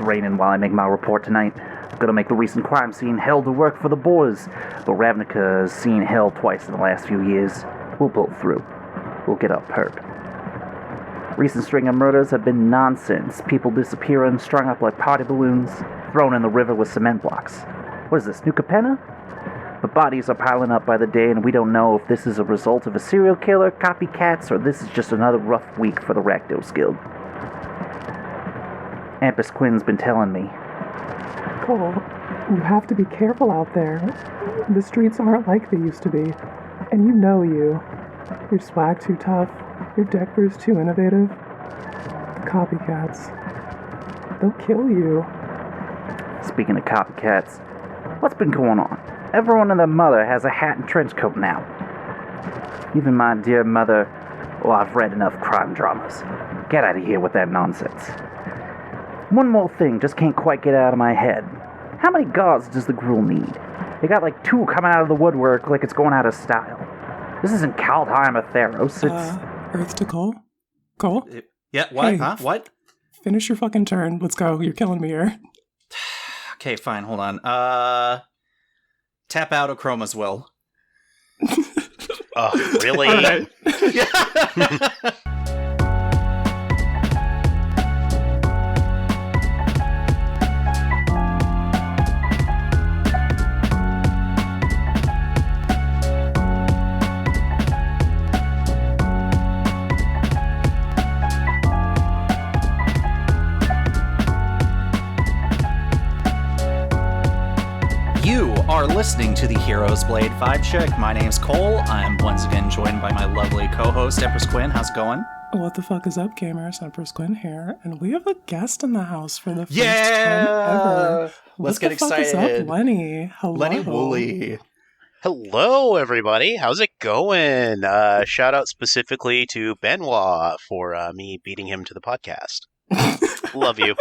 raining while I make my report tonight. I'm gonna make the recent crime scene hell to work for the boys. But Ravnica has seen hell twice in the last few years. We'll pull through. We'll get up perp. Recent string of murders have been nonsense. People disappearing, strung up like party balloons, thrown in the river with cement blocks. What is this, New Capenna? The bodies are piling up by the day, and we don't know if this is a result of a serial killer, copycats, or this is just another rough week for the Rakdos Guild. Empress Quinn's been telling me. Cole, you have to be careful out there. The streets aren't like they used to be. And you know you. Your swag too tough. Your deckers too innovative. The copycats. They'll kill you. Speaking of copycats, what's been going on? Everyone and their mother has a hat and trench coat now. Even my dear mother, well, I've read enough crime dramas. Get out of here with that nonsense. One more thing just can't quite get out of my head. How many guards does the Gruul need? They got like 2 coming out of the woodwork like it's going out of style. This isn't Kaldheim or Theros, it's... Earth to Cole? Cole? Yeah, what? Hey, huh? What? Finish your fucking turn. Let's go. You're killing me here. Okay, fine, hold on. Tap out Ochroma's will. Oh, really? All right. You are listening to the Heroes Blade Vibe Check. My name's Cole. I'm once again joined by my lovely co-host, Empress Quinn. How's it going? What the fuck is up, gamers? Empress Quinn here, and we have a guest in the house for the first time ever. Let's get excited. What the fuck is up, Lenny? Hello. Lenny Wooley. Hello, everybody. How's it going? Shout out specifically to Benoit for me beating him to the podcast. Love you.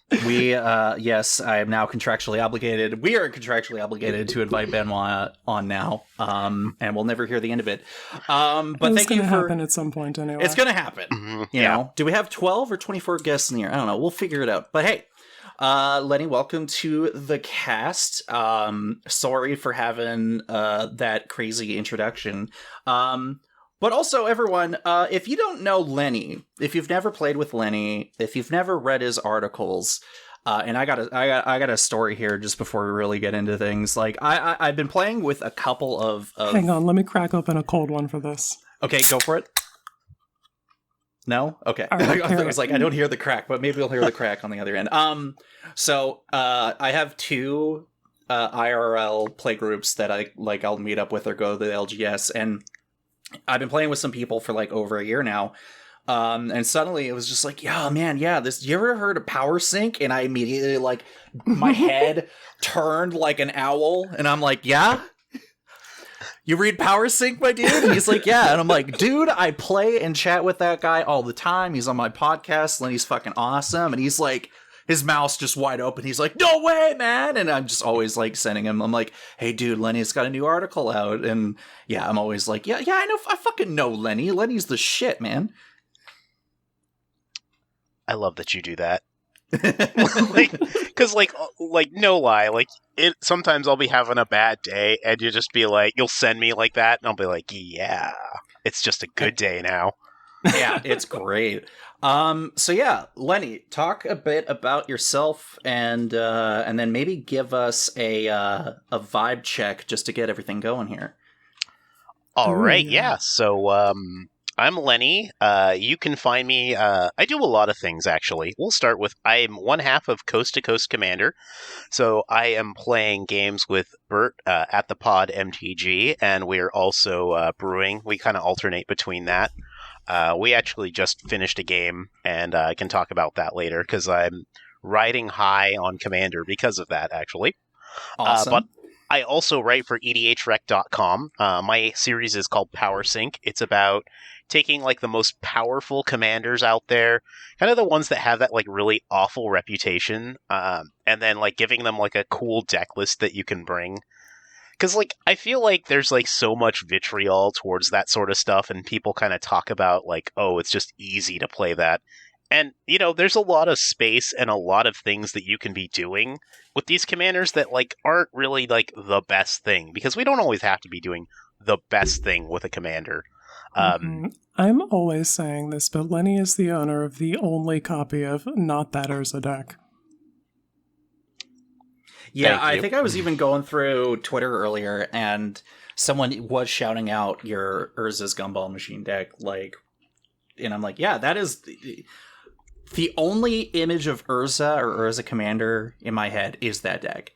Yes, I am now contractually obligated. We are contractually obligated to invite Benoit on now, and we'll never hear the end of it. But thank you for... It's going to happen at some point anyway. It's going to happen. Mm-hmm. You know, do we have 12 or 24 guests in here? I don't know. We'll figure it out. But hey, Lenny, welcome to the cast. Sorry for having that crazy introduction. But also, everyone, if you don't know Lenny, if you've never played with Lenny, if you've never read his articles, and I got a story here just before we really get into things. Like I've been playing with a couple of. Hang on, let me crack open a cold one for this. Okay, go for it. No? Okay. Right, I was like, I don't hear the crack, but maybe I'll hear the crack on the other end. So I have 2 IRL playgroups that I'll meet up with or go to the LGS, and I've been playing with some people for like over a year now. And suddenly it was just like, yeah, man, yeah, this, you ever heard of Power Sync? And I immediately, like, my head turned like an owl, and I'm like, yeah? You read Power Sync, my dude? And he's like, yeah. And I'm like, dude, I play and chat with that guy all the time. He's on my podcast, Lenny's fucking awesome. And he's like, his mouth's just wide open. He's like, no way, man. And I'm just always like sending him, I'm like, hey, dude, Lenny's got a new article out. And yeah, I'm always like, yeah, I know. I fucking know Lenny. Lenny's the shit, man. I love that you do that. Because, no lie, sometimes I'll be having a bad day, and you just be like, you'll send me like that, and I'll be like, yeah, it's just a good day now. Yeah, it's great. So yeah, Lenny, talk a bit about yourself, and then maybe give us a vibe check just to get everything going here. All right, yeah. So, I'm Lenny. You can find me. I do a lot of things, actually. We'll start with I'm one half of Coast to Coast Commander. So I am playing games with Bert at the Pod MTG, and we're also brewing. We kind of alternate between that. We actually just finished a game, and I can talk about that later, because I'm riding high on Commander because of that, actually. Awesome. But I also write for EDHREC.com. My series is called Power Sync. It's about taking the most powerful commanders out there, kind of the ones that have that really awful reputation, and then giving them a cool deck list that you can bring. Because I feel like there's so much vitriol towards that sort of stuff, and people kind of talk about oh, it's just easy to play that. And, there's a lot of space and a lot of things that you can be doing with these commanders that, aren't really, the best thing. Because we don't always have to be doing the best thing with a commander. I'm always saying this, but Lenny is the owner of the only copy of Not That Urza deck. Yeah, I think I was even going through Twitter earlier, and someone was shouting out your Urza's Gumball Machine deck, and I'm like, yeah, that is the only image of Urza or Urza Commander in my head is that deck.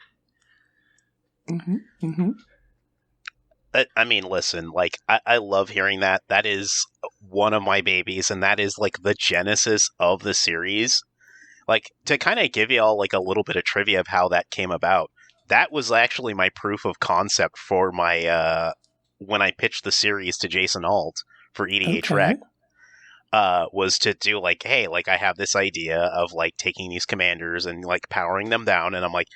I mean, listen, I love hearing that. That is one of my babies, and that is, the genesis of the series. To kind of give you all, a little bit of trivia of how that came about, that was actually my proof of concept for my, when I pitched the series to Jason Alt for EDH Rec, was to do, hey, I have this idea of, taking these commanders and, powering them down, and I'm like,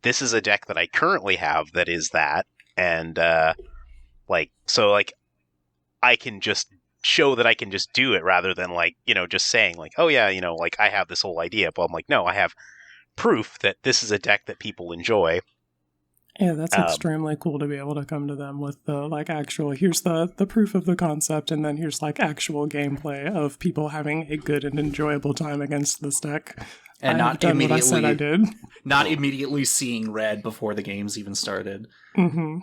this is a deck that I currently have that is that, and, so, I can just show that I can just do it rather than, just saying, oh, yeah, I have this whole idea. But I'm like, no, I have proof that this is a deck that people enjoy. Yeah, that's extremely cool to be able to come to them with the, actual, here's the proof of the concept, and then here's, actual gameplay of people having a good and enjoyable time against this deck. And not done immediately, what I said I did. Not immediately seeing red before the games even started. Mm-hmm.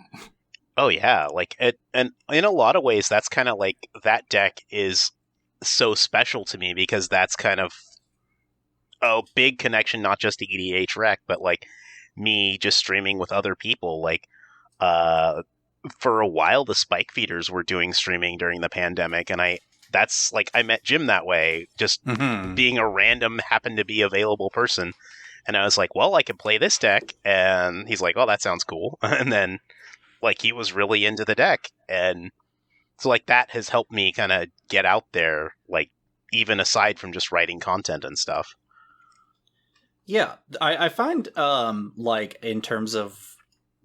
Oh yeah, and in a lot of ways, that's kind of that deck is so special to me because that's kind of a big connection, not just to EDH Rec, but me just streaming with other people. For a while, the Spike Feeders were doing streaming during the pandemic, and I met Jim that way, just being a random, happened to be available person, and I was like, well, I can play this deck, and he's like, oh, that sounds cool, and then. He was really into the deck, and so that has helped me kind of get out there, even aside from just writing content and stuff. Yeah, I find in terms of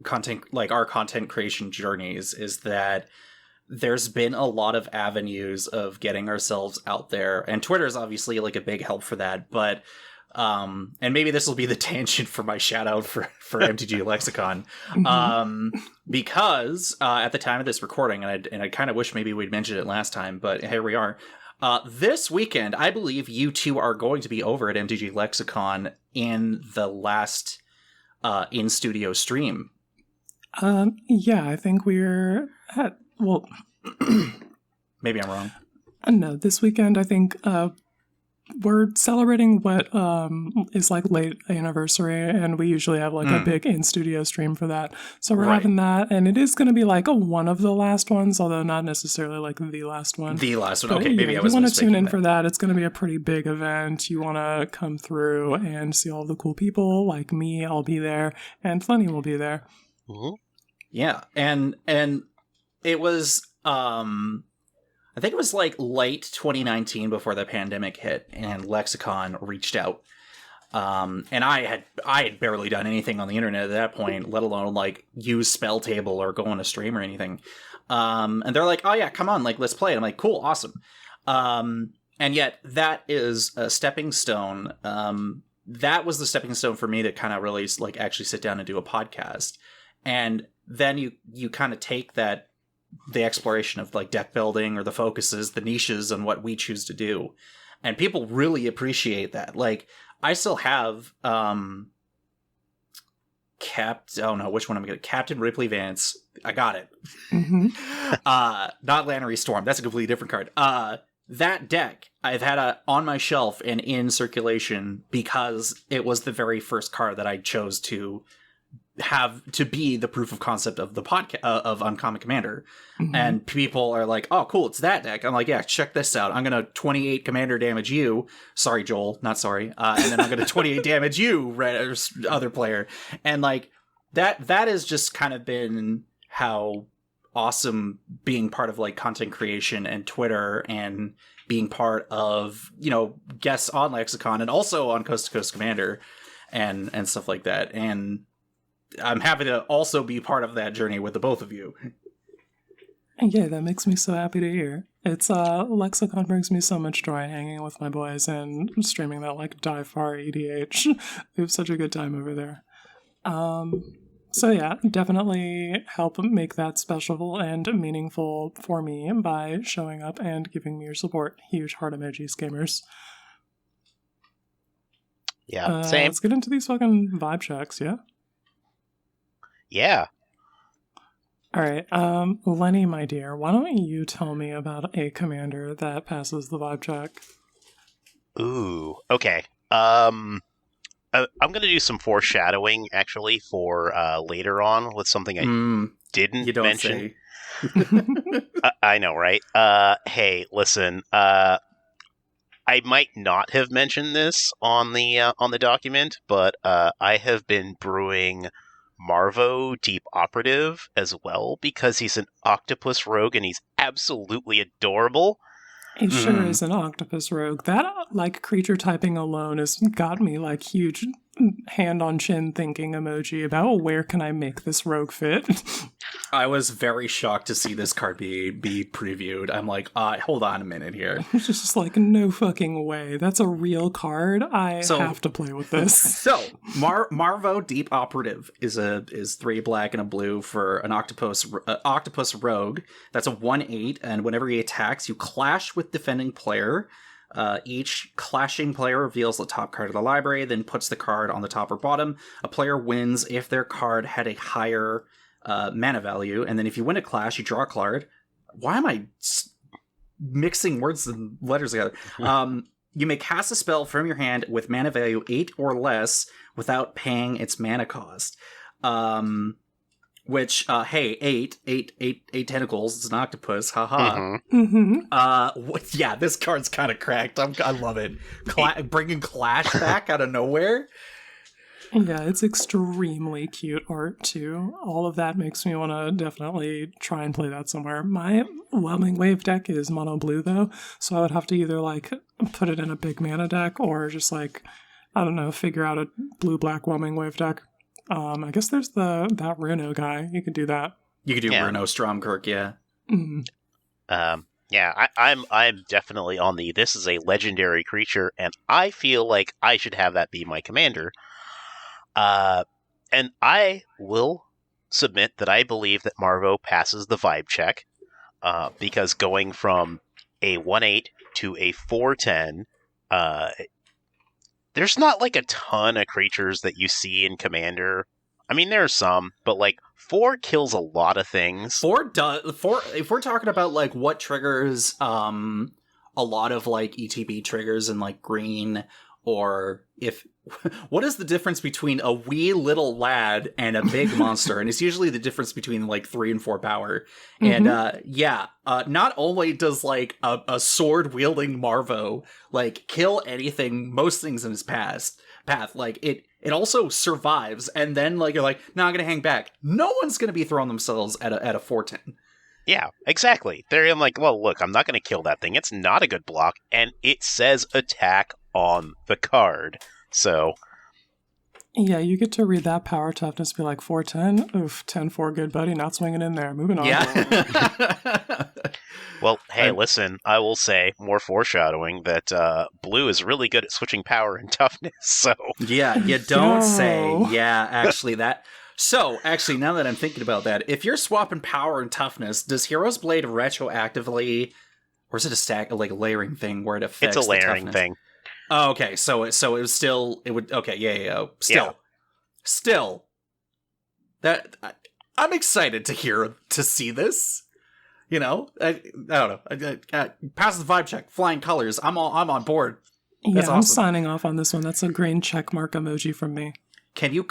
content, our content creation journeys, is that there's been a lot of avenues of getting ourselves out there, and Twitter is obviously a big help for that, but and maybe this will be the tangent for my shout out for MTG Lexicon. Because at the time of this recording, and I kind of wish maybe we'd mentioned it last time, but here we are. This weekend, I believe you two are going to be over at MTG Lexicon in the last in-studio stream. Yeah, I think we're at, well... Maybe I'm wrong. No, this weekend, I think... we're celebrating what is late anniversary, and we usually have a big in-studio stream for that. So we're having that, and it is going to be one of the last ones, although not necessarily the last one. The last one, but okay. Maybe I was you want to tune in that. for that. It's going to be a pretty big event. You want to come through and see all the cool people, like me. I'll be there, and Lenny will be there. Mm-hmm. Yeah, and it was... I think it was late 2019 before the pandemic hit, and Lexicon reached out. And I had barely done anything on the internet at that point, let alone use Spell Table or go on a stream or anything. And they're like, oh yeah, come on, let's play it. I'm like, cool, awesome. And yet that is a stepping stone. That was the stepping stone for me to kind of really actually sit down and do a podcast. And then you kind of take that, the exploration of deck building or the focuses, the niches, and what we choose to do, and people really appreciate that. I still have Captain Ripley Vance. I got it. Not Lannery Storm. That's a completely different card. That deck I've had on my shelf and in circulation because it was the very first card that I chose to have to be the proof of concept of the podcast of Uncommon Commander. And people are like, oh cool, it's that deck. I'm like, yeah, check this out. I'm gonna 28 commander damage you, sorry Joel, not sorry, and then I'm gonna 28 damage you, other player. And that has just kind of been how awesome being part of content creation and Twitter, and being part of guests on Lexicon and also on Coast to Coast Commander and stuff like that. And I'm happy to also be part of that journey with the both of you. Yeah, that makes me so happy to hear. It's Lexicon brings me so much joy hanging with my boys and streaming that like Die Far EDH. We have such a good time over there. So yeah, definitely help make that special and meaningful for me by showing up and giving me your support. Huge heart emojis, gamers. Yeah, same. Let's get into these fucking vibe checks, yeah? Yeah. All right, Lenny, my dear, why don't you tell me about a commander that passes the vibe check? Ooh, okay. I'm going to do some foreshadowing, actually, for later on with something I didn't mention. I know, right? Hey, listen. I might not have mentioned this on the document, but I have been brewing Marvo Deep Operative as well because he's an octopus rogue and he's absolutely adorable. He sure is an octopus rogue. That, like, creature typing alone has got me, like, huge hand on chin thinking emoji about where can I make this rogue fit. I was very shocked to see this card be previewed. I'm like, hold on a minute here. It's just like, no fucking way. That's a real card. I have to play with this. So, Marvo Deep Operative is 3 black and a blue for an octopus rogue. That's a 1/8, and whenever he attacks, you clash with defending player. Each clashing player reveals the top card of the library, then puts the card on the top or bottom. A player wins if their card had a higher mana value, and then if you win a clash, you draw a card. Why am I mixing words and letters together? You may cast a spell from your hand with mana value 8 or less without paying its mana cost. Which, hey, eight tentacles. It's an octopus. Haha. Yeah, this card's kind of cracked. I love it. Bringing Clash back out of nowhere. Yeah, it's extremely cute art, too. All of that makes me want to definitely try and play that somewhere. My Whelming Wave deck is mono blue, though, so I would have to either, like, put it in a big mana deck or just, like, I don't know, figure out a blue-black Whelming Wave deck. I guess there's that Runo guy. You could do that. You could do Runo Stromkirk, yeah. Yeah, I'm definitely on this is a legendary creature, and I feel like I should have that be my commander. And I will submit that I believe that Marvo passes the vibe check, because going from a 1/8 to a 4/10, there's not like a ton of creatures that you see in Commander. I mean, there are some, but like 4 kills a lot of things. 4 if we're talking about like what triggers a lot of like ETB triggers in like green, or what is the difference between a wee little lad and a big monster? And it's usually the difference between like 3 and 4 power. And not only does like a sword wielding Marvo like kill most things in his path, like it also survives. And then like you're like, no, I'm gonna hang back. No one's gonna be throwing themselves at a 4/10. Yeah, exactly. I'm like, well, look, I'm not gonna kill that thing. It's not a good block, and it says attack on the card. So yeah, you get to read that power toughness, be like 4/10. Oof, 10-4, good buddy. Not swinging in there. Moving on. Yeah. Well, hey, listen. I will say more foreshadowing that blue is really good at switching power and toughness. So yeah, you don't say. Yeah, actually that. So, actually, now that I'm thinking about that, if you're swapping power and toughness, does Hero's Blade retroactively, or is it a stack, like a layering thing where it affects? It's a layering thing. Oh, okay. So it would. Okay, yeah. Still, that I'm excited to see this. You know, I don't know. Pass the vibe check, flying colors. I'm on board. That's I'm awesome. signing off on this one. That's a green check mark emoji from me. Can you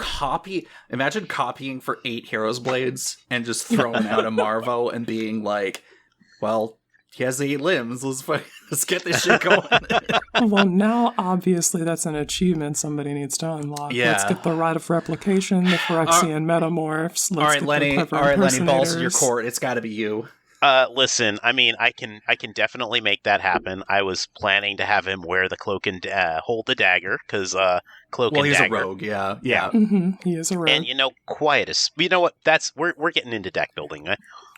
imagine copying for 8 Heroes Blades and just throwing out a Marvo and being like, well, he has 8 limbs. Let's get this shit going. Well, now, obviously, that's an achievement somebody needs to unlock. Yeah. Let's get the Rite of Replication, the Phyrexian Metamorphs. All right, Lenny, balls in your court. It's got to be you. Listen, I mean, I can definitely make that happen. I was planning to have him wear the cloak and hold the dagger, because cloak and dagger. Well, he's a rogue, yeah. He is a rogue. And, you know what, we're getting into deck building.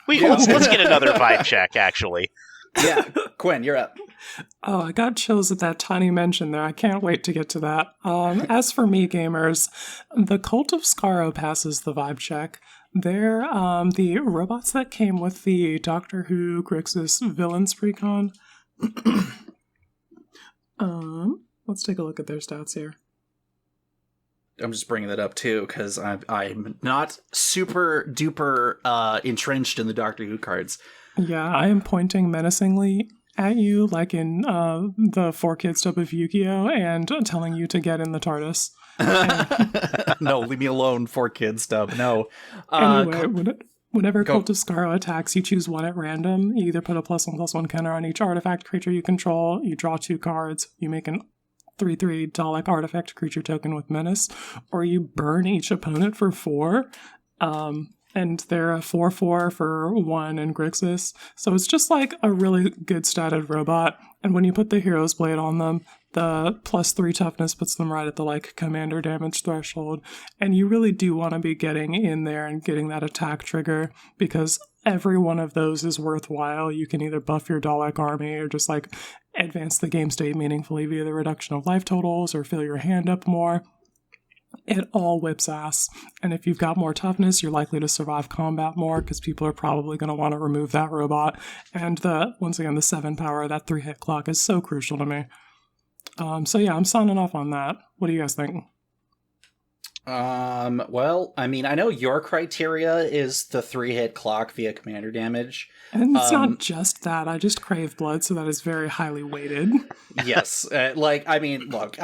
Let's get another vibe check, actually. Yeah, Quinn, you're up. Oh, I got chills at that tiny mention there. I can't wait to get to that. As for me, gamers, the Cult of Skaro passes the vibe check. They're the robots that came with the Doctor Who Grixis Villains Precon. Let's take a look at their stats here. I'm just bringing that up too because I'm not super duper entrenched in the Doctor Who cards. Yeah, I am pointing menacingly at you like in the 4Kids dub of Yu-Gi-Oh! And telling you to get in the TARDIS. No, leave me alone, 4Kids dub. No. Anyway, whenever Cult of Skaro attacks, you choose one at random. You either put a +1/+1 counter on each artifact creature you control, you draw 2 cards, you make an 3/3 Dalek artifact creature token with menace, or you burn each opponent for 4. And they're a 4/4 for 1 in Grixis. So it's just like a really good statted robot. And when you put the Hero's Blade on them, the +3 toughness puts them right at the like commander damage threshold. And you really do want to be getting in there and getting that attack trigger because every one of those is worthwhile. You can either buff your Dalek army or just like advance the game state meaningfully via the reduction of life totals or fill your hand up more. It all whips ass. And if you've got more toughness, you're likely to survive combat more because people are probably going to want to remove that robot. And once again, the 7 power, that 3-hit clock is so crucial to me. So yeah, I'm signing off on that. What do you guys think? Well, I mean, I know your criteria is the 3-hit clock via commander damage. And it's not just that. I just crave blood, so that is very highly weighted. Yes. I mean, look,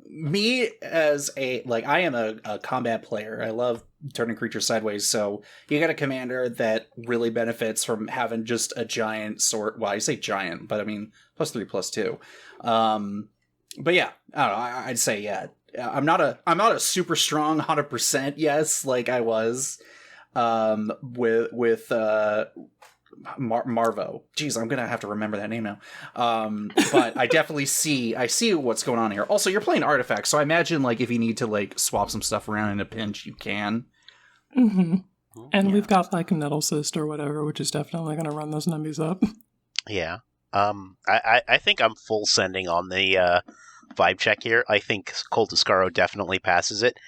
me as I am a combat player. I love turning creatures sideways, so you got a commander that really benefits from having just a giant sword. Well, I say giant, but I mean, +3/+2. But yeah, I don't know, I'd say, yeah. I'm not a super strong 100% yes, like I was with Marvo. Jeez, I'm gonna have to remember that name now. But I definitely see what's going on here. Also, you're playing artifacts, so I imagine like if you need to like swap some stuff around in a pinch, you can. Mm-hmm. And we've got like Nettle Cyst or whatever, which is definitely gonna run those numbies up. Yeah. I think I'm full sending on the vibe check here. I think Cult of Skaro definitely passes it.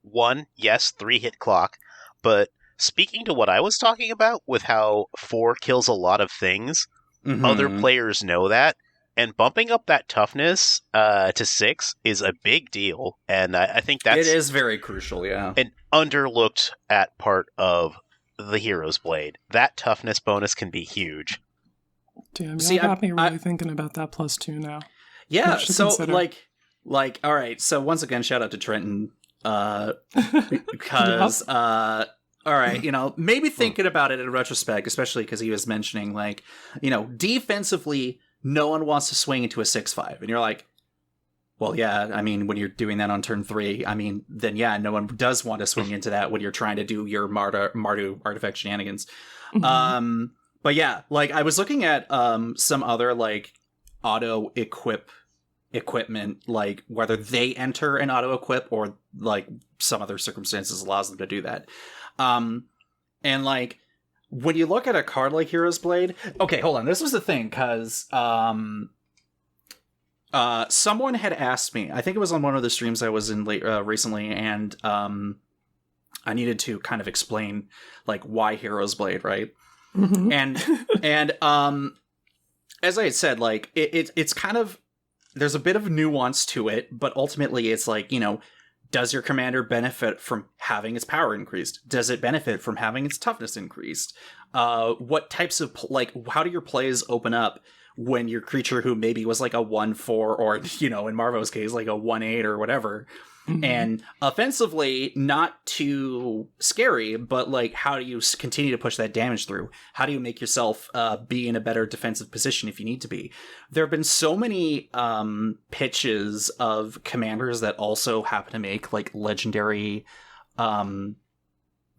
1, yes, 3-hit clock, but speaking to what I was talking about with how 4 kills a lot of things, other players know that, and bumping up that toughness to 6 is a big deal, and I think that's... It is very crucial, yeah. An underlooked at part of the Hero's Blade. That toughness bonus can be huge. Damn, you got me really thinking about that +2 now. Yeah, so like all right, so once again, shout out to Trenton because all right, maybe thinking about it in retrospect, especially because he was mentioning like, defensively, no one wants to swing into a 6/5, and you're like, well, yeah, I mean, when you're doing that on turn 3, I mean, then yeah, no one does want to swing into that when you're trying to do your Mardu artifact shenanigans. Mm-hmm. But yeah, like I was looking at some other like auto equipment, like whether they enter an auto equip or like some other circumstances allows them to do that. And like when you look at a card like Hero's Blade, okay, hold on, this was the thing because someone had asked me, I think it was on one of the streams I was in recently, and I needed to kind of explain like why Hero's Blade, right? Mm-hmm. And as I had said, like it's kind of, there's a bit of nuance to it, but ultimately it's like, does your commander benefit from having its power increased? Does it benefit from having its toughness increased? What types of how do your plays open up when your creature who maybe was like a 1/4 or in Marvo's case like a 1/8 or whatever, and offensively not too scary, but like how do you continue to push that damage through? How do you make yourself be in a better defensive position if you need to be? There have been so many pitches of commanders that also happen to make like legendary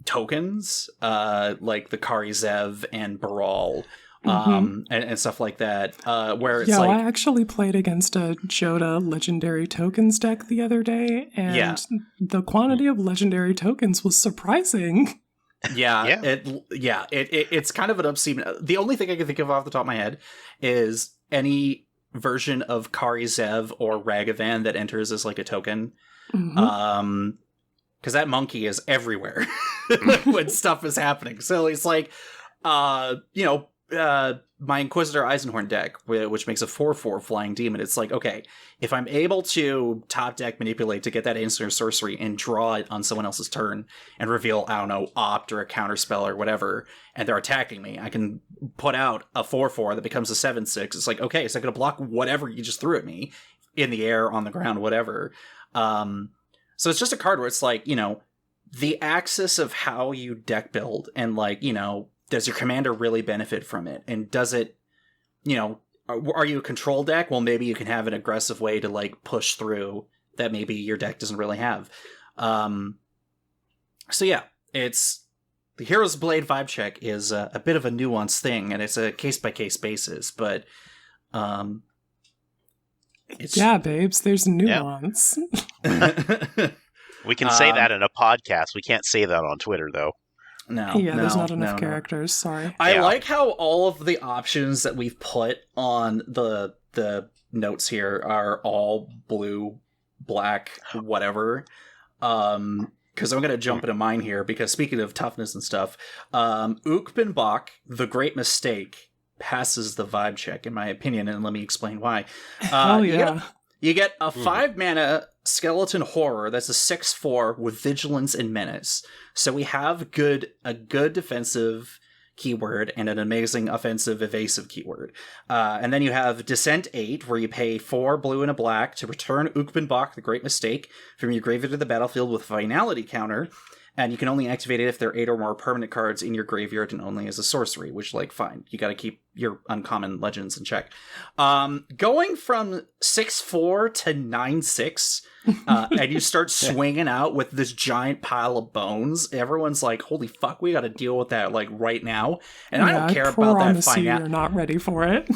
tokens, like the Kari Zev and Baral. And stuff like that, where it's like... I actually played against a Joda legendary tokens deck the other day, and the quantity of legendary tokens was surprising. Yeah, Yeah. it's kind of an obscene. The only thing I can think of off the top of my head is any version of Kari Zev or Ragavan that enters as like a token. Because that monkey is everywhere when stuff is happening. So it's like, my Inquisitor Eisenhorn deck, which makes a 4/4 flying demon. It's like, okay, if I'm able to top deck manipulate to get that instant or sorcery and draw it on someone else's turn and reveal, I don't know, opt or a counter spell or whatever, and they're attacking me, I can put out a 4/4 that becomes a 7/6. It's like, okay, so I'm going to block whatever you just threw at me in the air, on the ground, whatever. So it's just a card where it's like, the axis of how you deck build and like, does your commander really benefit from it? And does it, are you a control deck? Well, maybe you can have an aggressive way to like push through that maybe your deck doesn't really have. So yeah, it's the Hero's Blade vibe check is a bit of a nuanced thing, and it's a case by case basis. But yeah, babes, there's nuance. Yeah. We can say that in a podcast. We can't say that on Twitter, though. There's not enough characters. Sorry. I like how all of the options that we've put on the notes here are all blue, black, whatever. Because I'm going to jump into mine here, because speaking of toughness and stuff, Ukbenbach, The Great Mistake, passes the vibe check, in my opinion, and let me explain why. Hell yeah. You get a 5-mana skeleton horror that's a 6/4 with vigilance and menace. So we have a good defensive keyword and an amazing offensive evasive keyword. And then you have Descent 8, where you pay 4 blue and a black to return Ukbenbach, The Great Mistake, from your graveyard to the battlefield with finality counter. And you can only activate it if there are 8 or more permanent cards in your graveyard and only as a sorcery, which, like, fine. You gotta keep your uncommon legends in check. Going from 6/4 to 9/6, and you start swinging out with this giant pile of bones, everyone's like, holy fuck, we gotta deal with that, like, right now. And I don't care about that finality. You're not ready for it.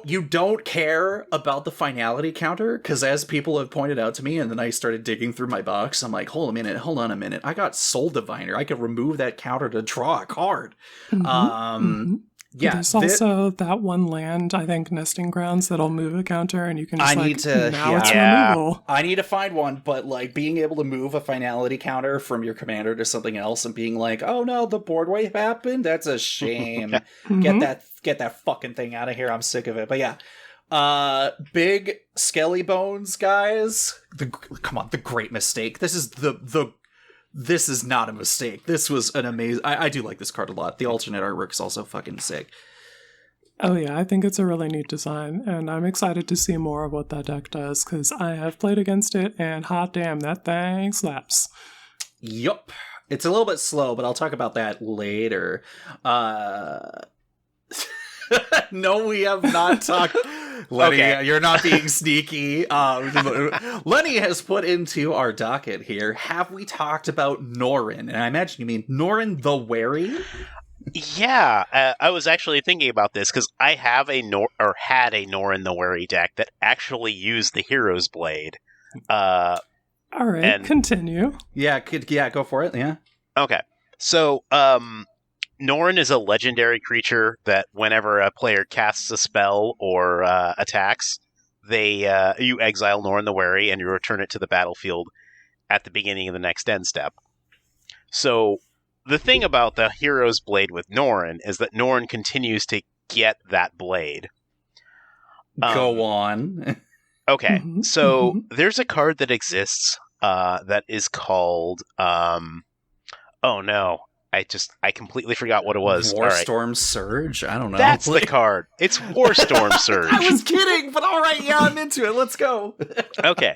You don't care about the finality counter, because as people have pointed out to me, and then I started digging through my box, I'm like, hold on a minute. I got Soul Diviner. I could remove that counter to draw a card. Yeah, there's also that one land, I think, Nesting Grounds, that'll move a counter, and you can just it's removal. I need to find one, but like being able to move a finality counter from your commander to something else and being like, oh no, the board wipe happened? That's a shame. Get that fucking thing out of here. I'm sick of it. But yeah. Big skelly bones, guys. Come on, The Great Mistake. This is not a mistake. This was an amazing... I do like this card a lot. The alternate artwork is also fucking sick. Oh yeah, I think it's a really neat design, and I'm excited to see more of what that deck does, because I have played against it, and hot damn, that thing slaps. Yup. It's a little bit slow, but I'll talk about that later. No, we have not talked... Lenny, okay. You're not being sneaky. Lenny has put into our docket here, have we talked about Norin? And I imagine you mean Norin the Wary? Yeah, I was actually thinking about this, because I have had a Norin the Wary deck that actually used the Hero's Blade. All right, continue. Yeah, go for it, yeah. Okay, so, Norin is a legendary creature that whenever a player casts a spell or attacks, you exile Norin the Wary and you return it to the battlefield at the beginning of the next end step. So the thing about the Hero's Blade with Norin is that Norin continues to get that blade. Go on. Okay, so there's a card that exists that is called... oh no. I completely forgot what it was. Warstorm Surge? I don't know. That's the card. It's Warstorm Surge. I was kidding, but all right, yeah, I'm into it. Let's go. Okay.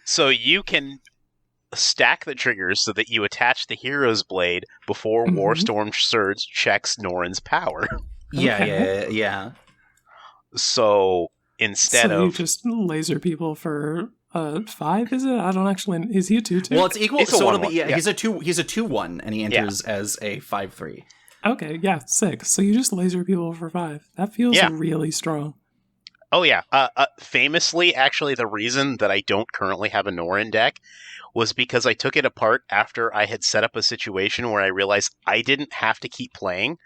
So you can stack the triggers so that you attach the Hero's Blade before Warstorm Surge checks Norin's power. Yeah. So instead of... you just laser people for... 5, is it? I don't actually... Is he a 2/2? Well, it's equal. It's so it'll be, yeah, he's a 2/1, and he enters as a 5/3. Okay, yeah, 6. So you just laser people for 5. That feels really strong. Oh, yeah. Famously, actually, the reason that I don't currently have a Norin deck was because I took it apart after I had set up a situation where I realized I didn't have to keep playing.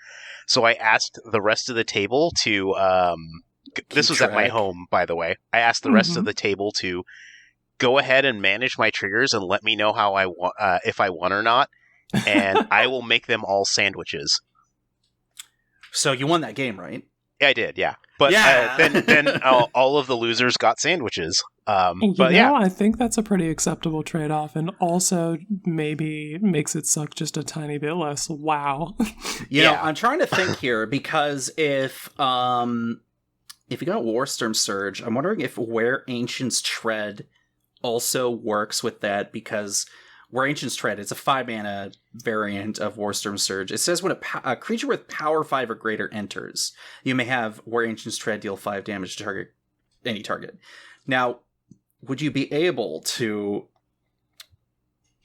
So I asked the rest of the table to this was at my home, by the way. I asked the rest of the table to go ahead and manage my triggers and let me know how I if I won or not, and I will make them all sandwiches. So you won that game, right? Yeah, I did, yeah. But then all of the losers got sandwiches. I think that's a pretty acceptable trade-off, and also maybe makes it suck just a tiny bit less. Wow. You know, I'm trying to think here, because if you got Warstorm Surge, I'm wondering if Where Ancients Tread also works with that, because Where Ancients Tread, it's a 5-mana variant of Warstorm Surge. It says when a creature with power 5 or greater enters, you may have Where Ancients Tread deal 5 damage to any target. Now, would you be able to...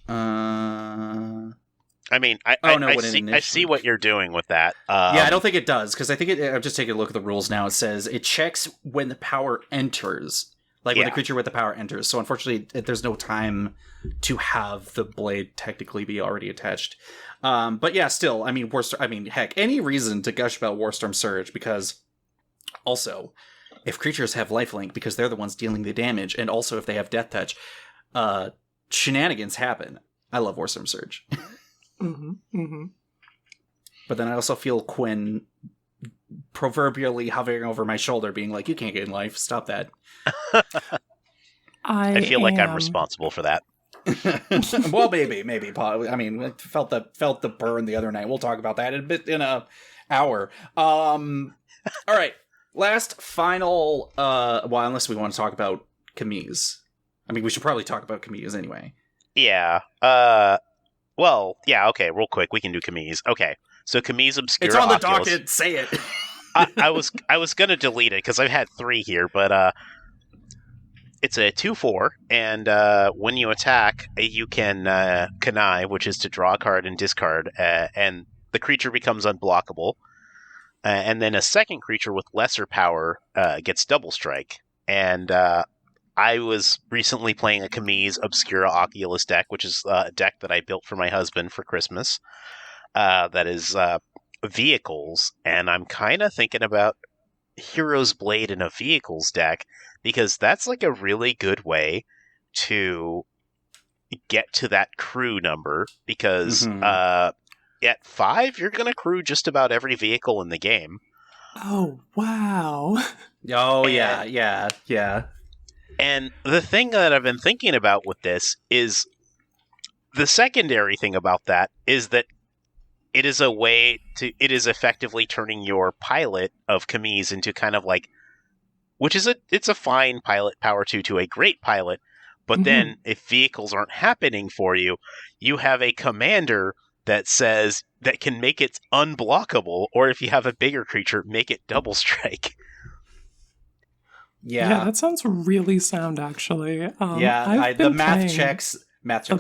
I see what you're doing with that. I don't think it does, because I think I'm just taking a look at the rules now. It says it checks when the power enters, when the creature with the power enters. So unfortunately, there's no time to have the blade technically be already attached. But yeah, still, heck, any reason to gush about Warstorm Surge, because also, if creatures have lifelink, because they're the ones dealing the damage, and also if they have Death Touch, shenanigans happen. I love Warstorm Surge. But then I also feel Quinn proverbially hovering over my shoulder, being like, "You can't gain life. Stop that." I feel like I'm responsible for that. Well, maybe. I mean, felt the burn the other night. We'll talk about that in an hour. All right. Last, final. Unless we want to talk about Camille. I mean, we should probably talk about Camille anyway. Yeah. Well, yeah. Okay. Real quick, we can do Camille. Okay. So Camille's Obscura. It's on the Oculus. docket. Say it. I was gonna delete it because I've had 3 here, but it's a 2/4, and when you attack, you can connive, which is to draw a card and discard, and the creature becomes unblockable. And then a second creature with lesser power gets double strike. And I was recently playing a Camille's Obscura Oculus deck, which is a deck that I built for my husband for Christmas. That is vehicles, and I'm kind of thinking about Hero's Blade in a vehicles deck, because that's like a really good way to get to that crew number, because at 5, you're going to crew just about every vehicle in the game. Oh, wow. Oh, yeah. And the thing that I've been thinking about with this is, the secondary thing about that is that it is a way to, it is effectively turning your pilot of Camille into kind of like, it's a fine pilot power 2 to a great pilot, but then if vehicles aren't happening for you, you have a commander that says that can make it unblockable, or if you have a bigger creature, make it double strike. Yeah, that sounds really sound, actually. The math checks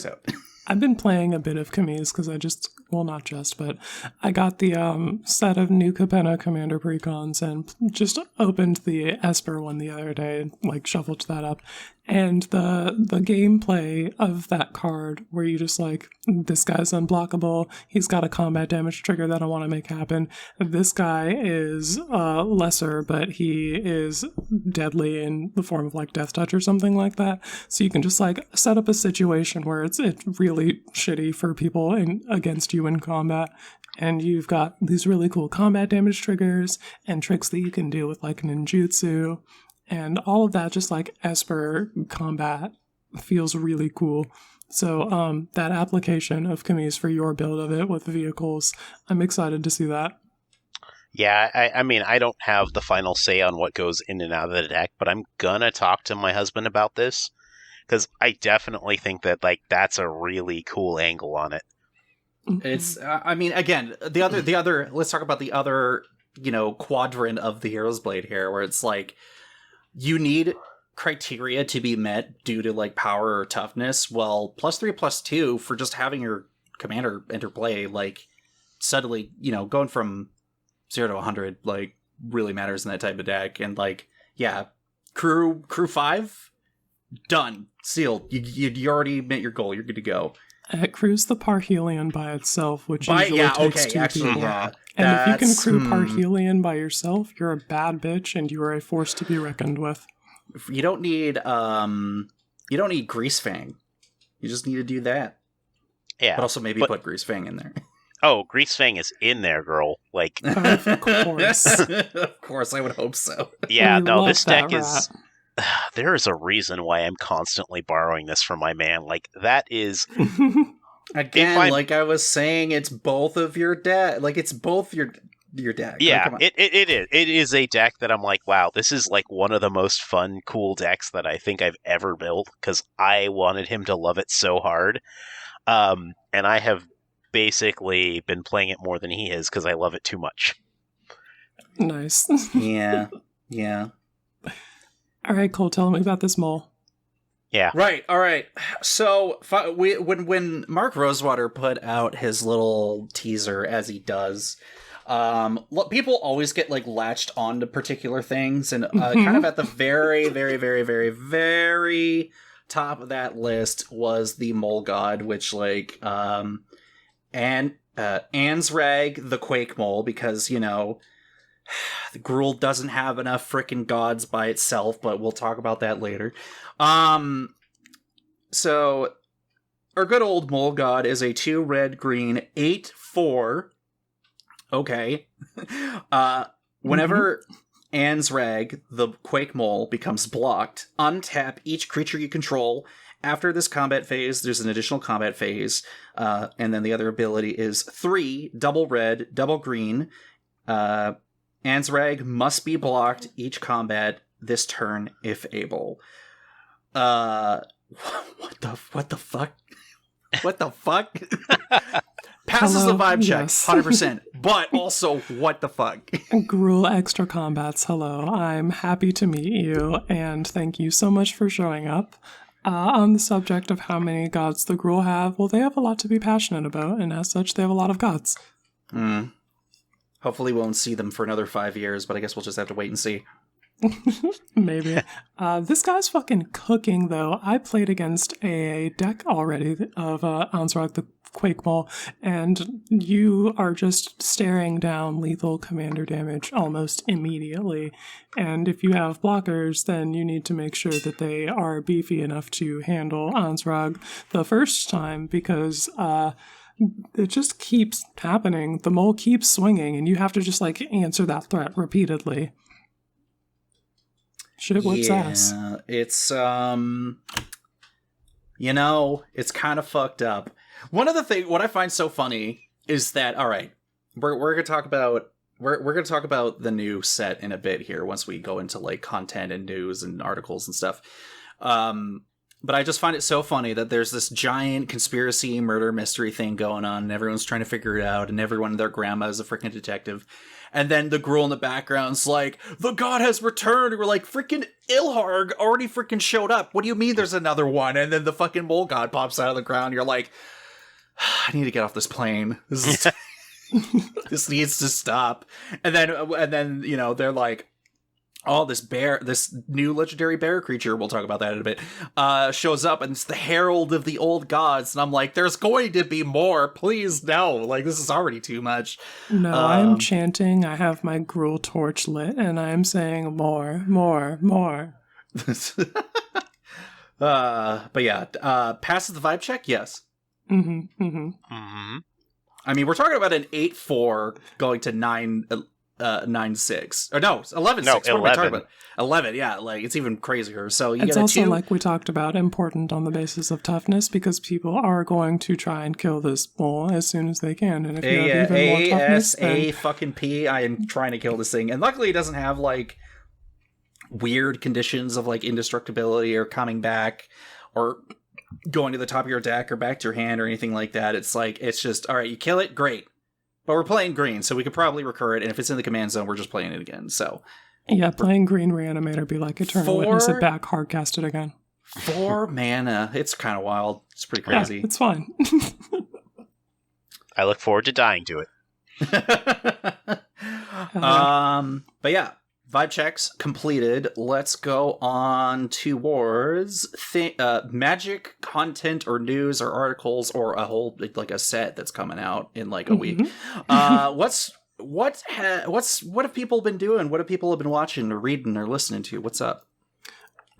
out. I've been playing a bit of Camille because not just, but I got the set of new Capenna Commander Precons and just opened the Esper one the other day, shuffled that up. And the gameplay of that card, where you just this guy's unblockable, he's got a combat damage trigger that I want to make happen. This guy is lesser, but he is deadly in the form of Death Touch or something like that. So you can just set up a situation where it's really shitty for people against you in combat. And you've got these really cool combat damage triggers and tricks that you can do with ninjutsu. And all of that, just Esper combat, feels really cool. So that application of Camille for your build of it with vehicles, I'm excited to see that. Yeah, I mean, I don't have the final say on what goes in and out of the deck, but I'm gonna talk to my husband about this, because I definitely think that that's a really cool angle on it. It's, again, the other. Let's talk about the other, quadrant of the Hero's Blade here, where it's you need criteria to be met due to power or toughness. Well, +3, +2 for just having your commander enter play, suddenly, going from 0 to 100, really matters in that type of deck. And crew 5, Done. Sealed. You already met your goal. You're good to go. It crews the Parhelion by itself, which By, usually yeah, takes okay, two actually, people. yeah. And if you can That's- crew Parhelion by yourself, you're a bad bitch and you are a force to be reckoned with. You don't need Grease Fang. You just need to do that. Yeah. But also maybe put Grease Fang in there. Oh, Grease Fang is in there, girl. Like, Of course. Of course, I would hope so. yeah, We no, love this that deck is... There is a reason why I'm constantly borrowing this from my man. Like, that is... Again, like I was saying, it's both of your deck. Like, it's both your deck. Yeah, like, it is. It is a deck that I'm like, wow, this is like one of the most fun, cool decks that I think I've ever built, because I wanted him to love it so hard. And I have basically been playing it more than he is, because I love it too much. Nice. Yeah. All right, Cole, tell me about this mole. Yeah. Right. All right. So when Mark Rosewater put out his little teaser, as he does, people always get like latched onto particular things, and kind of at the very, very, very, very, very top of that list was the Mole God, which like Ansrag the Quake Mole, because the Gruul doesn't have enough frickin' gods by itself, but we'll talk about that later. So our good old Mole God is a 2 red green 8/4. Okay. Whenever Ansrag the Quake Mole becomes blocked, untap each creature you control. After this combat phase, there's an additional combat phase, and then the other ability is 3 double red, double green. Ansrag must be blocked each combat this turn if able. What the fuck? What the fuck? Passes the vibe check, yes. 100%. But also, what the fuck? Gruul Extra Combats, hello. I'm happy to meet you, and thank you so much for showing up. On the subject of how many gods the Gruul have, well, they have a lot to be passionate about, and as such, they have a lot of gods. Hopefully we won't see them for another 5 years, but I guess we'll just have to wait and see. Maybe. This guy's fucking cooking, though. I played against a deck already of Ansrag the Quake Mole, and you are just staring down lethal commander damage almost immediately. And if you have blockers, then you need to make sure that they are beefy enough to handle Ansrag the first time, because it just keeps happening. The mole keeps swinging, and you have to just like answer that threat repeatedly. Shit whips ass. It's it's kind of fucked up. One of the things, what I find so funny is that, all right, we're gonna talk about the new set in a bit here once we go into like content and news and articles and stuff. But I just find it so funny that there's this giant conspiracy murder mystery thing going on, and everyone's trying to figure it out, and everyone and their grandma is a freaking detective. And then the Gruul in the background's like, the god has returned. And we're like, freaking Ilharg already freaking showed up. What do you mean there's another one? And then the fucking mole god pops out of the ground. You're like, I need to get off this plane. This needs to stop. And then they're like, oh, this new legendary bear creature, we'll talk about that in a bit, shows up, and it's the herald of the old gods. And I'm like, there's going to be more. Please, no. Like, this is already too much. No, I'm chanting. I have my Gruul torch lit, and I'm saying more, more, more. But yeah, passes the vibe check? Yes. Mm-hmm, mm-hmm. Mm-hmm. I mean, we're talking about an 8/4 going to 9/6. Or no, 11/6. No, What am I 11. talking about? 11, yeah, like, it's even crazier. So you It's get also, two... like we talked about, important on the basis of toughness, because people are going to try and kill this mole as soon as they can. And if you have even more toughness, then... fucking P, I am trying to kill this thing. And luckily it doesn't have, like, weird conditions of, like, indestructibility or coming back or going to the top of your deck or back to your hand or anything like that. It's like, it's just, all right, you kill it, great. But we're playing green, so we could probably recur it, and if it's in the command zone, we're just playing it again, so... Yeah, playing green Reanimator be like Eternal Witness it back, hardcast it again. 4 mana. It's kind of wild. It's pretty crazy. Yeah, it's fine. I look forward to dying to it. But yeah, Vibe checks completed. Let's go on towards magic content or news or articles or a whole like a set that's coming out in like a week. What have people been doing? What have people been watching or reading or listening to? What's up?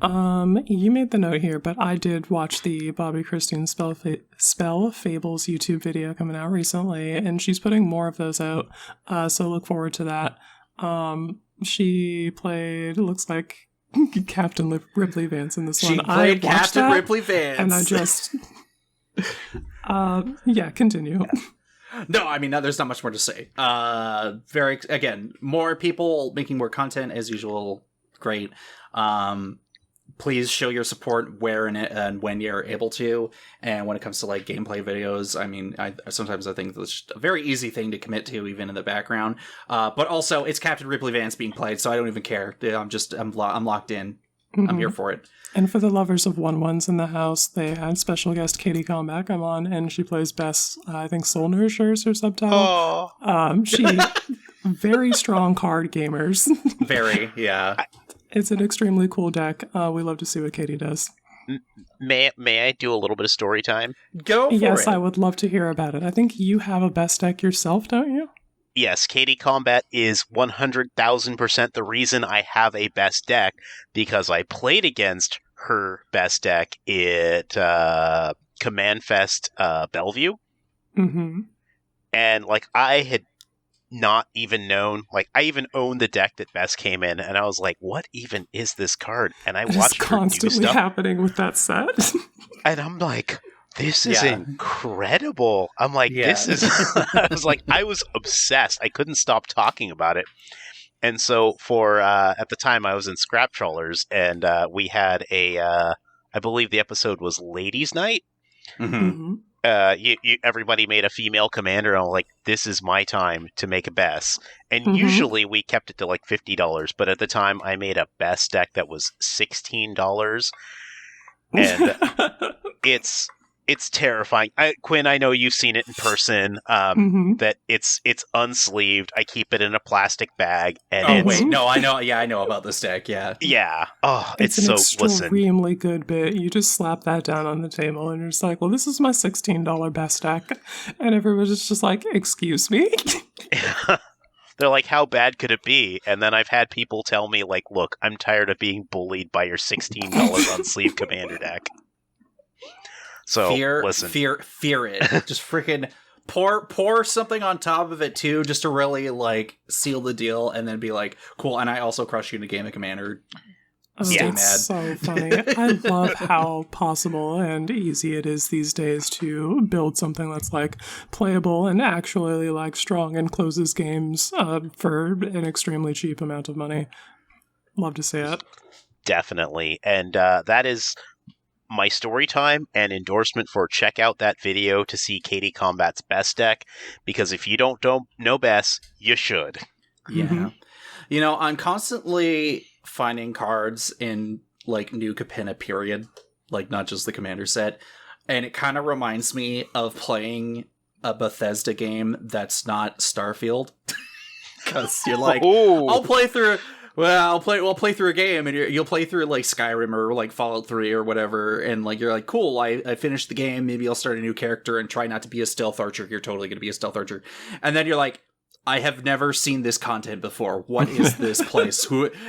You made the note here, but I did watch the Bobby Christine Spell Fables YouTube video coming out recently, and she's putting more of those out. So look forward to that. She played, looks like, Captain Ripley Vance in this one. She played Captain Ripley Vance. And I just... continue. Yeah. No, I mean, there's not much more to say. Again, more people making more content as usual. Great. Please show your support where and when you're able to. And when it comes to like gameplay videos, I mean, sometimes I think it's just a very easy thing to commit to, even in the background. But also, it's Captain Ripley Vance being played, so I don't even care. I'm locked in. Mm-hmm. I'm here for it. And for the lovers of 1-1s in the house, they had special guest Katie Comback come on, and she plays Bess, I think Soul Nourisher is her subtitle. She very strong card gamers. Very, yeah. It's an extremely cool deck. We love to see what Katie does. May I do a little bit of story time? Go for it. Yes, I would love to hear about it. I think you have a best deck yourself, don't you? Yes, Katie Combat is 100,000% the reason I have a best deck, because I played against her best deck at Command Fest Bellevue. Mm-hmm. And, like, I had not even known, like, I even owned the deck that Bess came in, and I was like, what even is this card? And I watched her constantly do stuff. Happening with that set. And I'm like, this is incredible. I'm like, this is... I was like, I was obsessed. I couldn't stop talking about it. And so for, at the time, I was in Scrap Trawlers, and we had I believe the episode was Ladies' Night. Mm-hmm. Everybody made a female commander, and I'm like, this is my time to make a Bess. And usually we kept it to like $50, but at the time I made a Bess deck that was $16. And it's terrifying. Quinn, I know you've seen it in person. That it's unsleeved. I keep it in a plastic bag. And no, I know. Yeah, I know about this deck. Yeah, yeah. Oh, it's an so extremely good bit. You just slap that down on the table, and you're just like, "Well, this is my $16 best deck," and everyone's just like, "Excuse me." They're like, how bad could it be? And then I've had people tell me, like, look, I'm tired of being bullied by your $16 unsleeved commander deck. So listen. Fear it. Just freaking pour something on top of it too, just to really like seal the deal, and then be like, cool. And I also crush you in a game of Commander. Stay mad. So funny. I love how possible and easy it is these days to build something that's like playable and actually like strong and closes games for an extremely cheap amount of money. Love to see it. Definitely, and that is my story time and endorsement for check out that video to see Katie Combat's best deck, because if you don't know Bess, you should. Yeah. You know, I'm constantly finding cards in like new Capenna period, like not just the Commander set, and it kind of reminds me of playing a Bethesda game that's not Starfield, because you're like, I'll play through a game, and you'll play through like Skyrim or like Fallout 3 or whatever, and like you're like, cool, I finished the game, maybe I'll start a new character and try not to be a stealth archer. You're totally going to be a stealth archer, and then you're like, I have never seen this content before. What is this place?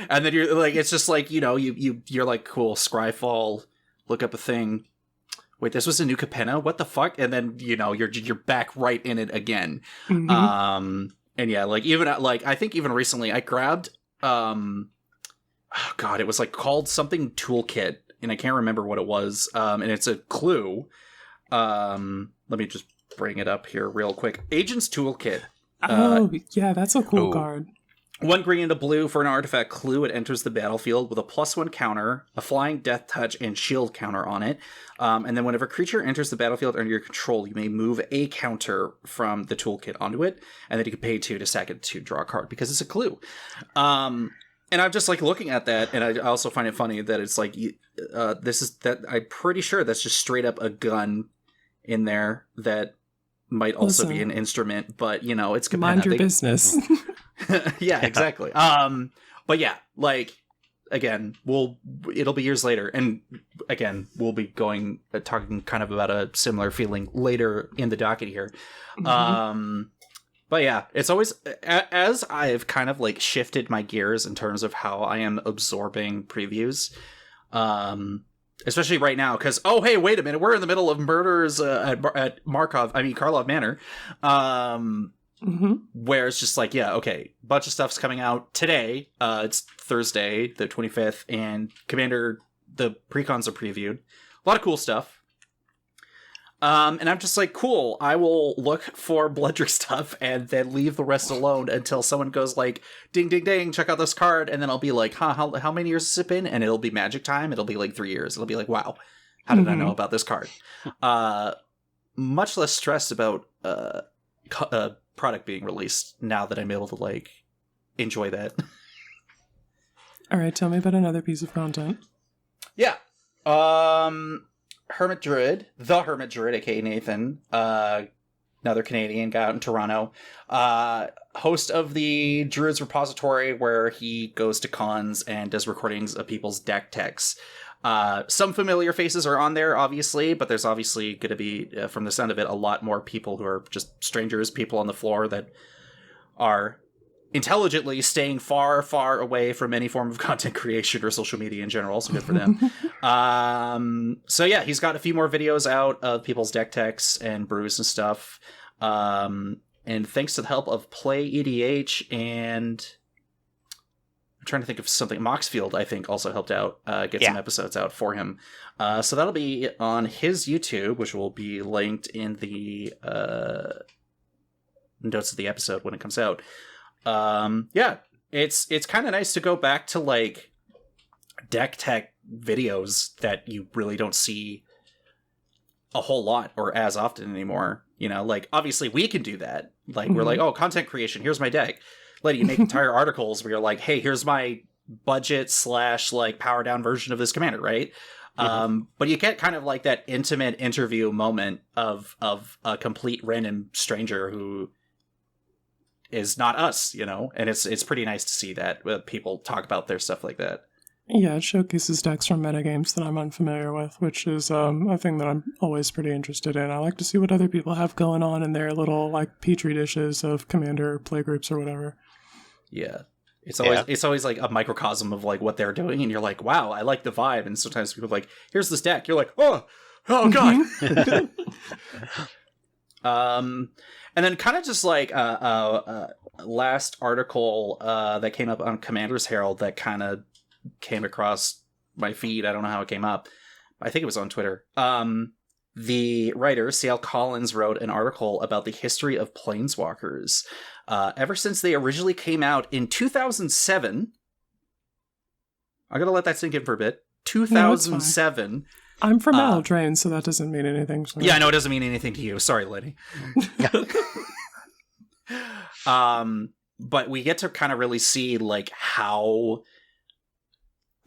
And then you're like, it's just like, you know, you're like, cool, Scryfall, look up a thing. Wait, this was a new Capenna? What the fuck? And then, you know, you're back right in it again. And yeah, like even like I think even recently I grabbed it was like called something Toolkit, and I can't remember what it was. And it's a clue. Let me just bring it up here real quick. Agent's Toolkit. Yeah, that's a cool card. 1 green and a blue for an artifact clue. It enters the battlefield with a +1 counter, a flying death touch, and shield counter on it. And then whenever a creature enters the battlefield under your control, you may move a counter from the toolkit onto it, and then you can pay 2 to sack it to draw a card, because it's a clue. And I'm just like looking at that, and I also find it funny that it's like, I'm pretty sure that's just straight up a gun in there that might also be an instrument, but you know, it's Capenna. Mind your business. Yeah, exactly. But yeah, like again, it'll be years later, and again, we'll be talking kind of about a similar feeling later in the docket here. But yeah, it's always as I've kind of like shifted my gears in terms of how I am absorbing previews. Especially right now, because hey, wait a minute, we're in the middle of murders at Karlov Manor. Where it's just like, yeah, okay, bunch of stuff's coming out today. It's Thursday, the 25th, and Commander, the precons are previewed. A lot of cool stuff. And I'm just like, cool, I will look for Bloodrick stuff and then leave the rest alone until someone goes like, ding, ding, ding, check out this card. And then I'll be like, how many years has it been? And it'll be magic time. It'll be like 3 years. It'll be like, wow, how did I know about this card? Much less stressed about product being released now that I'm able to like enjoy that. All right, tell me about another piece of content. Yeah. Hermit Druid, aka Nathan, another Canadian guy out in Toronto, host of the Druids Repository, where he goes to cons and does recordings of people's deck techs. Some familiar faces are on there, obviously, but there's obviously going to be, from the sound of it, a lot more people who are just strangers, people on the floor that are intelligently staying far, far away from any form of content creation or social media in general, so good for them. So yeah, he's got a few more videos out of people's deck techs and brews and stuff. And thanks to the help of Play EDH and... I'm trying to think of something. Moxfield, I think, also helped out get some episodes out for him. So that'll be on his YouTube, which will be linked in the notes of the episode when it comes out. Yeah, it's kind of nice to go back to like deck tech videos that you really don't see a whole lot or as often anymore. You know, like obviously we can do that. Like we're like, content creation. Here's my deck. Letty, you make entire articles where you're like, hey, here's my budget / like power down version of this commander, right? But you get kind of like that intimate interview moment of a complete random stranger who is not us, you know? And it's pretty nice to see that people talk about their stuff like that. Yeah, it showcases decks from metagames that I'm unfamiliar with, which is a thing that I'm always pretty interested in. I like to see what other people have going on in their little like petri dishes of commander playgroups or whatever. Yeah. It's always like a microcosm of like what they're doing, and you're like, wow, I like the vibe. And sometimes people are like, here's this deck. You're like, oh god. And then kind of just like last article that came up on Commander's Herald that kind of came across my feed. I don't know how it came up. I think it was on Twitter. The writer, C.L. Collins, wrote an article about the history of planeswalkers. Ever since they originally came out in 2007. I'm going to let that sink in for a bit. 2007. No, I'm from Eldraine, so that doesn't mean anything. So. Yeah, I know it doesn't mean anything to you. Sorry, Lenny. But we get to kind of really see like how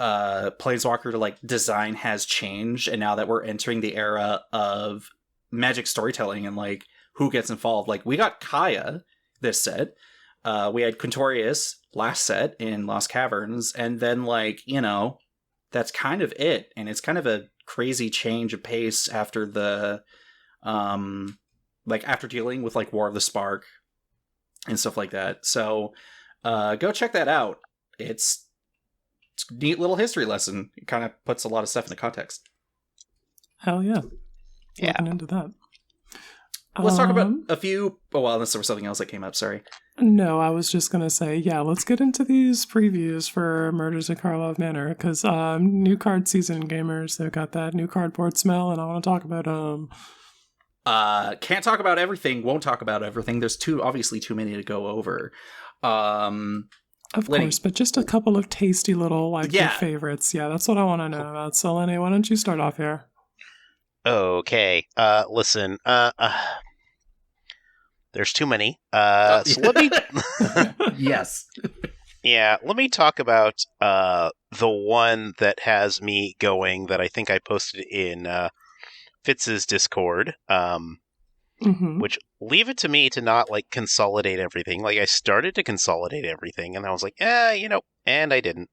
Planeswalker like design has changed, and now that we're entering the era of Magic storytelling and like who gets involved. Like we got Kaya this set, we had Quintorius last set in Lost Caverns, and then like, you know, that's kind of it. And it's kind of a crazy change of pace after the like after dealing with like War of the Spark and stuff like that. So go check that out. It's a neat little history lesson. It kind of puts a lot of stuff into context. Hell yeah. Yeah. Looking into that. Let's talk about a few... Oh, well, unless there was something else that came up, sorry. No, I was just going to say, yeah, let's get into these previews for Murders at Karlov Manor, because new card season gamers, they've got that new cardboard smell, and I want to talk about them. Can't talk about everything, won't talk about everything. There's obviously too many to go over. Of course, but just a couple of tasty little, like, your favorites. Yeah, that's what I want to know about. So, Lenny, why don't you start off here? Okay, listen, there's too many. So let me... Yes. Yeah, let me talk about the one that has me going that I think I posted in Fitz's Discord. which leave it to me to not like consolidate everything. Like I started to consolidate everything and I was like, and I didn't.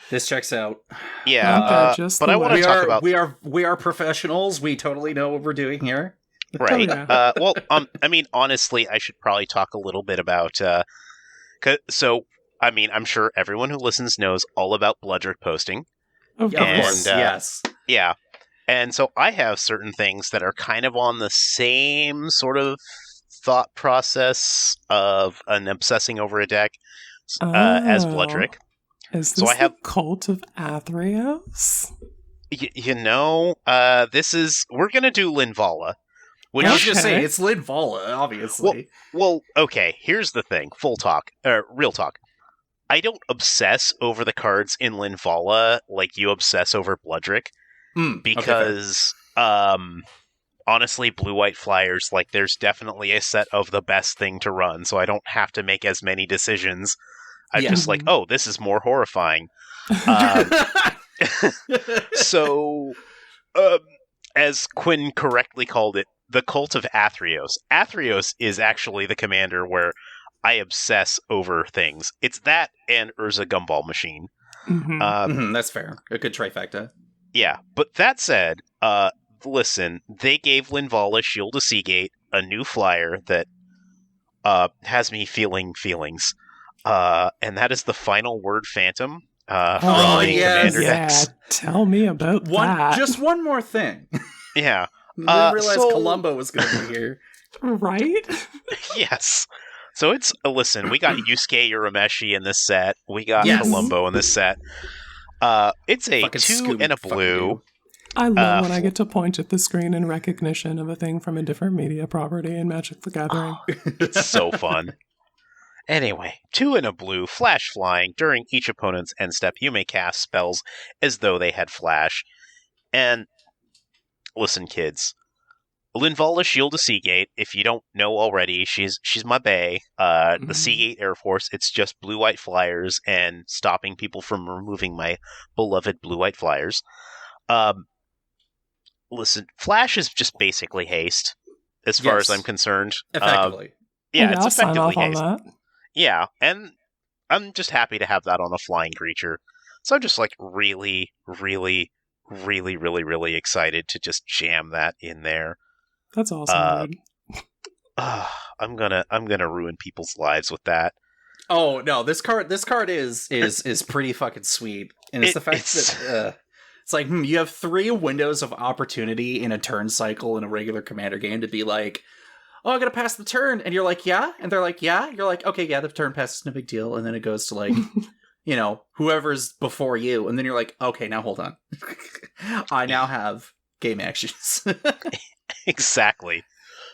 This checks out. Yeah, but I want to talk about... We are professionals. We totally know what we're doing here. Right. I mean, honestly, I should probably talk a little bit about... I'm sure everyone who listens knows all about Bloodrick posting. Of course. Yes. Yeah. And so I have certain things that are kind of on the same sort of thought process of an obsessing over a deck as Bloodrick. Is this the Cult of Athreos? This is... We're going to do Linvala. I was just saying, it's Linvala, obviously. Well, okay, here's the thing. Real talk. I don't obsess over the cards in Linvala like you obsess over Bloodrick. Because, honestly, blue-white flyers, like, there's definitely a set of the best thing to run, so I don't have to make as many decisions. I'm just like, oh, this is more horrifying. So, as Quinn correctly called it, the Cult of Athreos. Athreos is actually the commander where I obsess over things. It's that and Urza Gumball Machine. That's fair. A good trifecta. Yeah, but that said, listen, they gave Linvala Shield of Seagate a new flyer that has me feeling feelings. And that is the Final Word Phantom from the Commander decks. Tell me about that. Just one more thing. Yeah. I didn't realize Columbo was going to be here. Right? Yes. So it's, listen, we got Yusuke Urameshi in this set. We got Columbo in this set. It's a fucking 2 and a blue. I love when I get to point at the screen in recognition of a thing from a different media property in Magic the Gathering. It's so fun. Anyway, 2 and a blue, flash flying. During each opponent's end step, you may cast spells as though they had flash. And listen, kids, Linvala Shield of Seagate, if you don't know already, she's my bae. The Seagate Air Force, it's just blue-white flyers and stopping people from removing my beloved blue-white flyers. Listen, Flash is just basically haste, as far as I'm concerned. Effectively. It's I'll sign effectively off haste. on that. Yeah, and I'm just happy to have that on a flying creature. So I'm just like really, really, really, really, really excited to just jam that in there. That's awesome, dude. I'm gonna ruin people's lives with that. Oh no, this card is pretty fucking sweet, and it's the fact that it's like you have 3 windows of opportunity in a turn cycle in a regular Commander game to be like, oh, I'm gonna pass the turn, and you're like, yeah, and they're like, yeah, you're like, okay, yeah, the turn passes, no big deal, and then it goes to like, whoever's before you, and then you're like, okay, now hold on, I now have game actions. Exactly.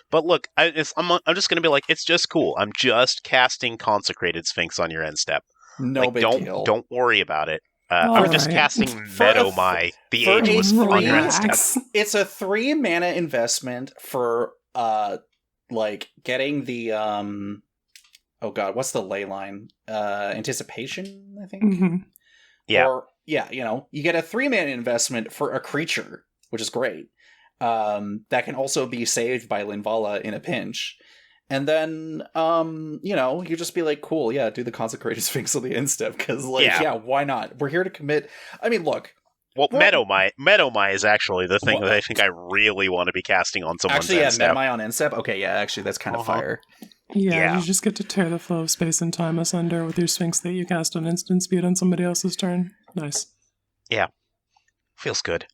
But look, I'm just going to be like, it's just cool. I'm just casting Consecrated Sphinx on your end step. No big deal. Don't worry about it. I'm just casting Meadowmai, the Ageless, on your end step. It's a 3 mana investment for, getting the, oh god, what's the ley line? Anticipation, I think? Mm-hmm. Yeah. Or, you get a 3 mana investment for a creature, which is great. That can also be saved by Linvala in a pinch. And then, you just be like, cool, do the Consecrated Sphinx on the end step, because, why not? We're here to commit. I mean, look. Well, Meadowmai is actually the thing that I think I really want to be casting on someone's end step. Meadowmai on end step? Okay, actually, that's kind of fire. Yeah, you just get to tear the flow of space and time asunder with your Sphinx that you cast on instant speed on somebody else's turn. Nice. Yeah. Feels good.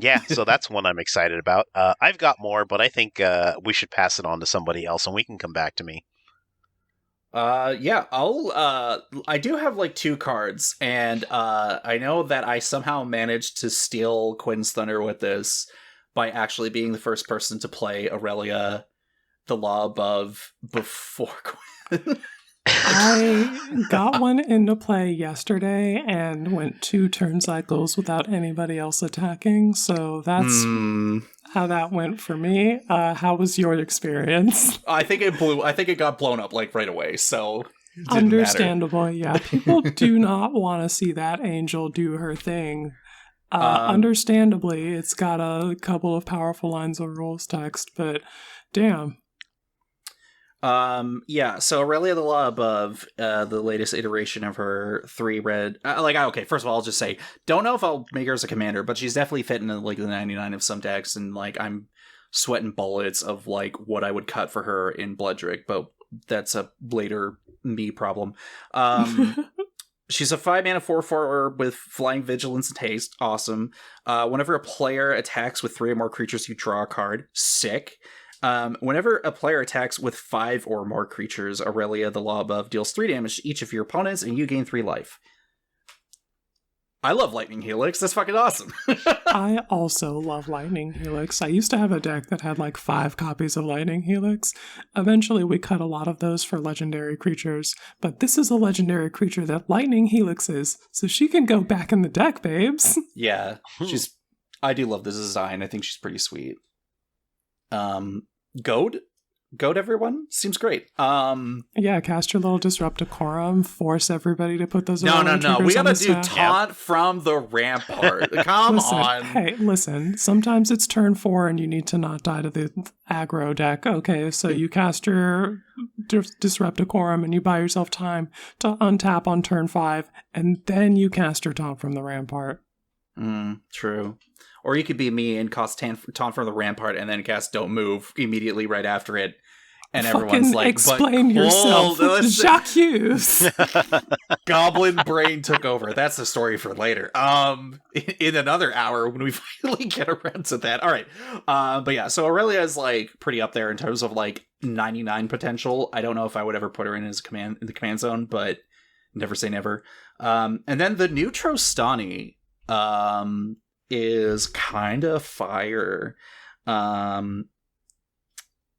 Yeah, so that's one I'm excited about. I've got more, but I think we should pass it on to somebody else, and we can come back to me. I do have 2 cards, and I know that I somehow managed to steal Quinn's thunder with this by actually being the first person to play Aurelia, the Law Above, before Quinn. I got one into play yesterday and went 2 turn cycles without anybody else attacking, so that's how that went for me. How was your experience? I think it got blown up right away, so it didn't understandable matter. Yeah, people do not want to see that angel do her thing Understandably, it's got a couple of powerful lines of rules text, but damn. Yeah, so Aurelia the Law Above, the latest iteration of her 3 red... okay, first of all, I'll just say, don't know if I'll make her as a commander, but she's definitely fitting in, like, the 99 of some decks, and, like, I'm sweating bullets of, like, what I would cut for her in Bloodrick, but that's a later me problem. She's a 5-mana 4/4 with Flying Vigilance and Haste. Awesome. Whenever a player attacks with 3 or more creatures, you draw a card. Sick. Whenever a player attacks with 5 or more creatures, Aurelia the Law Above deals 3 damage to each of your opponents, and you gain 3 life. I love Lightning Helix. That's fucking awesome. I also love Lightning Helix. I used to have a deck that had like 5 copies of Lightning Helix. Eventually, we cut a lot of those for legendary creatures, but this is a legendary creature that Lightning Helix is, so she can go back in the deck, babes. Yeah, I do love this design. I think she's pretty sweet. Goad everyone? Seems great. Yeah, cast your little Disrupt Decorum, force everybody to put those No. We gotta do stack. Taunt from the Rampart. Come on. Hey, listen. Sometimes it's turn 4 and you need to not die to the aggro deck. Okay, so you cast your Disrupt Decorum and you buy yourself time to untap on turn 5, and then you cast your Taunt from the Rampart. True. Or you could be me and cast Taunt from the Rampart and then cast Don't Move immediately right after it. And everyone's like, explain yourself. Jacques Hughes. Goblin brain took over. That's the story for later. In another hour when we finally get around to that. All right. But yeah, so Aurelia is like pretty up there in terms of like 99 potential. I don't know if I would ever put her in the command zone, but never say never. And then the new Trostani is kind of fire.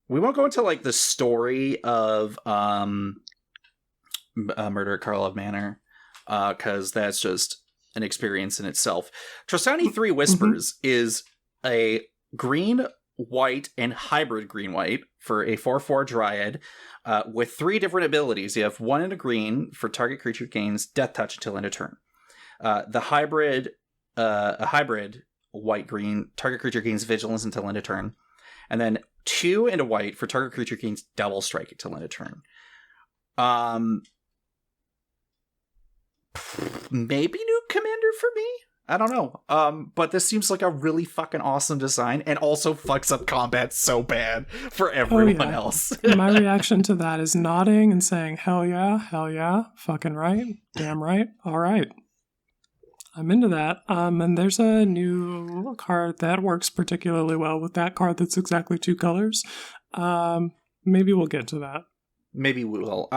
We won't go into like the story of Murder at Karlov Manor, because that's just an experience in itself. Trostani 3 Whispers is a green, white, and hybrid green-white for a 4/4 Dryad with 3 different abilities. You have 1 in a green for target creature gains Death Touch until end of turn. The hybrid, a hybrid white-green, target creature gains Vigilance until end of turn. And then 2 and a white for target creature gains Double Strike until end of turn. Maybe new commander for me? I don't know. But this seems like a really fucking awesome design and also fucks up combat so bad for everyone else. My reaction to that is nodding and saying, hell yeah, fucking right, damn right, all right. I'm into that. And there's a new card that works particularly well with that card that's exactly 2 colors. Maybe we'll get to that. Maybe we will.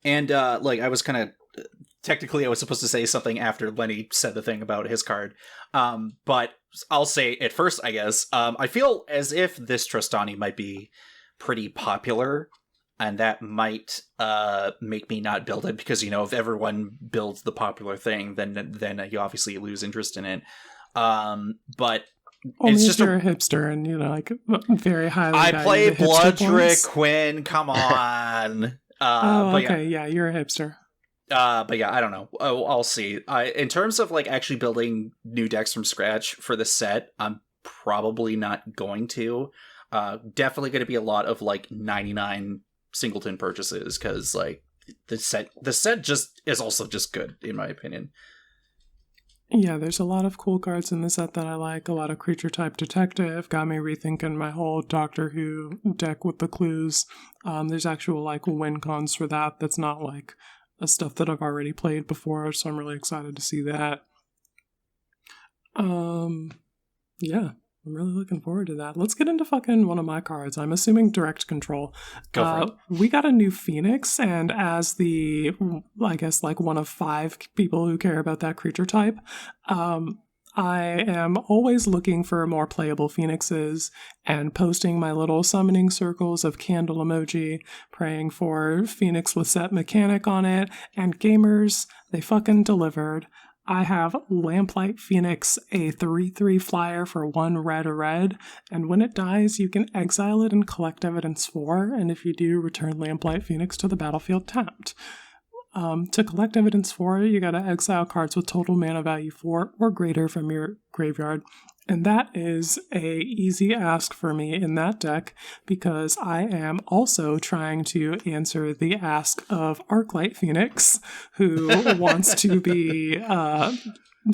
And I was kind of... Technically, I was supposed to say something after Lenny said the thing about his card. But I'll say it first, I guess. I feel as if this Trostani might be pretty popular, and that might make me not build it, because, if everyone builds the popular thing, then you obviously lose interest in it. But only it's if just you're a hipster and, very highly I play Bloodrick, Quinn, come on. okay, yeah, you're a hipster. But yeah, I don't know. I'll see. In terms of actually building new decks from scratch for the set, I'm probably not going to. Definitely going to be a lot of 99 singleton purchases, because the set just is also just good, in my opinion. Yeah, there's a lot of cool cards in the set that I like. A lot of creature type detective got me rethinking my whole Doctor Who deck with the clues. There's actual win cons for that. That's not a stuff that I've already played before, so I'm really excited to see that. Yeah, I'm really looking forward to that. Let's get into fucking one of my cards. I'm assuming Direct Control. Go for it. We got a new Phoenix, and as the, I guess, one of 5 people who care about that creature type, I am always looking for more playable Phoenixes and posting my little summoning circles of candle emoji, praying for Phoenix with set mechanic on it, and gamers, they fucking delivered. I have Lamplight Phoenix, a 3/3 flyer for 1 red, and when it dies, you can exile it and collect evidence 4, and if you do, return Lamplight Phoenix to the battlefield tapped. To collect evidence for it, you gotta exile cards with total mana value 4 or greater from your graveyard. And that is a easy ask for me in that deck because I am also trying to answer the ask of Arclight Phoenix, who wants to be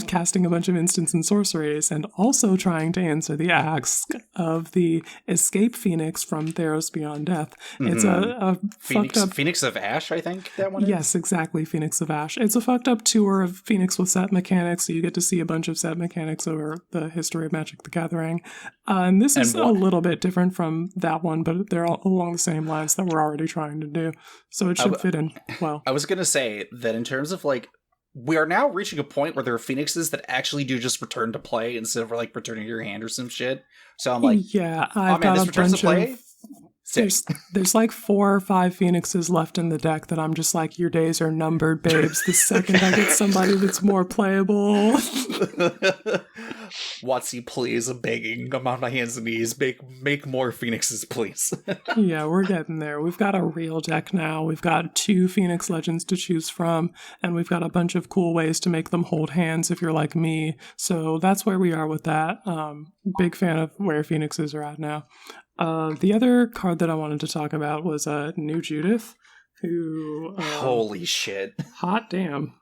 casting a bunch of instants and sorceries, and also trying to answer the ask of the Escape Phoenix from Theros Beyond Death. It's a fucked up Phoenix of Ash, I think that one is. Yes, exactly, Phoenix of Ash. It's a fucked up tour of Phoenix with set mechanics, so you get to see a bunch of set mechanics over the history of Magic the Gathering. And this is a little bit different from that one, but they're all along the same lines that we're already trying to do. So it should fit in well. I was going to say that in terms of like, we are now reaching a point where there are Phoenixes that actually do just return to play instead of like returning to your hand or some shit. So I'm like, yeah, I've got this a bunch of... There's like 4 or 5 Phoenixes left in the deck that I'm just like, your days are numbered, babes. The second I get somebody that's more playable. Watsy, please, I'm begging. I'm on my hands and knees. Make more Phoenixes, please. Yeah, we're getting there. We've got a real deck now. We've got 2 Phoenix Legends to choose from, and we've got a bunch of cool ways to make them hold hands if you're like me. So that's where we are with that. Big fan of where Phoenixes are at now. The other card that I wanted to talk about was New Judith, who... Holy shit. Hot damn.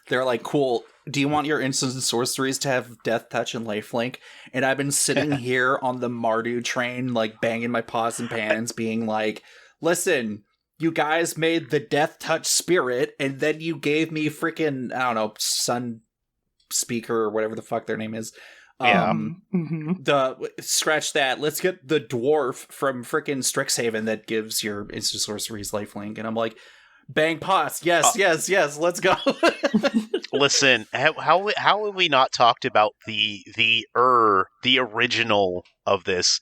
They're like, cool, do you want your instants and sorceries to have Death Touch and Lifelink? And I've been sitting here on the Mardu train, like, banging my paws and pans, being like, listen, you guys made the Death Touch Spirit, and then you gave me freaking, I don't know, Sun Speaker or whatever the fuck their name is. Yeah. Scratch that. Let's get the dwarf from frickin' Strixhaven that gives your instant sorceries lifelink. And I'm like, bang pots. Yes, yes. Let's go. Listen, how have we not talked about the original of this,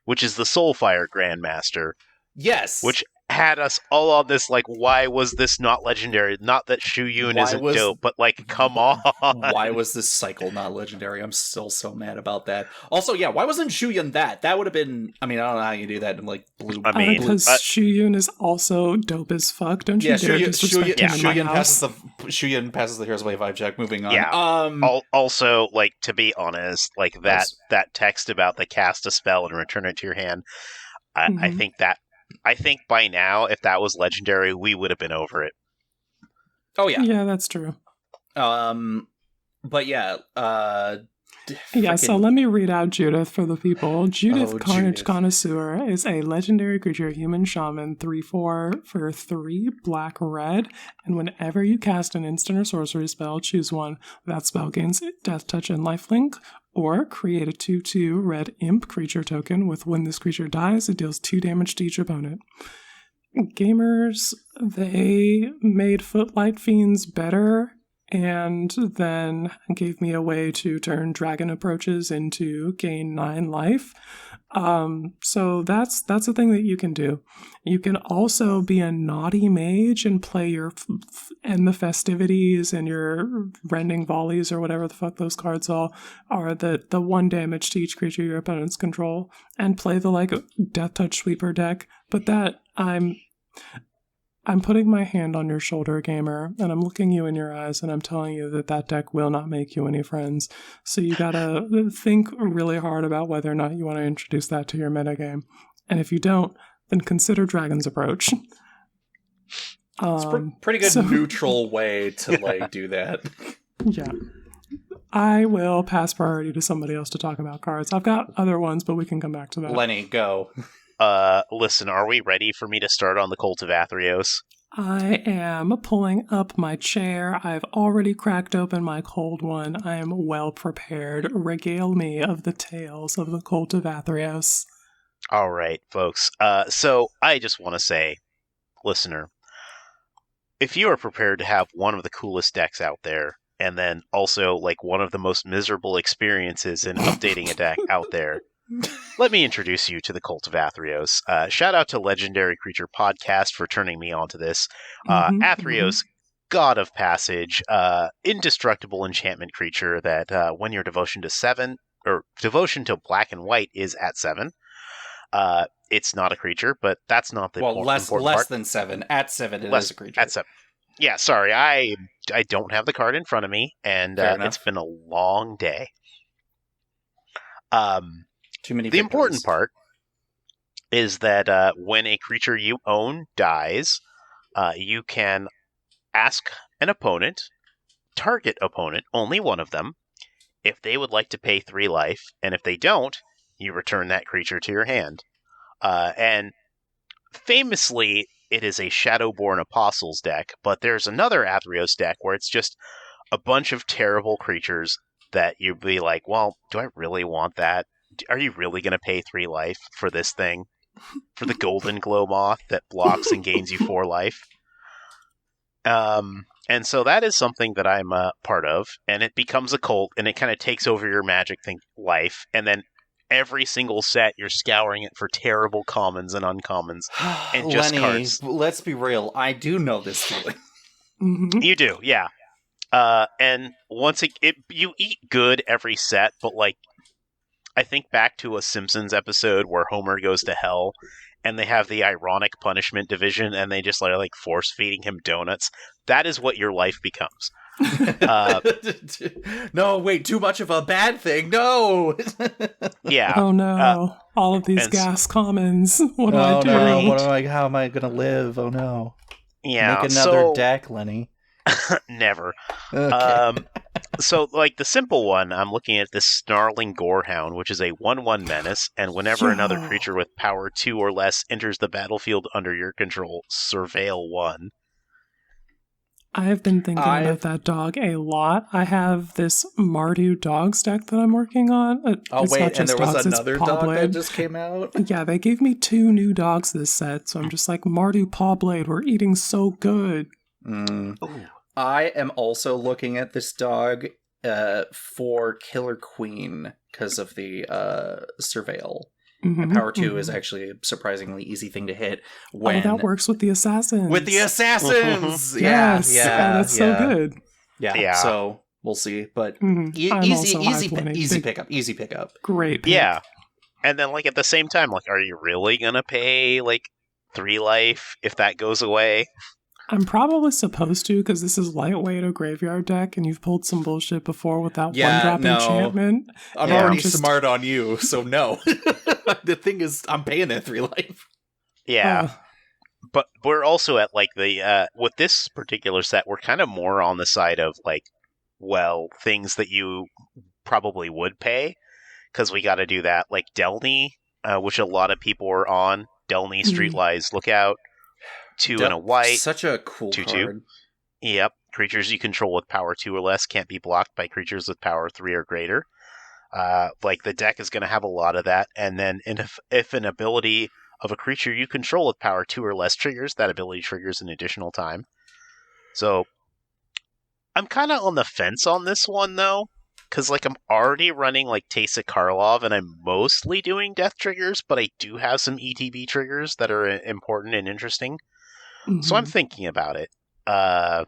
which is the Soulfire Grandmaster? Yes. Which had us all on this, like, why was this not legendary? Not that Shu Yun isn't dope, but, like, come on. Why was this cycle not legendary? I'm still so mad about that. Also, yeah, why wasn't Shu Yun that? That would have been, I mean, I don't know how you do that in, like, blue. I mean, because Shu Yun is also dope as fuck. Don't you dare disrespect him in my house. Shu Yun passes the Heroes Way 5 check. Moving on. Yeah. Also, like, to be honest, like, that text about the cast a spell and return it to your hand, I think by now, if that was legendary, we would have been over it. Oh, yeah. Yeah, that's true. But yeah, so let me read out Judith for the people. Judith Carnage Connoisseur is a legendary creature, human shaman, 3/4 for 3 black red, and whenever you cast an instant or sorcery spell, choose one. That spell gains Death Touch and Lifelink, or create a 2/2 red imp creature token with when this creature dies, it deals 2 damage to each opponent. Gamers, they made Footlight Fiends better and then gave me a way to turn dragon approaches into gain 9 life. So that's a thing that you can do. You can also be a naughty mage and play your and the festivities and your rending volleys or whatever the fuck those cards all are, the 1 damage to each creature your opponents control, and play the like Death Touch Sweeper deck. But that I'm putting my hand on your shoulder, gamer, and I'm looking you in your eyes, and I'm telling you that deck will not make you any friends. So you gotta think really hard about whether or not you want to introduce that to your metagame. And if you don't, then consider Dragon's Approach. It's a pretty good neutral way to like do that. Yeah. I will pass priority to somebody else to talk about cards. I've got other ones, but we can come back to that. Lenny, go. Listen, are we ready for me to start on the Cult of Athreos? I am pulling up my chair. I've already cracked open my cold one. I am well prepared. Regale me of the tales of the Cult of Athreos. All right, folks. So I just want to say, listener, if you are prepared to have one of the coolest decks out there, and then also like one of the most miserable experiences in updating a deck out there, let me introduce you to the Cult of Athreos. Shout out to Legendary Creature Podcast for turning me on to this. Athreos, God of Passage, indestructible enchantment creature that when your devotion to black and white is at 7, it's not a creature, but that's not the important part. Less than 7. At 7, it is a creature. At 7. Yeah, sorry, I don't have the card in front of me, and Fair enough. it's been a long day. Too many The important victories. part is that when a creature you own dies, you can ask an opponent, target opponent, only one of them, if they would like to pay 3 life, and if they don't, you return that creature to your hand. And famously, it is a Shadowborn Apostles deck, but there's another Athreos deck where it's just a bunch of terrible creatures that you'd be like, well, do I really want that? Are you really going to pay 3 life for this thing? For the Golden Glow Moth that blocks and gains you 4 life? And so that is something that I'm part of, and it becomes a cult, and it kind of takes over your Magic life, and then every single set you're scouring it for terrible commons and uncommons, and just Lenny, cards. let's be real. I do know this feeling. Mhm. You do, yeah. And once you eat good every set, but like, I think back to a Simpsons episode where Homer goes to hell, and they have the ironic punishment division, and they just like force feeding him donuts. That is what your life becomes. No, wait, too much of a bad thing. No. Yeah. Oh no! All of these and- gas commons. What do I Oh do? no! Right. What am I? How am I gonna live? Oh no! Yeah. Make another so, deck, Lenny. Never. Okay. So, like, the simple one, I'm looking at this Snarling Gorehound, which is a 1/1 menace, and whenever another Yo. creature with power 2 or less enters the battlefield under your control, surveil 1. I have been thinking about that dog a lot. I have this Mardu dogs deck that I'm working on. Oh It's not wait, and just there was dogs, it's another dog that Pawblade. just came out. Yeah, they gave me 2 new dogs this set, so I'm just like, Mardu Pawblade, we're eating so good. Mm. I am also looking at this dog for Killer Queen because of the surveil. Mhm, And power 2 mhm. is actually a surprisingly easy thing to hit Oh, when that works with the assassins. with the assassins. Yes, yeah, that's yeah. so good. Yeah. So we'll see, but Mhm. I'm easy, also easy, high pointing. easy Big- pickup, easy pickup. Great pick. Yeah. And then, like, at the same time, like, are you really gonna pay, like, 3 life if that goes away? I'm probably supposed to, because this is lightweight a graveyard deck, and you've pulled some bullshit before with that Yeah, one-drop no. enchantment. I'm Yeah. already Just- smart on you, so no. The thing is, I'm paying that 3 life. Yeah. But we're also at, like, the, with this particular set, we're kind of more on the side of, like, well, things that you probably would pay, because we got to do that. Like Delny, which a lot of people are on. Delny, Streetwise Lookout, 2 and a white. Such a cool 2/2. card. Yep. Creatures you control with power 2 or less can't be blocked by creatures with power 3 or greater. Like, the deck is going to have a lot of that. And then if an ability of a creature you control with power 2 or less triggers, that ability triggers an additional time. So I'm kind of on the fence on this one, though. Because, like, I'm already running, like, Teysa Karlov, and I'm mostly doing death triggers, but I do have some ETB triggers that are important and interesting. So I'm Mhm. thinking about it. The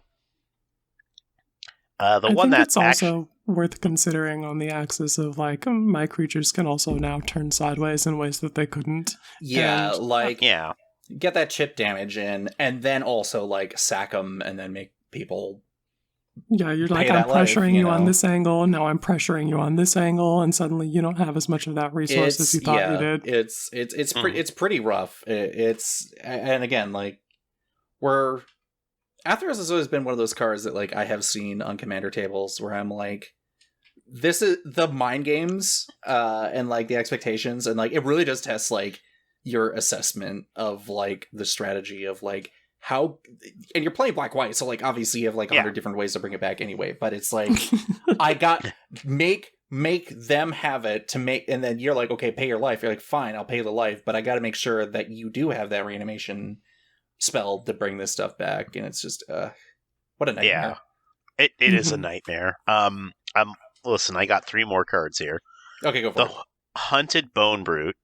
I one think that it's also worth considering on the axis of, like, my creatures can also now turn sideways in ways that they couldn't. Yeah, And- like, yeah, get that chip damage in, and then also, like, sack them, and then make people... Yeah, you're Pay like, I'm that life, pressuring you you on know? this angle, and now I'm pressuring you on this angle, and suddenly you don't have as much of that resource as you thought you did. It's pretty rough. And again, like, Atheros has always been one of those cards that, like, I have seen on commander tables where I'm like, this is the mind games, and, like, the expectations, and, like, it really does test, like, your assessment of, like, the strategy of, like, how, and you're playing black-white, so, like, obviously you have, like, 100 different ways to bring it back anyway, but it's like, I got, make them have it to make, and then you're like, okay, pay your life. You're like, fine, I'll pay the life, but I got to make sure that you do have that reanimation spell to bring this stuff back, and it's just, what a nightmare. yeah, it is a Mhm. nightmare. Listen, I got 3 more cards here. Okay, go for The it. Hunted Bone Brute,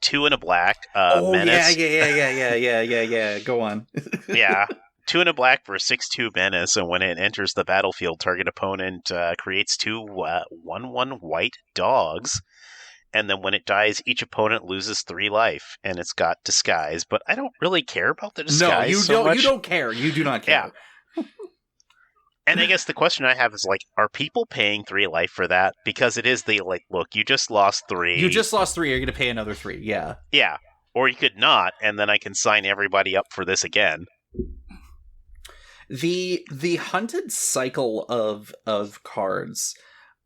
2 and a black, Oh, menace. yeah. Go on. Yeah. 2 and a black for a 6/2 menace, and when it enters the battlefield, target opponent creates 2 1/1 white dogs. and then when it dies, each opponent loses 3 life, and it's got disguise. But I don't really care about the disguise. No, you so don't. much. You don't care. You do not care. Yeah. And I guess the question I have is, like, are people paying 3 life for that? Because it is the, like, look, you just lost 3. You just lost 3. You're going to pay another 3. Yeah. Yeah. Or you could not, and then I can sign everybody up for this again. The hunted cycle of cards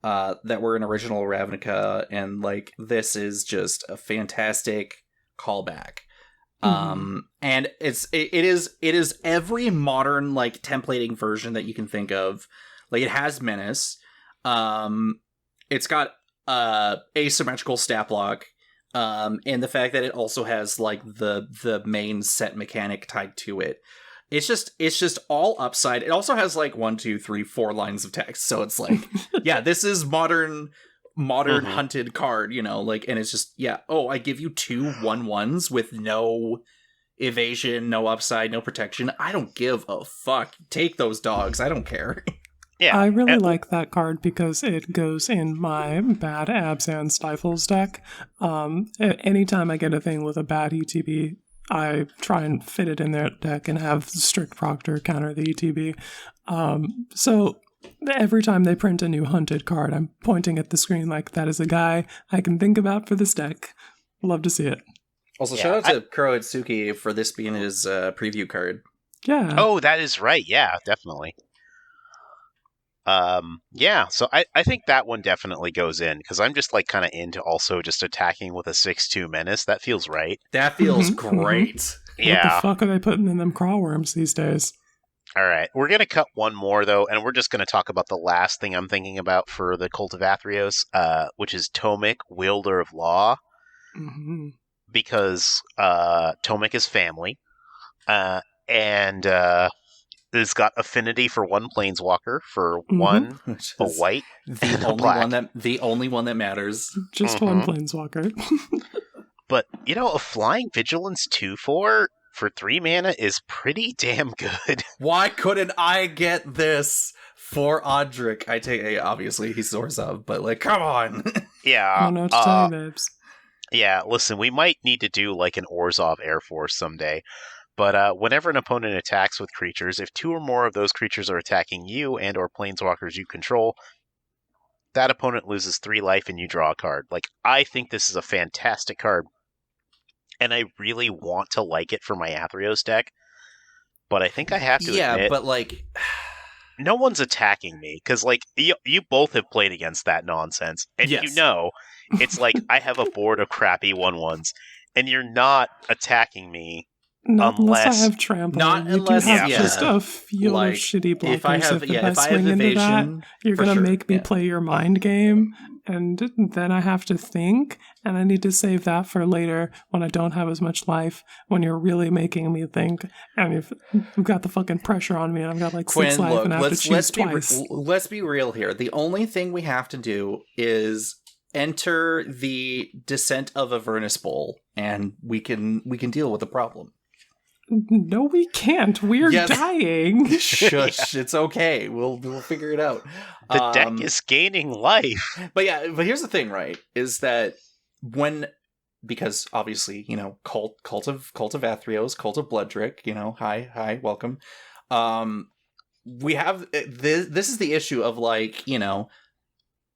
that were in original Ravnica, and like this is just a fantastic callback. And it is every modern like templating version that you can think of. Like it has Menace. It's got asymmetrical stat block. And the fact that it also has like the main set mechanic tied to it. It's just all upside. It also has like 1, 2, 3, 4 lines of text. So it's like, yeah, this is modern hunted card, you know, like, and it's just, yeah. Oh, I give you 2 1/1s with no evasion, no upside, no protection. I don't give a fuck. Take those dogs. I don't care. Yeah. I really like that card because it goes in my bad Abzan Stifles deck. Anytime I get a thing with a bad ETB, I try and fit it in their deck and have Strict Proctor counter the ETB. So every time they print a new hunted card, I'm pointing at the screen like, that is a guy I can think about for this deck. Love to see it. Also, shout out to Kuroitsuki for this being his preview card. Yeah. Oh, that is right. Yeah, definitely. Yeah, so I think that one definitely goes in, because I'm just like kind of into also just attacking with a 6/2 menace. That feels right. That feels great. Yeah. What the fuck are they putting in them crawl worms these days? All right, we're going to cut one more, though, and we're just going to talk about the last thing I'm thinking about for the Cult of Athreos, which is Tomik, Wielder of Law, because Tomik is family, and it's got affinity for 1 Planeswalker, for 1 a white, and a black. The only one that matters. Just 1 Planeswalker. But, you know, a Flying Vigilance 2/4 for 3 mana is pretty damn good. Why couldn't I get this for Odric? Obviously he's Zorzov, but like, come on. Yeah. I don't know what to tell you, babes. Yeah, listen, we might need to do like an Orzhov Air Force someday. But whenever an opponent attacks with creatures, if 2 or more of those creatures are attacking you and or planeswalkers you control, that opponent loses 3 life and you draw a card. Like, I think this is a fantastic card, and I really want to like it for my Athreos deck, but I think I have to admit, but like, no one's attacking me, because like, you both have played against that nonsense, and yes. You know, it's like, I have a board of crappy 1/1s, and you're not attacking me. Not unless I have trample. Not you unless do have yeah. just a few like, shitty blockers. If I have swing into evasion, that, you're gonna make me play your mind game, and then I have to think, and I need to save that for later when I don't have as much life. When you're really making me think, and you've got the fucking pressure on me, and I've got like Quinn, 6 life, look, and I have to choose twice. Let's be real here. The only thing we have to do is enter the Descent of Avernus Bowl, and we can deal with the problem. No, we can't. We're dying. Shush. It's okay. We'll figure it out. The deck is gaining life. But here's the thing, right? Is that because obviously, you know, cult of Athreos, cult of Bloodrick, you know, hi, welcome. We have this is the issue of like, you know,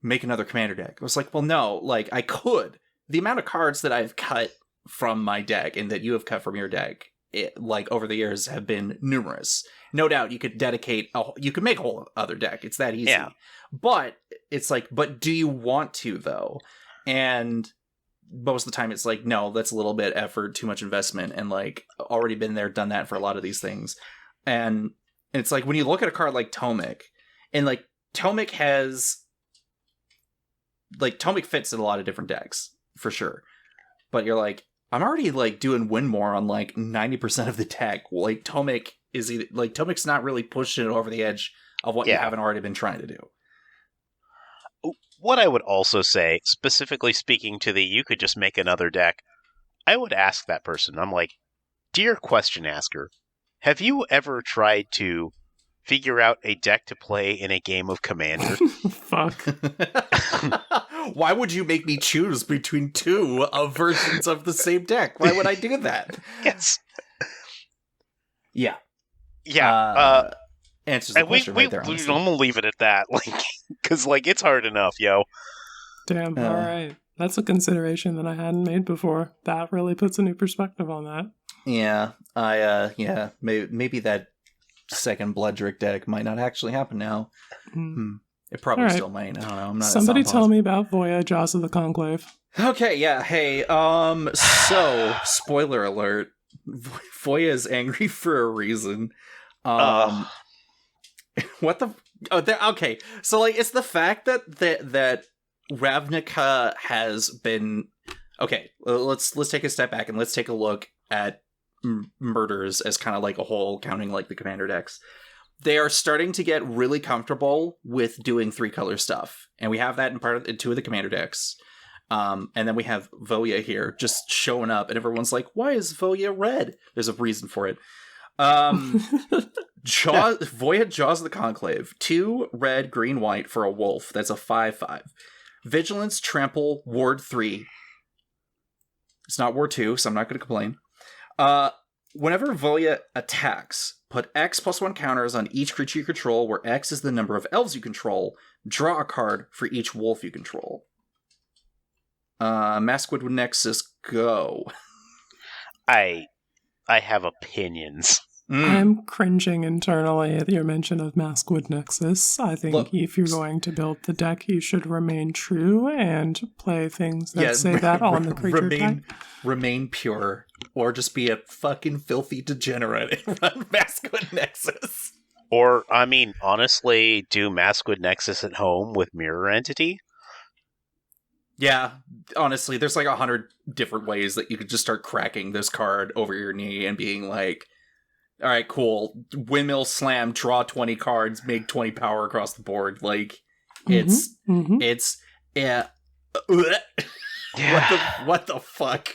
make another commander deck. It was like, well, no, like I could. The amount of cards that I've cut from my deck and that you have cut from your deck, like over the years, have been numerous. No doubt you could you could make a whole other deck. It's that easy. Yeah. But it's like, but do you want to though? And most of the time it's like, no, that's a little bit effort, too much investment, and like already been there, done that for a lot of these things. And it's like when you look at a card like Tomik, and like Tomik fits in a lot of different decks for sure. But you're like, I'm already like doing win more on like 90% of the deck. Like Tomik's not really pushing it over the edge of what you haven't already been trying to do. What I would also say, specifically speaking to you could just make another deck, I would ask that person, I'm like, dear question asker, have you ever tried to figure out a deck to play in a game of Commander? Fuck. Why would you make me choose between two of versions of the same deck? Why would I do that? Yes. Yeah. Yeah. Answers the And question right there, I'm honestly. gonna leave it at that, because it's hard enough, yo. Damn, all right. That's a consideration that I hadn't made before. That really puts a new perspective on that. Yeah, maybe that second Bloodrick deck might not actually happen now. It probably All right. still might. I don't know. I'm not. Somebody tell me about Voya, Jaws of the Conclave. Okay, yeah. Hey, so spoiler alert: Voya is angry for a reason. What the? Oh, okay. So it's the fact that Ravnica has been. Okay, let's take a step back and let's take a look at murders as kind of like a whole, counting like the commander decks. They are starting to get really comfortable with doing 3-color stuff, and we have that in two of the commander decks. And then we have Voya here just showing up, and everyone's like, "Why is Voya red?" There's a reason for it. Voya Jaws of the Conclave, 2 red, green, white for a wolf. That's a 5/5. Vigilance, Trample, Ward 3. It's not Ward 2, so I'm not going to complain. Whenever Voya attacks, put X +1 counters on each creature you control, where X is the number of elves you control. Draw a card for each wolf you control. Maskwood Nexus, go. I have opinions. I'm cringing internally at your mention of Maskwood Nexus. I think if you're going to build the deck, you should remain true and play things that say that on the creature type. Remain pure, or just be a fucking filthy degenerate and run Maskwood Nexus. Or, I mean, honestly, do Maskwood Nexus at home with Mirror Entity? Yeah, honestly, there's 100 different ways that you could just start cracking this card over your knee and being like, all right, cool. Windmill Slam, draw 20 cards, make 20 power across the board. It's what the fuck?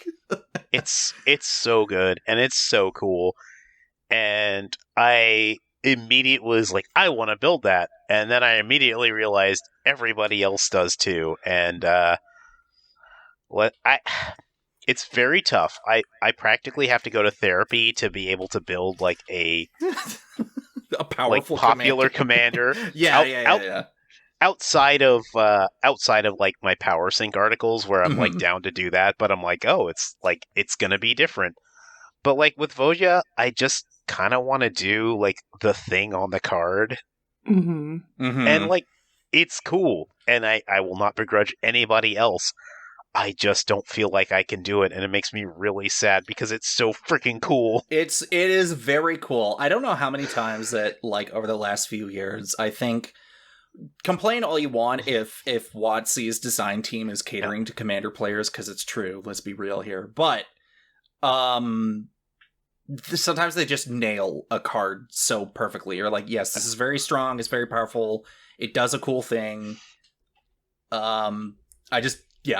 It's so good, and it's so cool. And I immediately was like, I want to build that. And then I immediately realized everybody else does too. And it's very tough. I practically have to go to therapy to be able to build a powerful popular commander. Yeah. Outside of my power sync articles where I'm down to do that, but I'm like, oh, it's gonna be different. But with Voja, I just kind of want to do the thing on the card, and it's cool, and I will not begrudge anybody else. I just don't feel like I can do it, and it makes me really sad because it's so freaking cool. It is very cool. I don't know how many times that over the last few years, I think, complain all you want if WotC's design team is catering to commander players, because it's true. Let's be real here, but sometimes they just nail a card so perfectly. You're like, yes, this is very strong. It's very powerful. It does a cool thing. I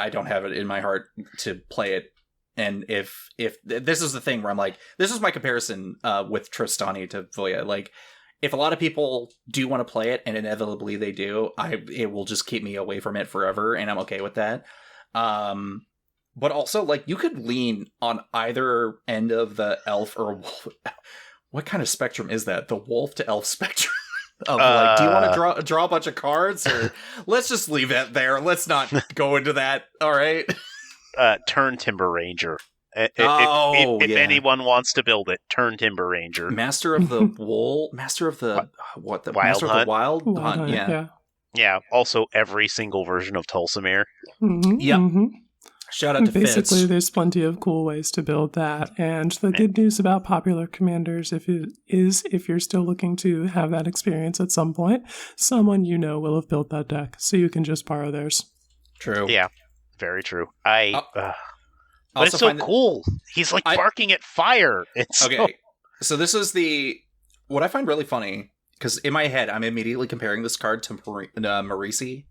don't have it in my heart to play it. And if this is the thing where I'm like, this is my comparison with Tristani to Voya. If a lot of people do want to play it, and inevitably they do, it will just keep me away from it forever, and I'm okay with that. But also, you could lean on either end of the elf or wolf. What kind of spectrum is that? The wolf to elf spectrum? Of do you want to draw a bunch of cards, or let's just leave that there? Let's not go into that. All right. Turn Timber Ranger. If anyone wants to build it, turn Timber Ranger. Master of the Wool. Master of the what? The Wild Master Hunt? of the Wild Hunt. Yeah. Yeah. Also, every single version of Tulsamere. Yep. Shout out to Basically, Fitz. there's plenty of cool ways to build that. And the good news about popular commanders if you're still looking to have that experience at some point, someone will have built that deck, so you can just borrow theirs. True. Yeah, very true. But it's so cool. He's barking at fire. So this is what I find really funny, because in my head, I'm immediately comparing this card to Marisi.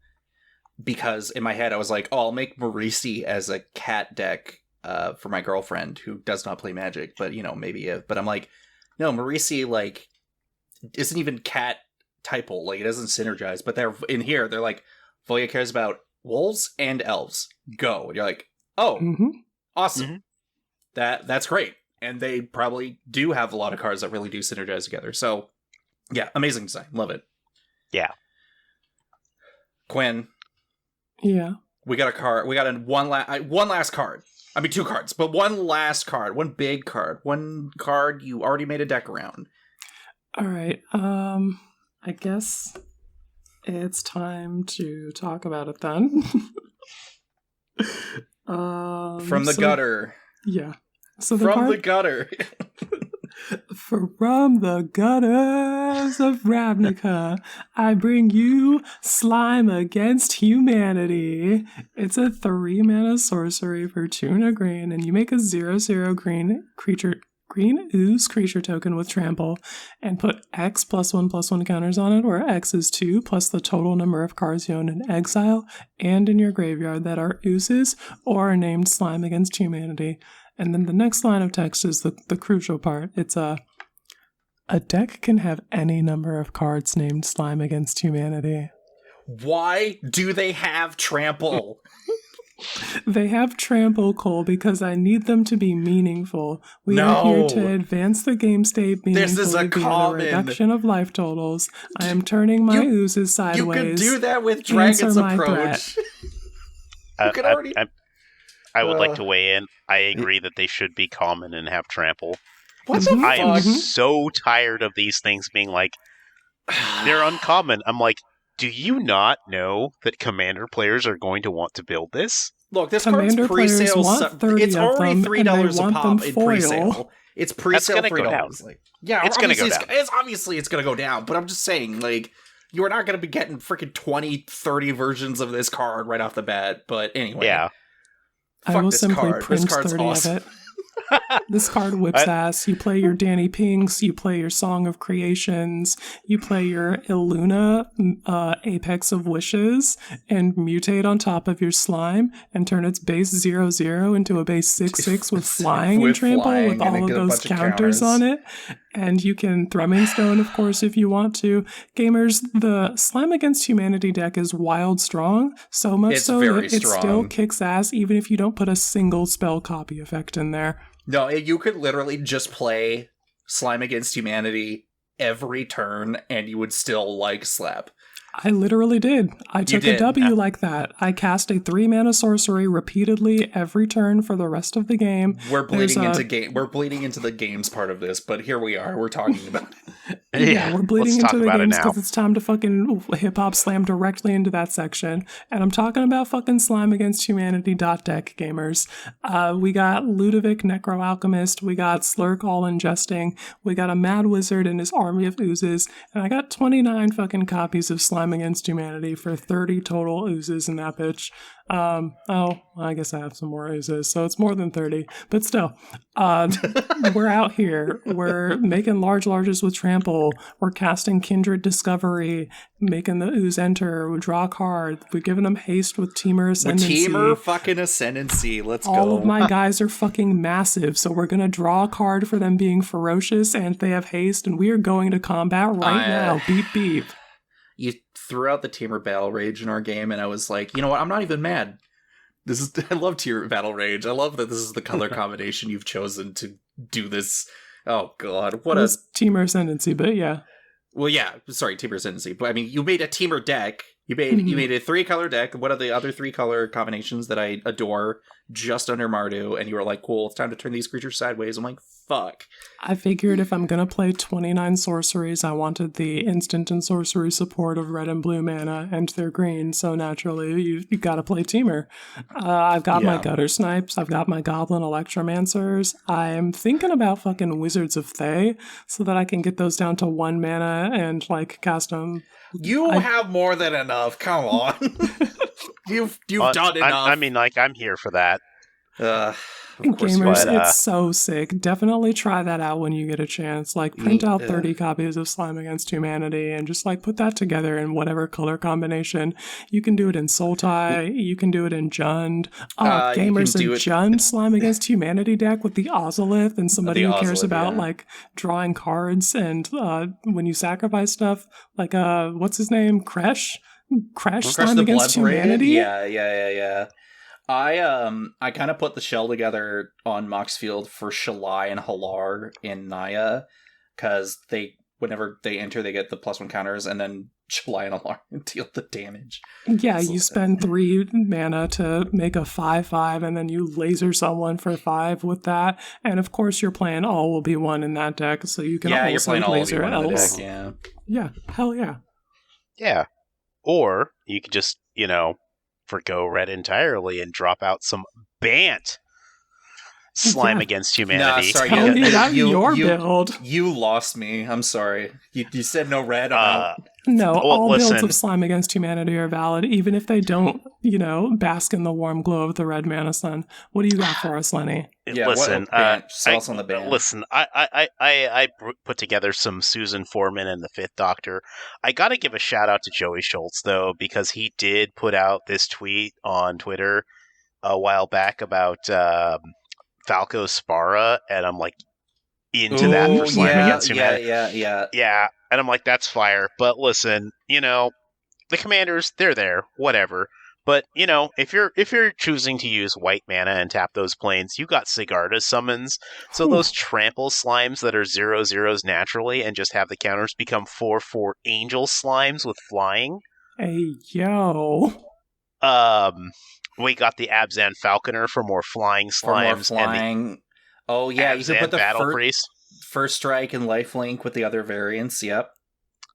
Because in my head, I was like, oh, I'll make Marisi as a cat deck for my girlfriend who does not play Magic, but, maybe if. But I'm like, no, Marisi, isn't even cat typal. It doesn't synergize. But they're in here, they're like, Voya cares about wolves and elves. Go. And you're like, oh, awesome. Mm-hmm. That's great. And they probably do have a lot of cards that really do synergize together. So, yeah, amazing design. Love it. Yeah. Quinn. Yeah. We got a card. We got one last card. I mean, 2 cards, but one last card. One big card. One card you already made a deck around. All right. I guess it's time to talk about it then. From the gutter. Yeah. So the From the gutter. From the gutters of Ravnica, I bring you Slime Against Humanity. It's a 3-mana sorcery for 2 and a green, and you make a 0/0 green ooze creature token with trample, and put X +1/+1 counters on it, where X is 2 plus the total number of cards you own in exile and in your graveyard that are oozes or are named Slime Against Humanity. And then the next line of text is the crucial part. It's a deck can have any number of cards named Slime Against Humanity. Why do they have trample? They have trample, Cole, because I need them to be meaningful. We are here to advance the game state meaningfully via the reduction of life totals. I am turning my oozes sideways. You can do that with Dragon's Approach. You can already... I would like to weigh in. I agree that they should be common and have trample. What the fuck? I am so tired of these things being like, they're uncommon. I'm like, do you not know that Commander players are going to want to build this? Look, this card's pre-sale. It's already $3 a pop in pre-sale. It's pre-sale $3. Like, yeah, it's going to go down. Obviously, it's going to go down. But I'm just saying, like, you are not going to be getting freaking 20, 30 versions of this card right off the bat. But anyway. Yeah. I will simply print 30 awesome. of it. This card whips ass. You play your Danny Pinks, you play your Song of Creations, you play your Illuna Apex of Wishes, and mutate on top of your slime and turn its base 0/0 into a base 6/6 with flying and trample with all of those counters on it. And you can Thrumming Stone, of course, if you want to. Gamers, the Slime Against Humanity deck is wild strong, so much so that it still kicks ass even if you don't put a single spell copy effect in there. No, you could literally just play Slime Against Humanity every turn and you would still, like, slap. I literally did. I took a W like that. I cast a 3-mana sorcery repeatedly every turn for the rest of the game. We're bleeding into the games part of this, but here we are. We're talking about it. Yeah, we're bleeding into the games because it's time to fucking hip-hop slam directly into that section. And I'm talking about fucking Slime Against Humanity .deck gamers. We got Ludovic Necro Alchemist. We got Slurk All Ingesting. We got a Mad Wizard and his army of oozes. And I got 29 fucking copies of Slime Against Humanity for 30 total oozes in that bitch. I guess I have some more oozes, so it's more than 30. But still, we're out here. We're making larges with trample. We're casting Kindred Discovery, making the ooze enter. We draw a card. We're giving them haste with Teamer Ascendancy. Teamer fucking Ascendancy. Let's go. All of my guys are fucking massive, so we're gonna draw a card for them being ferocious, and they have haste, and we are going to combat right now. Beep beep. You threw out the Teamer Battle Rage in our game, and I was like, you know what? I'm not even mad. I love Teamer Battle Rage. I love that this is the color combination you've chosen to do this. Oh god, what a Teamer Ascendancy, but yeah. Well, yeah, sorry, Teamer Ascendancy. But I mean, you made a Teamer deck. You made a 3-color deck. What are the other 3-color combinations that I adore just under Mardu? And you were like, cool, it's time to turn these creatures sideways. I'm like, fuck. I figured if I'm going to play 29 sorceries, I wanted the instant and sorcery support of red and blue mana, and they're green, so naturally you got to play Teamer. I've got my Gutter Snipes, I've got my Goblin Electromancers. I'm thinking about fucking Wizards of Thay, so that I can get those down to 1 mana and, like, cast them. You have more than enough, come on. You've done enough. I mean, like, I'm here for that. Gamers, it's so sick. Definitely try that out when you get a chance. Like, print out 30 copies of Slime Against Humanity and just, like, put that together in whatever color combination. You can do it in Sultai. You can do it in Jund. Gamers, a Jund Slime Against Humanity deck with the Ozolith and somebody who cares about, like, drawing cards and when you sacrifice stuff, like, what's his name? Kresh? Crash Crush Slime the against Blood Braid? humanity? Yeah. I kind of put the shell together on Moxfield for Shalai and Halar in Naya, because whenever they enter, they get the +1 counters, and then Shalai and Halar deal the damage. Yeah, you spend 3 mana to make a 5/5, and then you laser someone for 5 with that. And of course, you're playing all will be 1 in that deck, so you can You're also playing all laser of the else. deck, yeah. Yeah, hell yeah. Yeah. Or you could just, forgo red entirely and drop out some Bant Slime Against Humanity. Nah, sorry, Tell me about your build. You lost me. I'm sorry. You said no red. I'm out. No, all builds listen. of Slime Against Humanity are valid, even if they don't, bask in the warm glow of the red mana sun. What do you got for us, Lenny? Yeah, listen, sauce on the band. Listen, I put together some Susan Foreman and the Fifth Doctor. I got to give a shout out to Joey Schultz though, because he did put out this tweet on Twitter a while back about Falco Spara, and I'm like into that for Slime Against Humanity. Yeah, and I'm like, that's fire. But listen, the commanders, they're there, whatever. But, if you're choosing to use white mana and tap those planes, you got Sigarda summons. So those trample slimes that are 0/0s naturally and just have the counters become 4/4 angel slimes with flying. Hey, yo. We got the Abzan Falconer for more flying slimes. And you can put the Battle Priest. First Strike and Lifelink with the other variants, yep.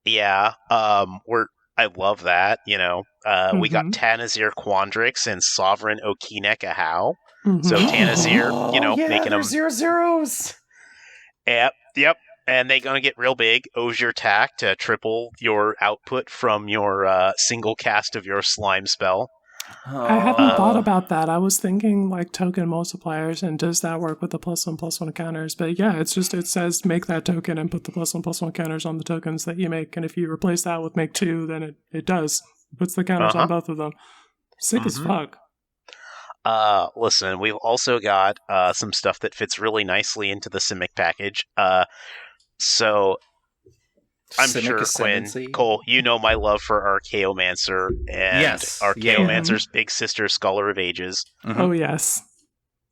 Yeah, I love that, We got Tanazir Quandrix and Sovereign Okinek Ahau. So Tanazir, making them 0/0s. Yep. And they're gonna get real big. Osier Tack to triple your output from your single cast of your slime spell. I hadn't thought about that. I was thinking like token multipliers, and does that work with the +1/+1 counters? But yeah, it says make that token and put the +1/+1 counters on the tokens that you make. And if you replace that with make 2, then it does. Puts the counters on both of them. Sick as fuck. Listen, we've also got some stuff that fits really nicely into the Simic package. So I'm sure, Quinn, Cole, you know my love for Archaeomancer and Archaeomancer's big sister, Scholar of Ages. Mm-hmm. Oh, yes.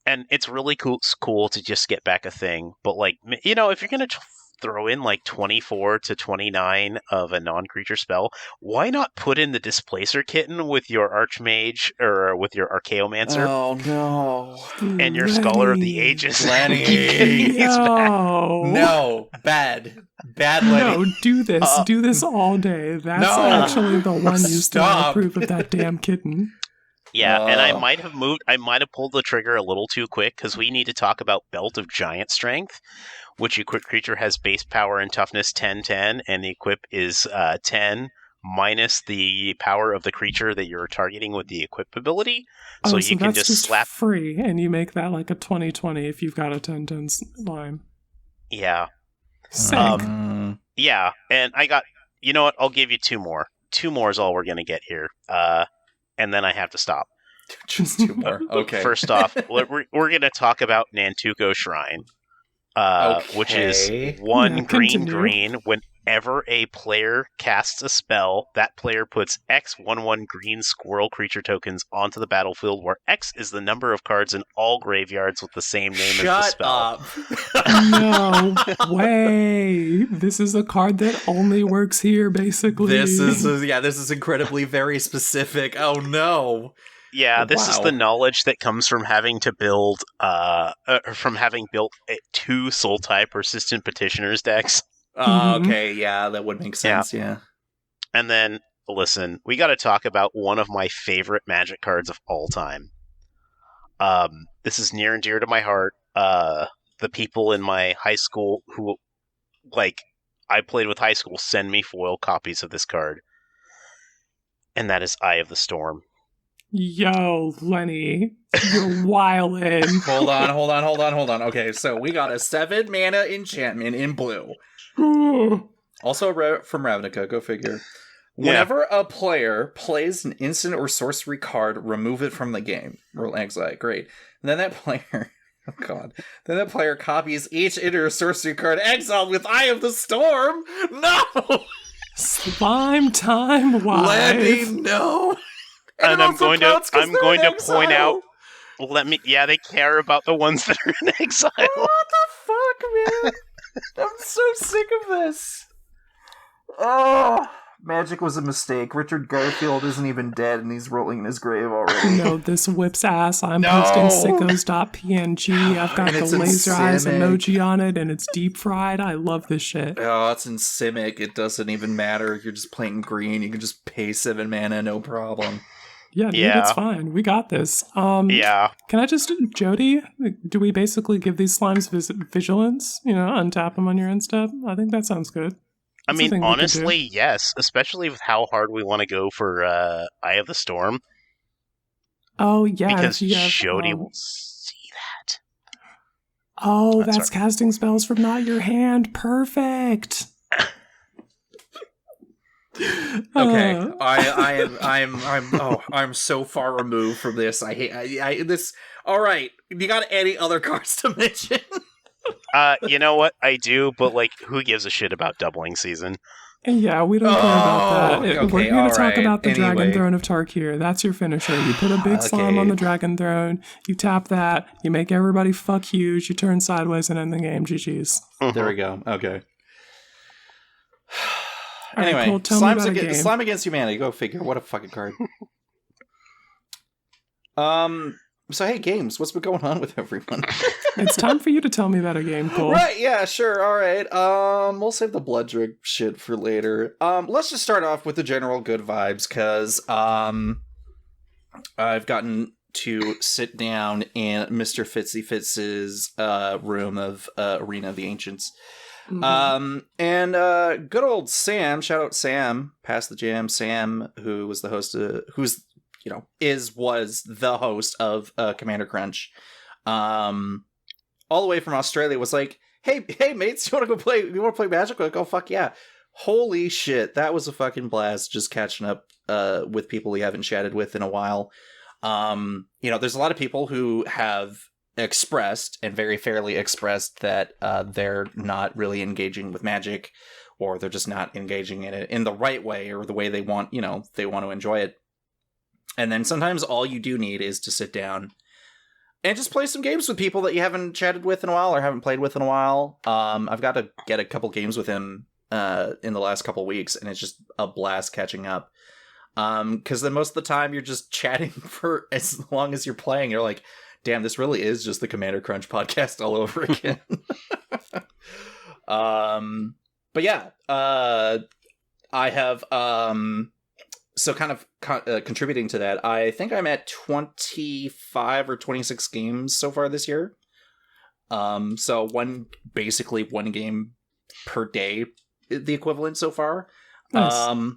And it's really cool to just get back a thing. But, if you're going to throw in, 24 to 29 of a non-creature spell, why not put in the Displacer Kitten with your Archmage, or with your Archaeomancer? Oh, no. And your Scholar of the Ages. Lenny. No. Bad, Lenny. No, do this all day. That's actually the one you still approve of that damn kitten. Yeah, and I might have pulled the trigger a little too quick, because we need to talk about Belt of Giant Strength, which equipped creature has base power and toughness 10/10, and the equip is 10 minus the power of the creature that you're targeting with the equip ability. So you can just slap free, and you make that like a 20/20 if you've got a 10/10 line. Yeah. Sick. Yeah, and I got, you know what, I'll give you 2 more. 2 more is all we're going to get here. And then I have to stop. Just 2 more. Okay. First off, we're going to talk about Nantuko Shrine, which is 1 green. Whenever a player casts a spell, that player puts X 1/1 green squirrel creature tokens onto the battlefield, where X is the number of cards in all graveyards with the same name as the spell. No way. This is a card that only works here, basically. This is incredibly very specific. Oh no. Yeah, this is the knowledge that comes from having to build, from having built 2 Sultai Persistent Petitioners decks. Okay, yeah, that would make sense, yeah. And then, listen, we got to talk about one of my favorite Magic cards of all time. This is near and dear to my heart. The people in my high school who, I played with high school send me foil copies of this card. And that is Eye of the Storm. Yo, Lenny, you're wildin'. Hold on. Okay, so we got a 7 mana enchantment in blue. Also from Ravnica, go figure. Whenever a player plays an instant or sorcery card, remove it from the game. Or exile it, great. And then that player... Oh god. Then the player copies each enter sorcery card exiled with Eye of the Storm. No! Slime time, wife. Lenny, no. And I'm going to point exile. out. They care about the ones that are in exile. What the fuck, man? I'm so sick of this. Oh, magic was a mistake. Richard Garfield isn't even dead, and he's rolling in his grave already. No, this whips ass. I'm posting sickos.png. I've got the laser eyes emoji on it, and it's deep fried. I love this shit. Oh, it's in Simic. It doesn't even matter. You're just playing green. You can just pay 7 mana, no problem. Yeah, dude, it's fine. We got this. Yeah. Can I just, Jody, do we basically give these slimes vigilance? Untap them on your end step? I think that sounds good. I mean, honestly, yes. Especially with how hard we want to go for Eye of the Storm. Oh, yeah. Because Jody will see that. Oh, that's casting spells from not your hand. Perfect. Okay, I'm so far removed from this. I hate this. All right, you got any other cards to mention? You know what? I do, but who gives a shit about doubling season? Yeah, we don't care about that. Okay, We're here to talk about the anyway. Dragon Throne of Tarkir. That's your finisher. You put a big slime on the Dragon Throne, you tap that, you make everybody fuck huge, you turn sideways and end the game. GG's. There we go. Okay. All Anyway, right, cool. Tell me about a game. Slime Against Humanity. Go figure. What a fucking card. So hey, games. What's been going on with everyone? It's time for you to tell me about a game, Cole. Right? Yeah. Sure. All right. We'll save the blood drink shit for later. Let's just start off with the general good vibes, because I've gotten to sit down in Mr. Fitzy Fitz's room of Arena of the Ancients. Mm-hmm. And good old Sam, shout out Sam, Pass the Jam, Sam, who was the host of, was the host of Commander Crunch, all the way from Australia, was like, hey mates, you want to play Magic? We're like, oh fuck yeah. Holy shit, that was a fucking blast, just catching up with people we haven't chatted with in a while. There's a lot of people who have expressed, and very fairly expressed, that they're not really engaging with Magic, or they're just not engaging in it in the right way, or the way they want, they want to enjoy it. And then sometimes all you do need is to sit down and just play some games with people that you haven't chatted with in a while, or haven't played with in a while. I've got to get a couple games with him in the last couple weeks, and it's just a blast catching up. Because then most of the time you're just chatting for as long as you're playing. You're like, damn, this really is just the Commander Crunch podcast all over again. But yeah, I have, so kind of contributing to that, I think I'm at 25 or 26 games so far this year. So basically one game per day, the equivalent so far. Nice.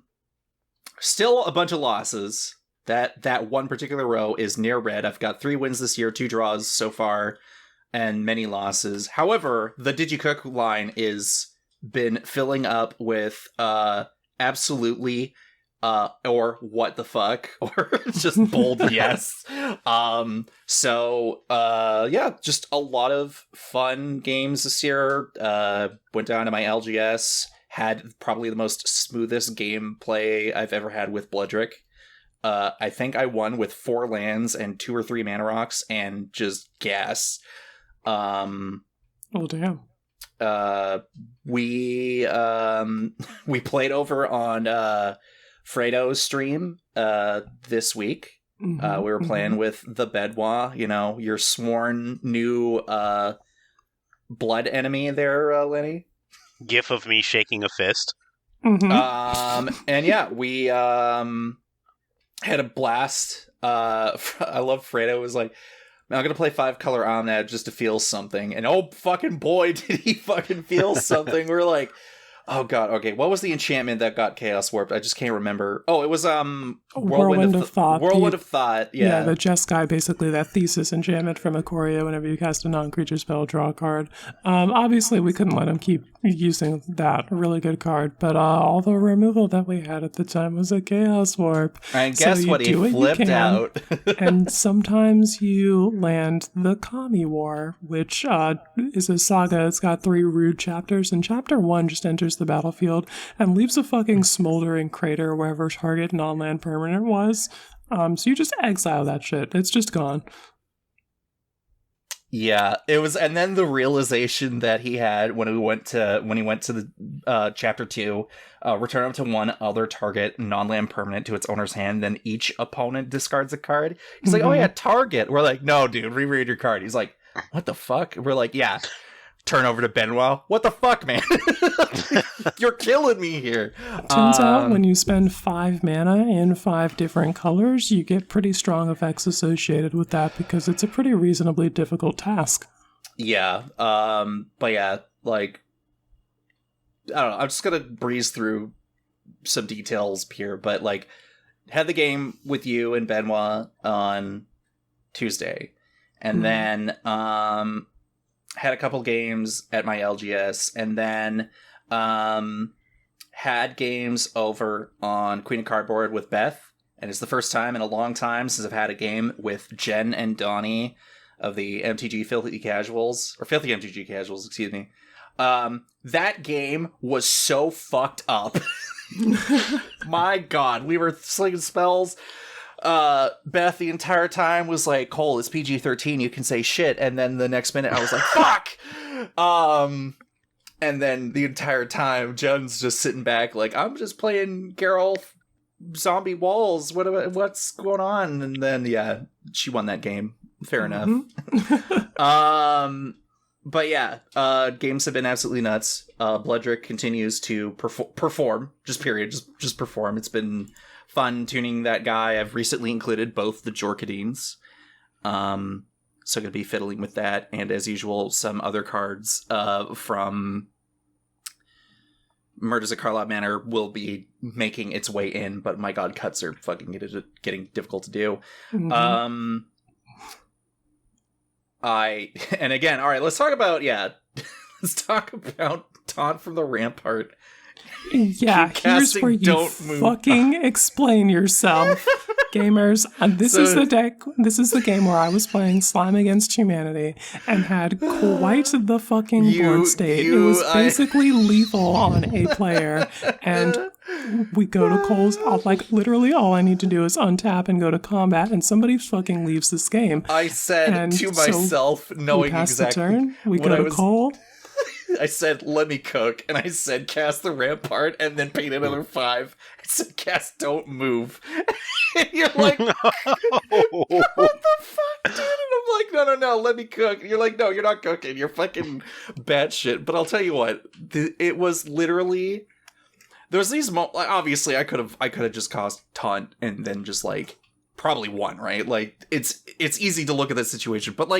Still a bunch of losses. That one particular row is near red. I've got 3 wins this year, 2 draws so far, and many losses. However, the Did You Cook line is been filling up with absolutely or what the fuck, or just bold yes. Just a lot of fun games this year. Went down to my LGS, had probably the most smoothest gameplay I've ever had with Bloodrick. I think I won with 4 lands and 2 or 3 mana rocks and just gas. Oh damn. We played over on Fredo's stream this week. Mm-hmm, we were playing with the Bedwa, your sworn new blood enemy there, Lenny. GIF of me shaking a fist. Mm-hmm. And yeah, we had a blast. I love Fredo was like, I'm gonna play 5-color Omnad just to feel something, and oh fucking boy did he fucking feel something. We're like, oh god, okay, what was the enchantment that got Chaos Warped? I just can't remember. Oh, it was Whirlwind of Thought. Whirlwind of Thought. Yeah, the Chess guy, basically that thesis enchantment from Ikoria. Whenever you cast a non-creature spell, draw a card. Obviously we couldn't let him keep using that really good card, but all the removal that we had at the time was a Chaos Warp. And guess what? He flipped out. And sometimes you land the Kami War, which is a saga. It's got 3 rude chapters, and chapter 1 just enters the battlefield and leaves a fucking smoldering crater wherever target non-land permanent was. So you just exile that shit. It's just gone. Yeah, it was, and then the realization that he had when he went to the chapter 2, return up to one other target non-land permanent to its owner's hand, then each opponent discards a card. He's like, oh yeah, target. We're like, no, dude, reread your card. He's like, what the fuck? We're like, yeah. Turn over to Benoit. What the fuck, man? You're killing me here. Turns out when you spend 5 mana in 5 different colors, you get pretty strong effects associated with that because it's a pretty reasonably difficult task. Yeah. But yeah, like, I don't know. I'm just gonna breeze through some details here, but like, had the game with you and Benoit on Tuesday, and then had a couple games at my LGS, and then had games over on Queen of Cardboard with Beth, and it's the first time in a long time since I've had a game with Jen and Donnie of the Filthy MTG Casuals, excuse me. That game was so fucked up. My god, we were slinging spells. Beth the entire time was like, Cole, it's PG-13, you can say shit, and then the next minute I was like, fuck! And then the entire time Jen's just sitting back like, I'm just playing Geralt zombie walls, what's going on? And then yeah, she won that game. Fair enough. But yeah, games have been absolutely nuts. Bloodrick continues to perform, just perform. It's been fun tuning that guy. I've recently included both the Jorkadines. So gonna be fiddling with that, and as usual, some other cards from Murders at Carlot Manor will be making its way in, but my god, cuts are fucking getting difficult to do. And again, alright, let's talk about Taunt from the Rampart. Yeah, here's where you fucking explain yourself, gamers. And this is the game where I was playing Slime Against Humanity and had quite the fucking board state. It was basically lethal on a player, and we go to Cole's. Literally all I need to do is untap and go to combat, and somebody fucking leaves this game. I said to myself, knowing exactly the turn, we go to Cole. I said, let me cook, and I said, cast the Rampart, and then paint another 5. I said, cast Don't Move. And you're like, what the fuck, dude? And I'm like, no, let me cook. And you're like, no, you're not cooking. You're fucking batshit. But I'll tell you what, it was literally, there was these obviously, I could have just cast Taunt, and then just, probably won, right? It's easy to look at this situation, but,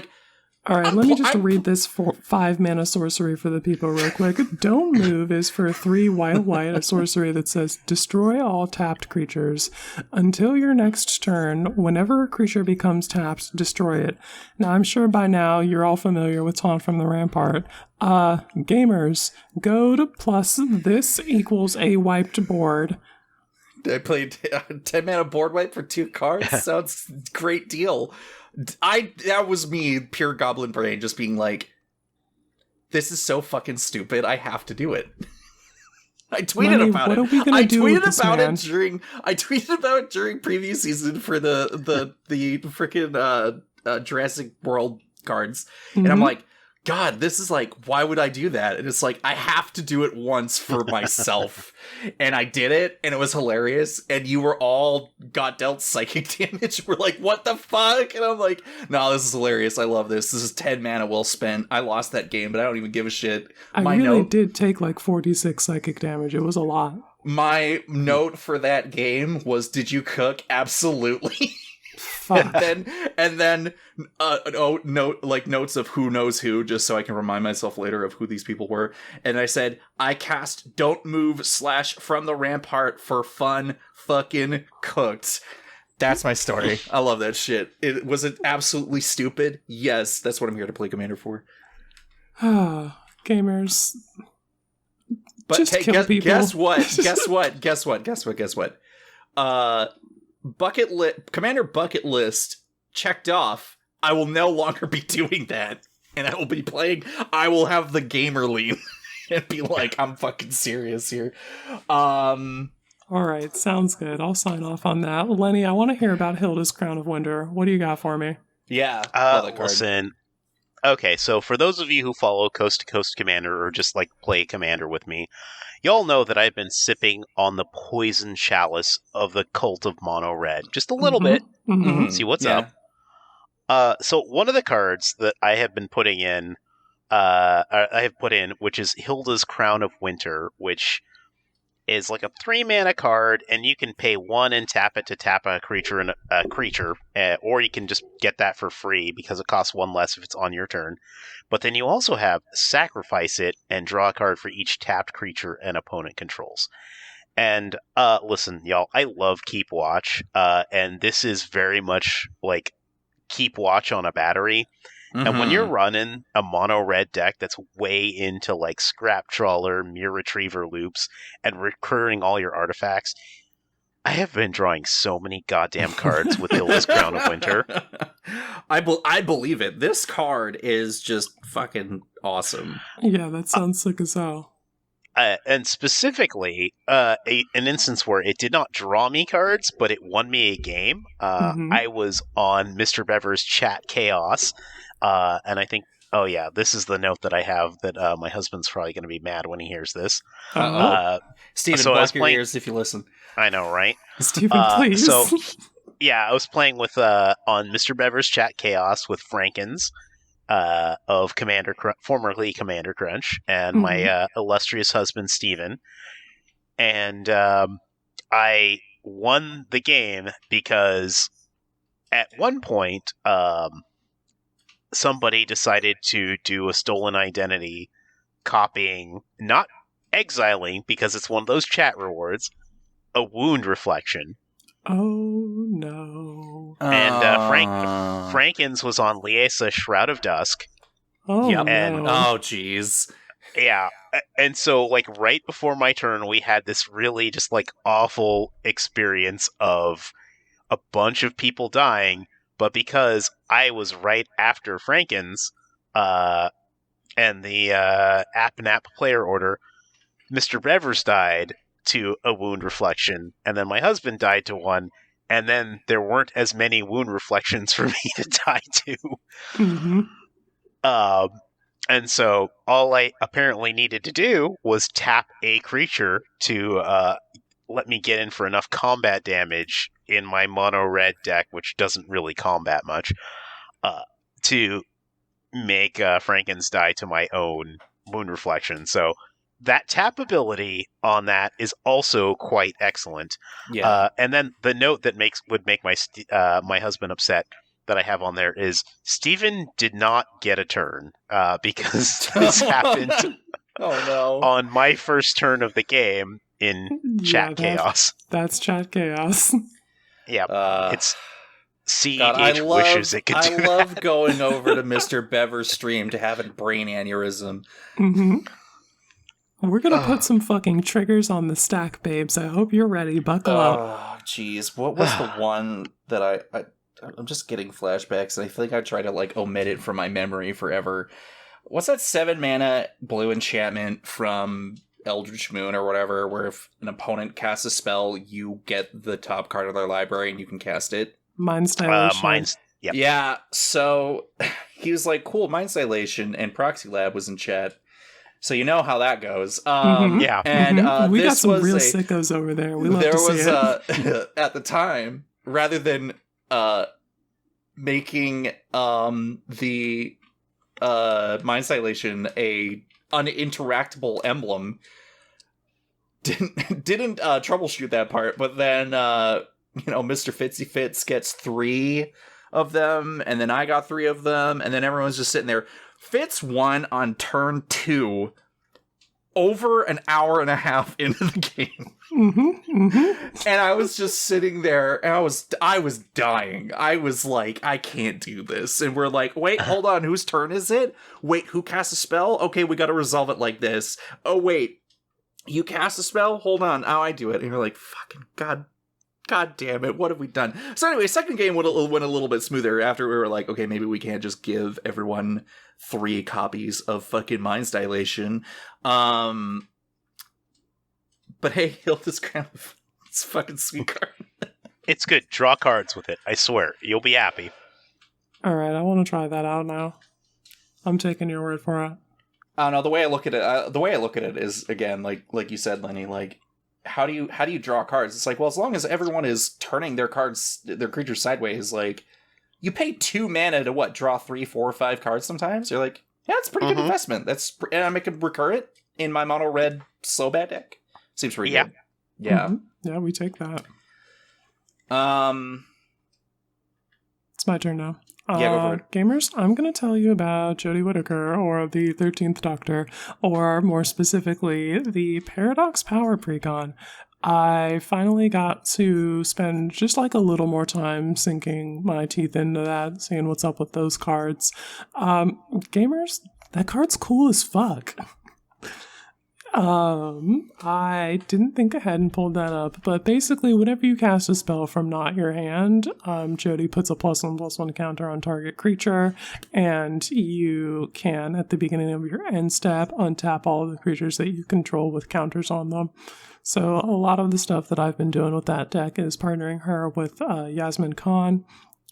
all right, let me just read this 5 mana sorcery for the people real quick. Don't Move is for 3 white, a sorcery that says, destroy all tapped creatures. Until your next turn, whenever a creature becomes tapped, destroy it. Now, I'm sure by now you're all familiar with Taunt from the Rampart. Gamers, go to plus this equals a wiped board. I played 10 mana board wipe for 2 cards. Sounds great deal. That was me, pure goblin brain, just being like, this is so fucking stupid, I have to do it. I tweeted about it. What are we gonna do with this, man? I tweeted about it during preview season for the freaking Jurassic World cards. And I'm like, God, this is why would I do that? And it's I have to do it once for myself. And I did it, and it was hilarious. And you were all got dealt psychic damage. We're like, what the fuck? And I'm like, no, this is hilarious. I love this. This is 10 mana well spent. I lost that game, but I don't even give a shit. I really did take 46 psychic damage. It was a lot. My note for that game was, did you cook? Absolutely. and then notes of who knows who, just so I can remind myself later of who these people were. And I said, I cast Don't Move / from the Rampart for fun, fucking cooked. That's my story. I love that shit. Was it absolutely stupid? Yes, that's what I'm here to play Commander for. Gamers. But just kill people. Guess what? Commander bucket list checked off. I will no longer be doing that, and I will be playing. I will have the gamer lean and be like, I'm fucking serious here. All right, sounds good. I'll sign off on that. Lenny, I want to hear about Hilda's Crown of Winter. What do you got for me? Yeah. Love that card. Listen. Okay, so for those of you who follow Coast to Coast Commander or just like play Commander with me, y'all know that I've been sipping on the poison chalice of the Cult of Mono Red. Just a little bit. Mm-hmm. See what's up. So one of the cards that I have been putting in, which is Hilda's Crown of Winter, which is like a 3-mana card, and you can pay 1 and tap it to tap a creature, or you can just get that for free because it costs 1 less if it's on your turn. But then you also have sacrifice it and draw a card for each tapped creature an opponent controls. And listen, y'all, I love Keep Watch, and this is very much like Keep Watch on a battery. And when you're running a mono red deck that's way into like Scrap Trawler, Mirror Retriever loops, and recurring all your artifacts, I have been drawing so many goddamn cards with Hilda's Crown of Winter. I believe it. This card is just fucking awesome. Yeah, that sounds sick as hell. And specifically, an instance where it did not draw me cards, but it won me a game. I was on Mr. Bever's Chat Chaos. And I think, this is the note that I have that my husband's probably going to be mad when he hears this. Steven, so block your ears if you listen. I know, right? Steven, please. So, yeah, I was playing with on Mr. Bever's Chat Chaos with Frankens of formerly Commander Crunch, and my illustrious husband, Steven. And I won the game because at one point... somebody decided to do a stolen identity, copying, not exiling, because it's one of those chat rewards, a wound reflection. Oh, no. And Frankens was on Liesa Shroud of Dusk. Oh, yep. no. Oh, jeez. Yeah. And so, like, right before my turn, we had this really just, like, awful experience of a bunch of people dying. But because I was right after Frankens and the App player order, Mr. Bevers died to a wound reflection, and then my husband died to one, and then there weren't as many wound reflections for me to die to. And so all I apparently needed to do was tap a creature to let me get in for enough combat damage in my mono red deck, which doesn't really combat much, to make Frankens die to my own wound reflection. So that tap ability on that is also quite excellent. Yeah. And then the note that would make my husband upset that I have on there is Steven did not get a turn because this happened on my first turn of the game in Chat Chaos. That's Chat Chaos. Yeah, it's CEDH wishes it could do that. I love going over to Mr. Bever's stream to have a brain aneurysm. We're gonna put some fucking triggers on the stack, babes. I hope you're ready. Buckle up. Oh, jeez. What was the one that I'm just getting flashbacks, and I think I try to, like, omit it from my memory forever. What's that 7-mana blue enchantment from Eldritch Moon or whatever, where if an opponent casts a spell, you get the top card of their library and you can cast it? Mind Stylation. Yep. Yeah, so he was like, cool, Mind Stylation, and Proxy Lab was in chat. So you know how that goes. Yeah. And we got this some was real sickos over there. We love to see it. At the time, rather than making the Mind Stylation a uninteractable emblem, didn't troubleshoot that part, but then Mr. Fitzy Fitz gets 3 of them, and then I got 3 of them, and then everyone's just sitting there. Fitz won on turn 2, over an hour and a half into the game. And I was just sitting there, and I was dying. I was like, I can't do this. And we're like, wait, hold on, whose turn is it? Wait, who cast a spell? Okay, we gotta resolve it like this. Oh, wait, you cast a spell? Hold on, I do it. And you're like, fucking god God damn it, what have we done? So anyway, second game went a little bit smoother after we were like, okay, maybe we can't just give everyone 3 copies of fucking Mind's Dilation. But hey, Hilda's Crown, it's a fucking sweet card. It's good. Draw cards with it. I swear. You'll be happy. All right, I want to try that out now. I'm taking your word for it. I don't know, the way I look at it is, again, like you said, Lenny, like, how do you draw cards? It's like, well, as long as everyone is turning their creatures sideways, like, you pay 2 mana to draw 3, 4, or 5 cards sometimes. You're like, yeah, it's a pretty good investment. And I can recur it in my mono red so bad deck. Seems pretty good. Yeah. Mm-hmm. Yeah, we take that. It's my turn now. Yeah, go for it. Gamers, I'm going to tell you about Jodie Whittaker, or the 13th Doctor, or more specifically, the Paradox Power Precon. I finally got to spend just like a little more time sinking my teeth into that, seeing what's up with those cards. Gamers, that card's cool as fuck. I didn't think ahead and pulled that up, but basically whenever you cast a spell from not your hand, Jodie puts a +1/+1 counter on target creature, and you can, at the beginning of your end step, untap all of the creatures that you control with counters on them. So a lot of the stuff that I've been doing with that deck is partnering her with Yasmin Khan,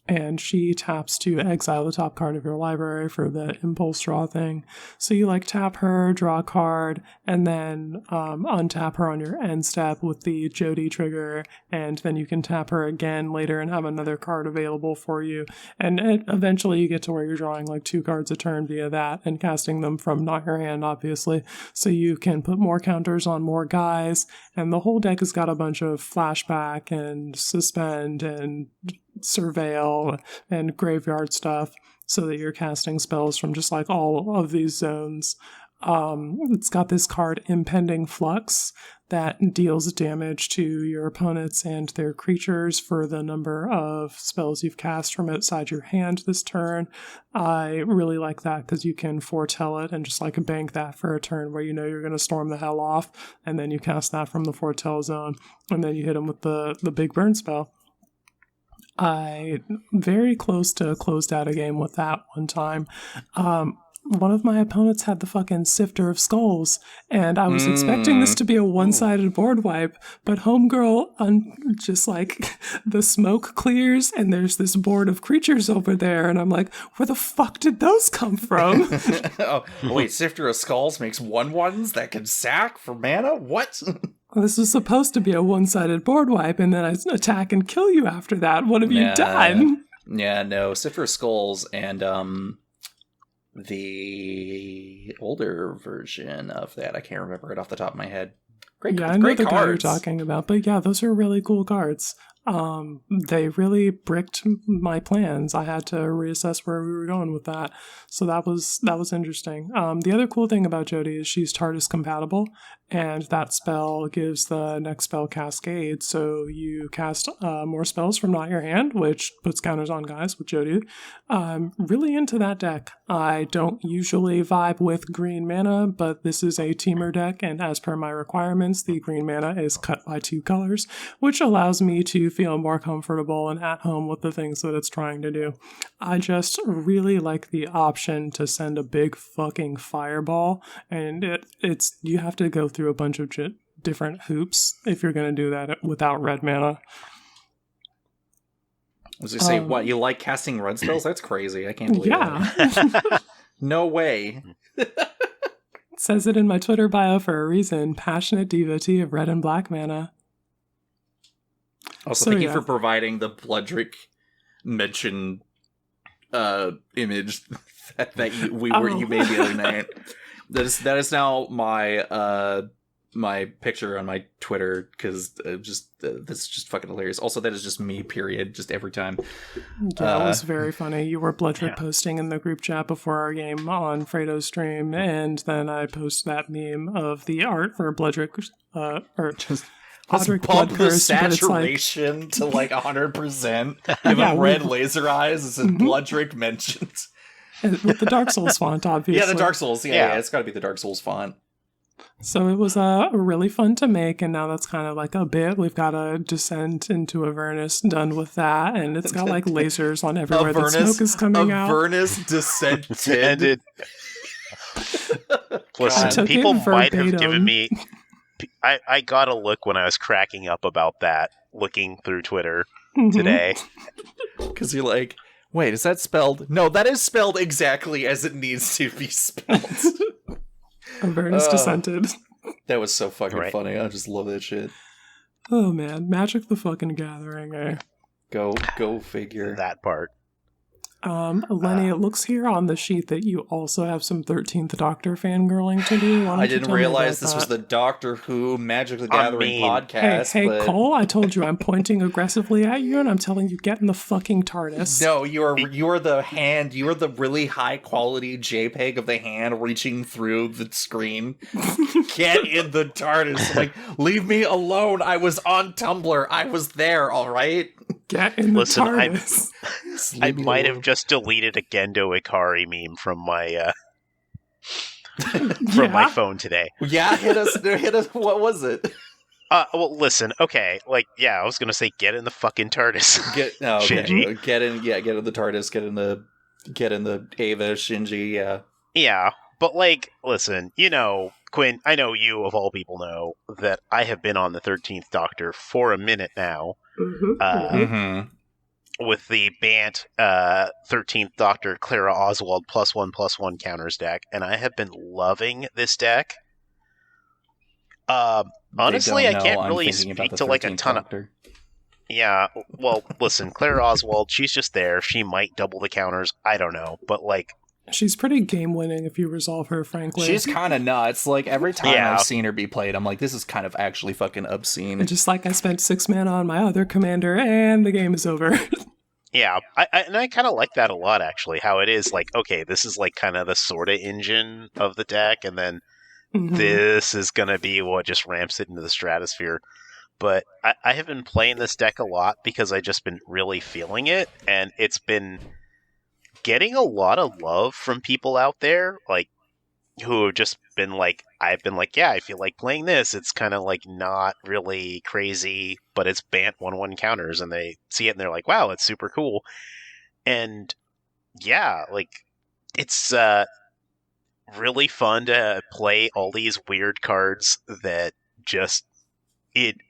and she taps to exile the top card of your library for the impulse draw thing. So you tap her, draw a card, and then untap her on your end step with the Jodie trigger, and then you can tap her again later and have another card available for you. And eventually you get to where you're drawing 2 cards a turn via that and casting them from not your hand, obviously. So you can put more counters on more guys, and the whole deck has got a bunch of flashback and suspend and surveil and graveyard stuff, so that you're casting spells from just all of these zones. It's got this card, Impending Flux, that deals damage to your opponents and their creatures for the number of spells you've cast from outside your hand this turn. I really like that because you can foretell it and just bank that for a turn where you know you're going to storm the hell off, and then you cast that from the foretell zone, and then you hit them with the big burn spell. I very close to closed out a game with that one time. One of my opponents had the fucking Sifter of Skulls, and I was expecting this to be a one-sided board wipe, but homegirl, just the smoke clears, and there's this board of creatures over there, and I'm like, where the fuck did those come from? Oh, wait, Sifter of Skulls makes 1/1s that can sack for mana? What? This was supposed to be a one-sided board wipe, and then I attack and kill you after that. What have you done? Yeah, no. Sifter of Skulls and the older version of that, I can't remember it off the top of my head. Great, I know great the cards. guy you're talking about, but yeah, those are really cool cards. They really bricked my plans. I had to reassess where we were going with that. So that was interesting. The other cool thing about Jodie is she's TARDIS compatible, and that spell gives the next spell Cascade. So you cast more spells from not your hand, which puts counters on guys with Jodie. Really into that deck. I don't usually vibe with green mana, but this is a teamer deck, and as per my requirements, the green mana is cut by 2 colors, which allows me to feel more comfortable and at home with the things that it's trying to do. I just really like the option to send a big fucking fireball, and it's you have to go through a bunch of different hoops if you're going to do that without red mana. I was going to say, what, you like casting red spells? That's crazy. I can't believe it. No way. It says it in my Twitter bio for a reason. Passionate devotee of red and black mana. Also, thank you for providing the Bloodrick mention image that you made the other night. That is now my my picture on my Twitter, because that's just fucking hilarious. Also, that is just me, period, just every time. Yeah, it was very funny. You were Bloodrick posting in the group chat before our game on Fredo's stream, and then I posted that meme of the art for Bloodrick, or just Podrick bump the saturation to 100%. Give him red laser eyes. It says Bloodrick mentions. With the Dark Souls font, obviously. Yeah, the Dark Souls. Yeah, it's got to be the Dark Souls font. So it was really fun to make, and now that's kind of like a bit. We've got a descent into Avernus done with that, and it's got like lasers on everywhere that smoke is coming out. Avernus descended. Listen, people might have given me... I got a look when I was cracking up about that, looking through Twitter today. Because you're like, wait, is that spelled? No, that is spelled exactly as it needs to be spelled. Avernus descended. That was so fucking funny. I just love that shit. Oh man, Magic the fucking Gathering, eh? Go figure. That part. Lenny, it looks here on the sheet that you also have some 13th Doctor fangirling to do. I didn't realize this was the Doctor Who Magic the Gathering podcast. Hey, Cole, I told you I'm pointing aggressively at you, and I'm telling you, get in the fucking TARDIS. No, you are the hand. You are the really high quality JPEG of the hand reaching through the screen. Get in the TARDIS. Like, leave me alone. I was on Tumblr. I was there. All right. Get in the TARDIS. I might have just deleted a Gendo Ikari meme from my my phone today. Yeah, hit us. What was it? Well, listen. Okay, I was gonna say, get in the fucking TARDIS. Shinji. Get in the TARDIS. Get in the Ava Shinji. Yeah. Yeah, but listen. Quinn. I know you of all people know that I have been on the 13th Doctor for a minute now. With the Bant 13th Doctor Clara Oswald +1/+1 counters deck, and I have been loving this deck. Honestly, I can't really speak to a ton of... Yeah, well, listen, Clara Oswald, she's just there. She might double the counters. I don't know, but she's pretty game-winning if you resolve her, frankly. She's kind of nuts. Every time I've seen her be played, I'm like, this is kind of actually fucking obscene. And just I spent 6 mana on my other commander, and the game is over. Yeah, I kind of like that a lot, actually, how it is, okay, this is, kind of the sort of engine of the deck, and then this is going to be what just ramps it into the stratosphere. But I have been playing this deck a lot because I've just been really feeling it, and it's been getting a lot of love from people out there, who have just been I've been yeah, I feel like playing this. It's kind of not really crazy, but it's Bant 1/1 counters, and they see it and they're like, wow, it's super cool. And yeah, it's really fun to play all these weird cards that just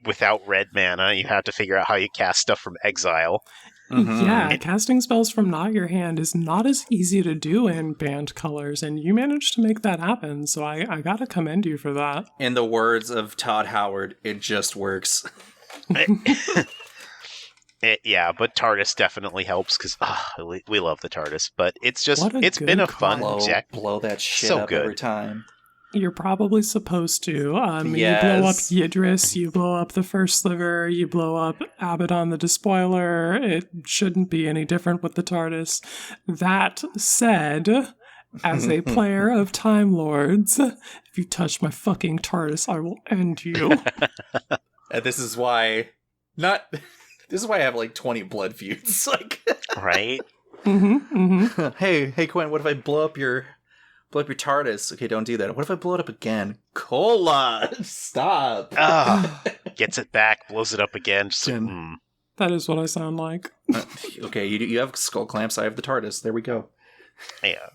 without red mana, you have to figure out how you cast stuff from exile. Yeah, casting spells from not your hand is not as easy to do in banned colors, and you managed to make that happen, so I gotta commend you for that. In the words of Todd Howard, it just works. Yeah, but TARDIS definitely helps, because we love the TARDIS, but it's been a fun deck. Blow that shit up every time. You're probably supposed to. Yes. You blow up Yidris, you blow up the First Sliver, you blow up Abaddon the Despoiler. It shouldn't be any different with the TARDIS. That said, as a player of Time Lords, if you touch my fucking TARDIS, I will end you. And this is why I have 20 blood feuds. Right? Hey, Quinn, what if I blow up your TARDIS? Okay, don't do that. What if I blow it up again? Cola! Stop! Gets it back, blows it up again. That is what I sound like. Okay, you have skull clamps, I have the TARDIS. There we go. Yeah.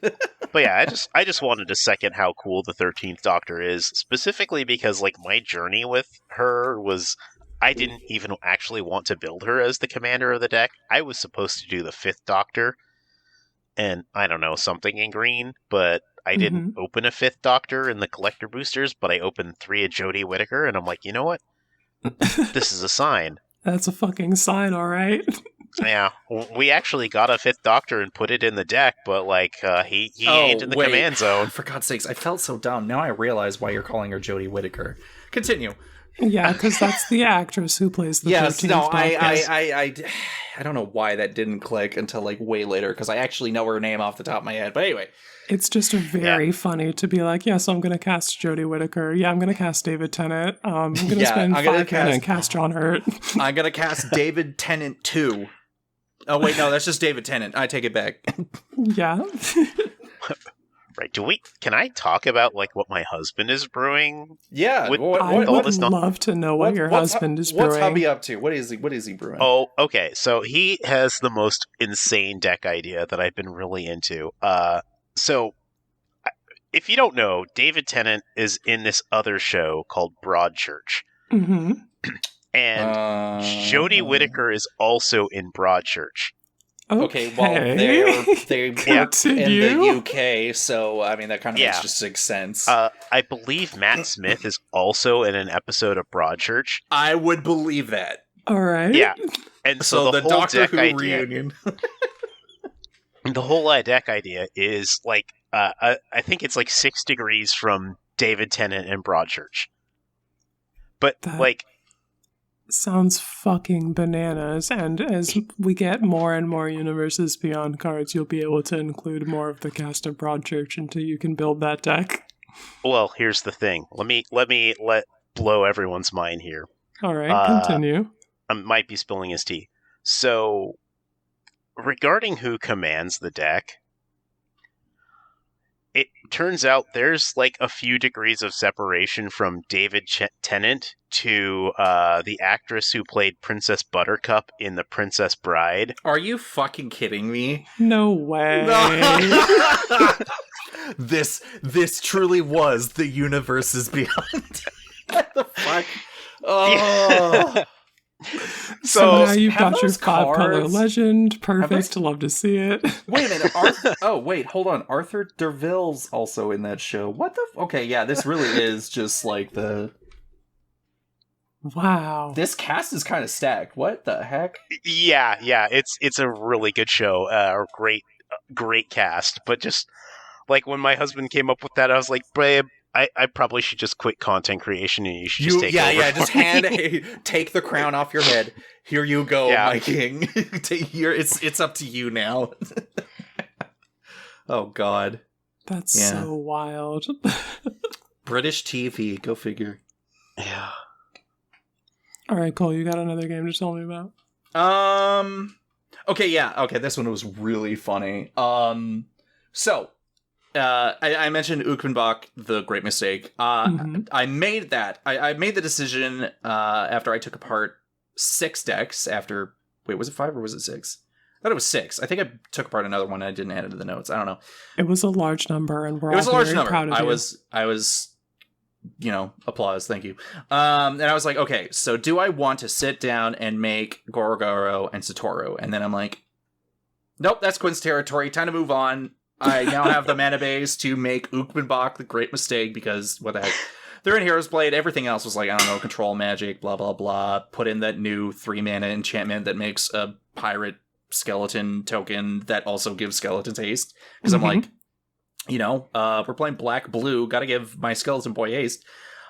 But yeah, I just wanted to second how cool the 13th Doctor is, specifically because my journey with her was... I didn't even actually want to build her as the commander of the deck. I was supposed to do the 5th Doctor, and I don't know, something in green, but I didn't open a 5th Doctor in the collector boosters, but I opened 3 of Jodie Whittaker, and I'm like, you know what? This is a sign. That's a fucking sign, alright? Yeah, we actually got a 5th Doctor and put it in the deck, but he ain't in the command zone. For God's sakes, I felt so dumb. Now I realize why you're calling her Jodie Whittaker. Continue. Yeah, because that's the actress who plays the 13th Doctor. I don't know why that didn't click until way later, because I actually know her name off the top of my head. But anyway. It's just very funny to be like, so I'm going to cast Jodie Whittaker. Yeah, I'm going to cast David Tennant. I'm going to spend 5 minutes and cast John Hurt. I'm going to cast David Tennant 2. Oh, wait, no, that's just David Tennant. I take it back. Yeah. Right. Can I talk about like what my husband is brewing? Yeah. I would love to know what your husband is brewing. What's hubby up to? What is he brewing? Oh, okay. So he has the most insane deck idea that I've been really into. So if you don't know, David Tennant is in this other show called Broadchurch. Mm-hmm. And Jodie Whittaker is also in Broadchurch. Okay, well, they work in the UK, so, I mean, that kind of makes just sense. I believe Matt Smith is also in an episode of Broadchurch. I would believe that. All right. Yeah. And so the whole Doctor deck Who idea, reunion. the whole deck idea is, like, I think it's like 6 degrees from David Tennant and Broadchurch. But, like... Sounds fucking bananas, and as we get more and more universes beyond cards, you'll be able to include more of the cast of Broadchurch until you can build that deck. Well, here's the thing. Let blow everyone's mind here. All right, continue. I might be spilling his tea. So, regarding who commands the deck, it turns out there's like a few degrees of separation from David Tennant to the actress who played Princess Buttercup in The Princess Bride. Are you fucking kidding me? No way. This truly was the universes beyond. What the fuck? Oh. So now you've got your 5-color legend. Perfect. Love to see it. Wait a minute. Wait, hold on. Arthur Derville's also in that show. What the? Okay, yeah, this really is just like the... Wow. This cast is kind of stacked. What the heck? Yeah, it's a really good show. Great cast. But just, like, when my husband came up with that, I was like, babe, I probably should just quit content creation and you should just take over. Yeah, just take the crown off your head. Here you go, my king. It's up to you now. Oh, God. That's so wild. British TV, go figure. Yeah. All right, Cole, you got another game to tell me about? Okay, this one was really funny. So... I mentioned Ukvenbach, The Great Mistake. I made that. I made the decision after I took apart 6 decks after... Wait, was it 5 or was it 6? I thought it was 6. I think I took apart another one and I didn't add it to the notes. I don't know. It was a large number and we're all very proud of you. I was, applause, thank you. And I was like, okay, so do I want to sit down and make Gorogoro and Satoru? And then I'm like, nope, that's Quinn's territory. Time to move on. I now have the mana base to make Ukvenbach The Great Mistake because, what the heck, they're in Heroes Blade. Everything else was like, I don't know, control magic, blah, blah, blah. Put in that new 3-mana enchantment that makes a pirate skeleton token that also gives skeletons haste. Because I'm like, we're playing black-blue, gotta give my skeleton boy haste.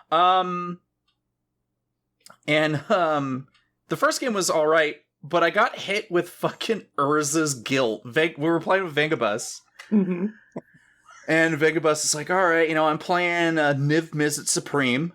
The first game was alright, but I got hit with fucking Urza's Guilt. We were playing with Vengabus. Mm-hmm. And Vengabus is like, alright, I'm playing Niv Mizzet Supreme.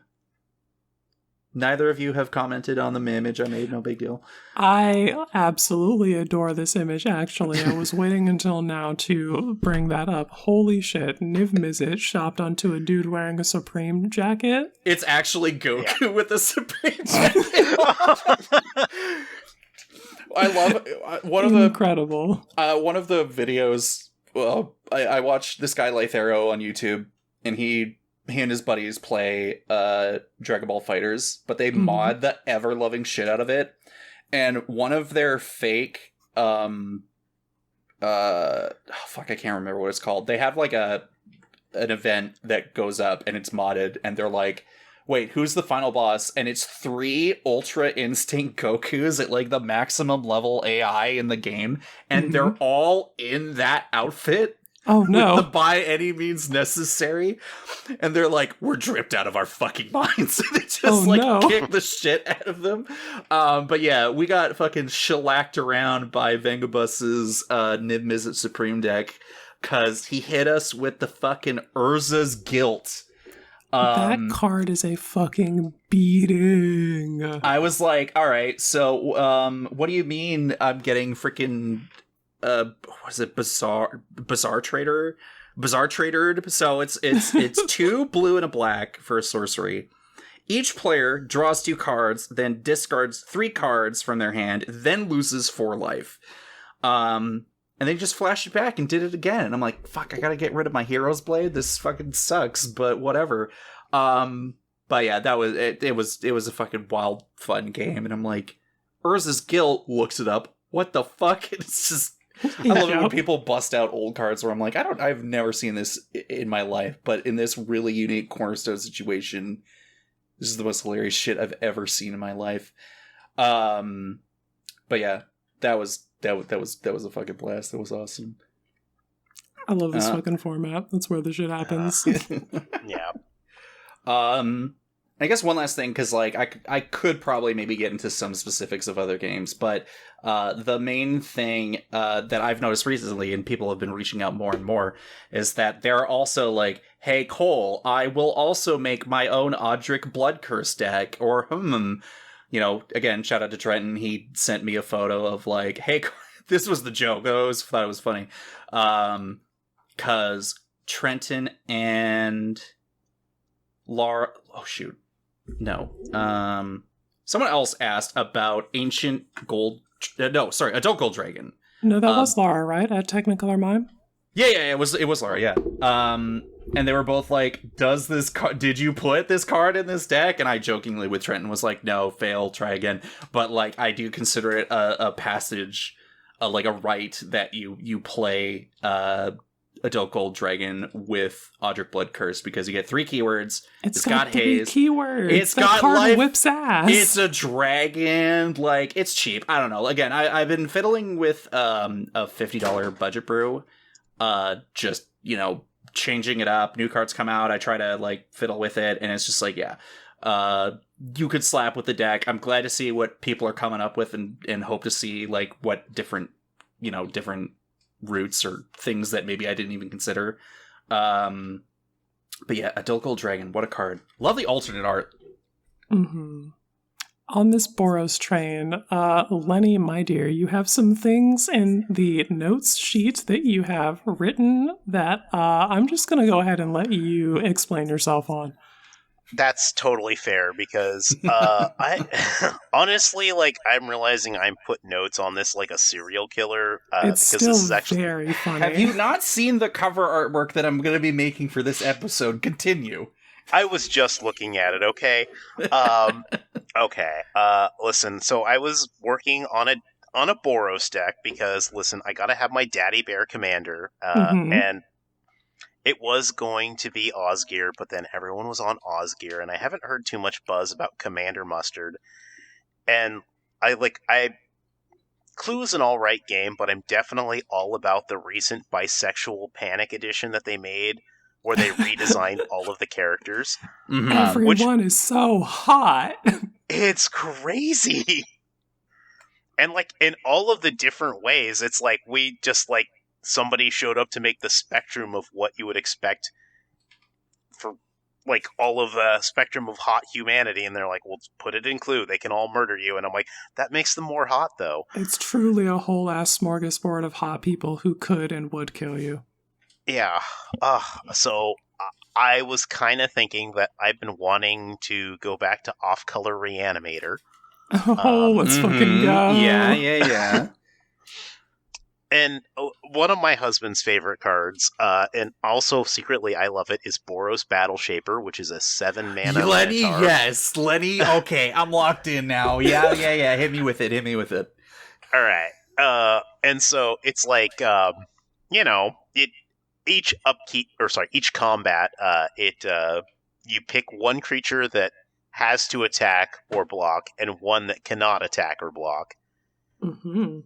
Neither of you have commented on the image I made, no big deal. I absolutely adore this image, actually. I was waiting until now to bring that up. Holy shit, Niv Mizzet shopped onto a dude wearing a Supreme jacket. It's actually Goku with a Supreme jacket. I love one of the... Incredible. One of the videos... Well, I watched this guy Lythero on YouTube, and he and his buddies play Dragon Ball Fighters, but they mod the ever-loving shit out of it. And one of their fake, I can't remember what it's called. They have like an event that goes up, and it's modded, and they're like, wait, who's the final boss? And it's 3 Ultra Instinct Gokus at like the maximum level AI in the game. And they're all in that outfit. Oh no. With the by any means necessary. And they're like, we're dripped out of our fucking minds. They just kick the shit out of them. But yeah, we got fucking shellacked around by Vengabus's Niv Mizzet Supreme deck. Cause he hit us with the fucking Urza's Guilt. That card is a fucking beating. I was like, all right, so what do you mean I'm getting freaking, was it Bizarre Trader? Bizarre Trader. So it's 2 blue and a black for a sorcery. Each player draws 2 cards, then discards 3 cards from their hand, then loses 4 life. And they just flashed it back and did it again. And I'm like, fuck, I gotta get rid of my Hero's Blade. This fucking sucks, but whatever. But yeah, that was it. It was a fucking wild, fun game. And I'm like, Urza's Guilt looks it up. What the fuck? It's just, I love it when people bust out old cards where I'm like, I've never seen this in my life, but in this really unique Cornerstone situation, this is the most hilarious shit I've ever seen in my life. But yeah, that was a fucking blast. That was awesome. I love this fucking format. That's where the shit happens. Yeah. I guess one last thing, because like I could probably maybe get into some specifics of other games, but the main thing that I've noticed recently, and people have been reaching out more and more, is that they're also like, hey Cole, I will also make my own Odric Blood Curse deck, or you know, again, shout out to Trenton. He sent me a photo of like, hey, this was the joke. I always thought it was funny, because Trenton and Laura, oh shoot, no, someone else asked about Ancient Gold, Adult Gold Dragon. No, that was Laura, right? At Technicolor Mime? Yeah, it was Laura, yeah. And they were both like, did you put this card in this deck? And I jokingly with Trenton was like, no, fail, try again. But like, I do consider it a passage, like a right that you play Adult Gold Dragon with Odric Blood Curse, because you get 3 keywords. It's got 3 haze. Keywords. It's that got card life. Whips ass. It's a dragon. Like, it's cheap. I don't know. Again, I've been fiddling with a $50 budget brew. Just, you know, changing it up. New cards come out. I try to like fiddle with it, and it's just like, yeah. You could slap with the deck. I'm glad to see what people are coming up with, and hope to see like what different routes or things that maybe I didn't even consider. But yeah, Adult Gold Dragon, what a card. Love the alternate art. Mm-hmm. On this Boros train, Lenny, my dear, you have some things in the notes sheet that you have written that I'm just going to go ahead and let you explain yourself on. That's totally fair, because I honestly, like, I'm realizing I'm putting notes on this like a serial killer. It's because still this is actually very funny. Have you not seen the cover artwork that I'm going to be making for this episode? Continue. I was just looking at it, okay? Okay. Listen, so I was working on a Boros deck because, listen, I gotta have my Daddy Bear Commander, and it was going to be Osgear, but then everyone was on Osgear, and I haven't heard too much buzz about Commander Mustard. And Clue's an alright game, but I'm definitely all about the recent Bisexual Panic edition that they made, where they redesigned all of the characters. Mm-hmm. Everyone is so hot. It's crazy. And like in all of the different ways, it's like we just like somebody showed up to make the spectrum of what you would expect for like all of the spectrum of hot humanity, and they're like, well, put it in Clue, they can all murder you. And I'm like, that makes them more hot though. It's truly a whole ass smorgasbord of hot people who could and would kill you. Yeah. So I was kind of thinking that I've been wanting to go back to Off-Color Reanimator. Oh, let's fucking go. Yeah. And one of my husband's favorite cards, and also secretly I love it, is Boros Battle Shaper, which is a 7-mana Lenny, Minotaur. yes. Lenny, okay, I'm locked in now. Yeah. Hit me with it. All right. And so it's like, each combat, you pick one creature that has to attack or block, and one that cannot attack or block. Mm-hmm.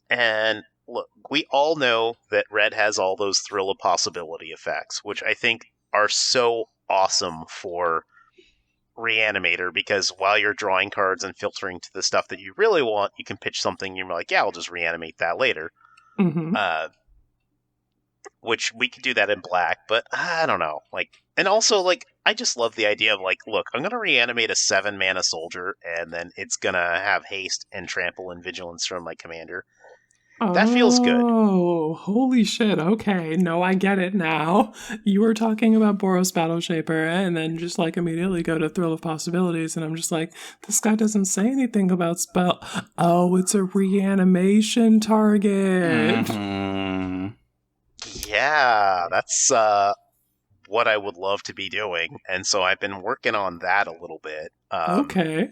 And look, we all know that red has all those Thrill of Possibility effects, which I think are so awesome for Reanimator, because while you're drawing cards and filtering to the stuff that you really want, you can pitch something and you're like, yeah, I'll just reanimate that later. Mm-hmm. Which we could do that in black, but I don't know. Like, and also, like, I just love the idea of, like, look, I'm going to reanimate a 7-mana soldier, and then it's going to have haste and trample and vigilance from my commander. That feels good. Oh, holy shit. Okay. No, I get it now. You were talking about Boros Battle Shaper and then just like immediately go to Thrill of Possibilities. And I'm just like, this guy doesn't say anything about spell. Oh, it's a reanimation target. Mm-hmm. Yeah, that's what I would love to be doing. And so I've been working on that a little bit. Okay.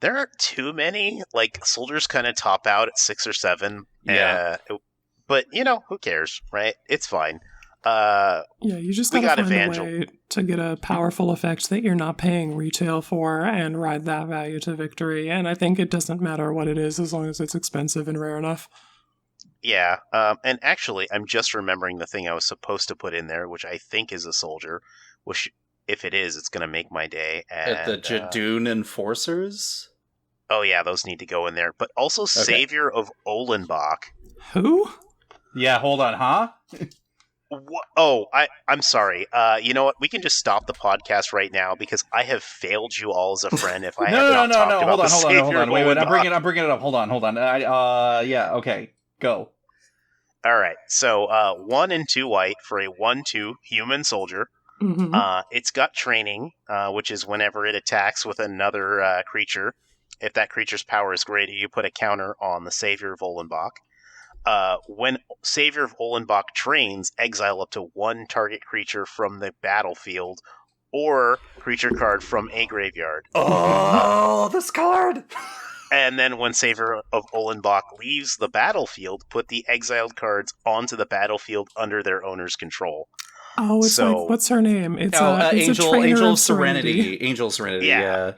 There aren't too many. Like, soldiers kind of top out at 6 or 7. Yeah. But, who cares, right? It's fine. Yeah, you just we gotta got find a way to get a powerful effect that you're not paying retail for and ride that value to victory. And I think it doesn't matter what it is as long as it's expensive and rare enough. Yeah, and actually, I'm just remembering the thing I was supposed to put in there, which I think is a soldier, which, if it is, it's going to make my day. And, The Jadoon Enforcers? Oh yeah, those need to go in there. But also Savior of Olenbach. Who? Yeah, hold on, huh? Oh, I'm sorry. You know what? We can just stop the podcast right now because I have failed you all as a friend if I have not talked about the Savior of Olenbach. Wait, I'm bringing it up. Hold on. Yeah, okay. Go. All right. So, 1 and 2 white for a 1/2 human soldier. Mm-hmm. It's got training, which is whenever it attacks with another creature. If that creature's power is greater, you put a counter on the Savior of Olenbach. When Savior of Olenbach trains, exile up to 1 target creature from the battlefield or creature card from a graveyard. Oh, this card! And then when Savior of Olenbach leaves the battlefield, put the exiled cards onto the battlefield under their owner's control. Oh, it's like, what's her name? It's Angel of Serenity. Angel of Serenity, yeah.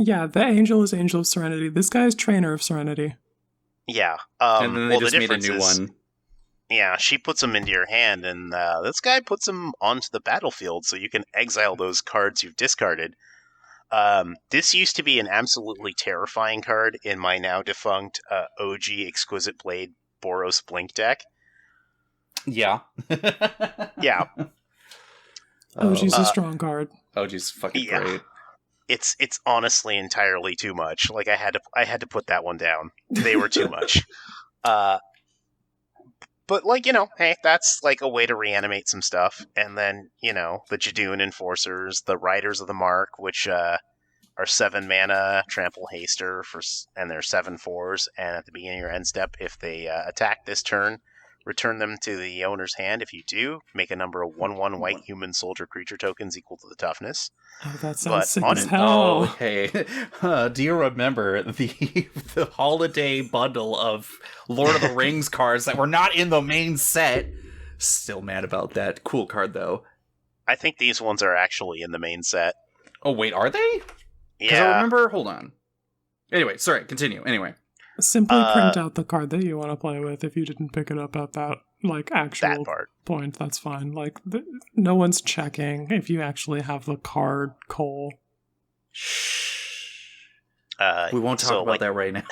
Yeah, the Angel is Angel of Serenity. This guy is Trainer of Serenity. Yeah. And then they just made a new one. Yeah, she puts them into your hand, and this guy puts them onto the battlefield, so you can exile those cards you've discarded. This used to be an absolutely terrifying card in my now defunct OG Exquisite Blade Boros Blink deck. Yeah. Yeah. OG's a strong card. OG's fucking great. It's honestly entirely too much. Like I had to put that one down. They were too much. But like, hey, that's like a way to reanimate some stuff. And then, the Jadoon Enforcers, the Riders of the Mark, which are 7 mana, trample haster and they're 7/4s. And at the beginning of your end step, if they attack this turn, return them to the owner's hand. If you do, make a number of 1/1 white human soldier creature tokens equal to the toughness. Oh, that sounds sick as hell. Oh, hey. Do you remember the holiday bundle of Lord of the Rings cards that were not in the main set? Still mad about that. Cool card, though. I think these ones are actually in the main set. Oh, wait, are they? Yeah. I remember... Hold on. Anyway, sorry, continue. Anyway. Simply print out the card that you want to play with if you didn't pick it up at that, actual point. That's fine. No one's checking if you actually have the card, Cole. We won't talk about that right now.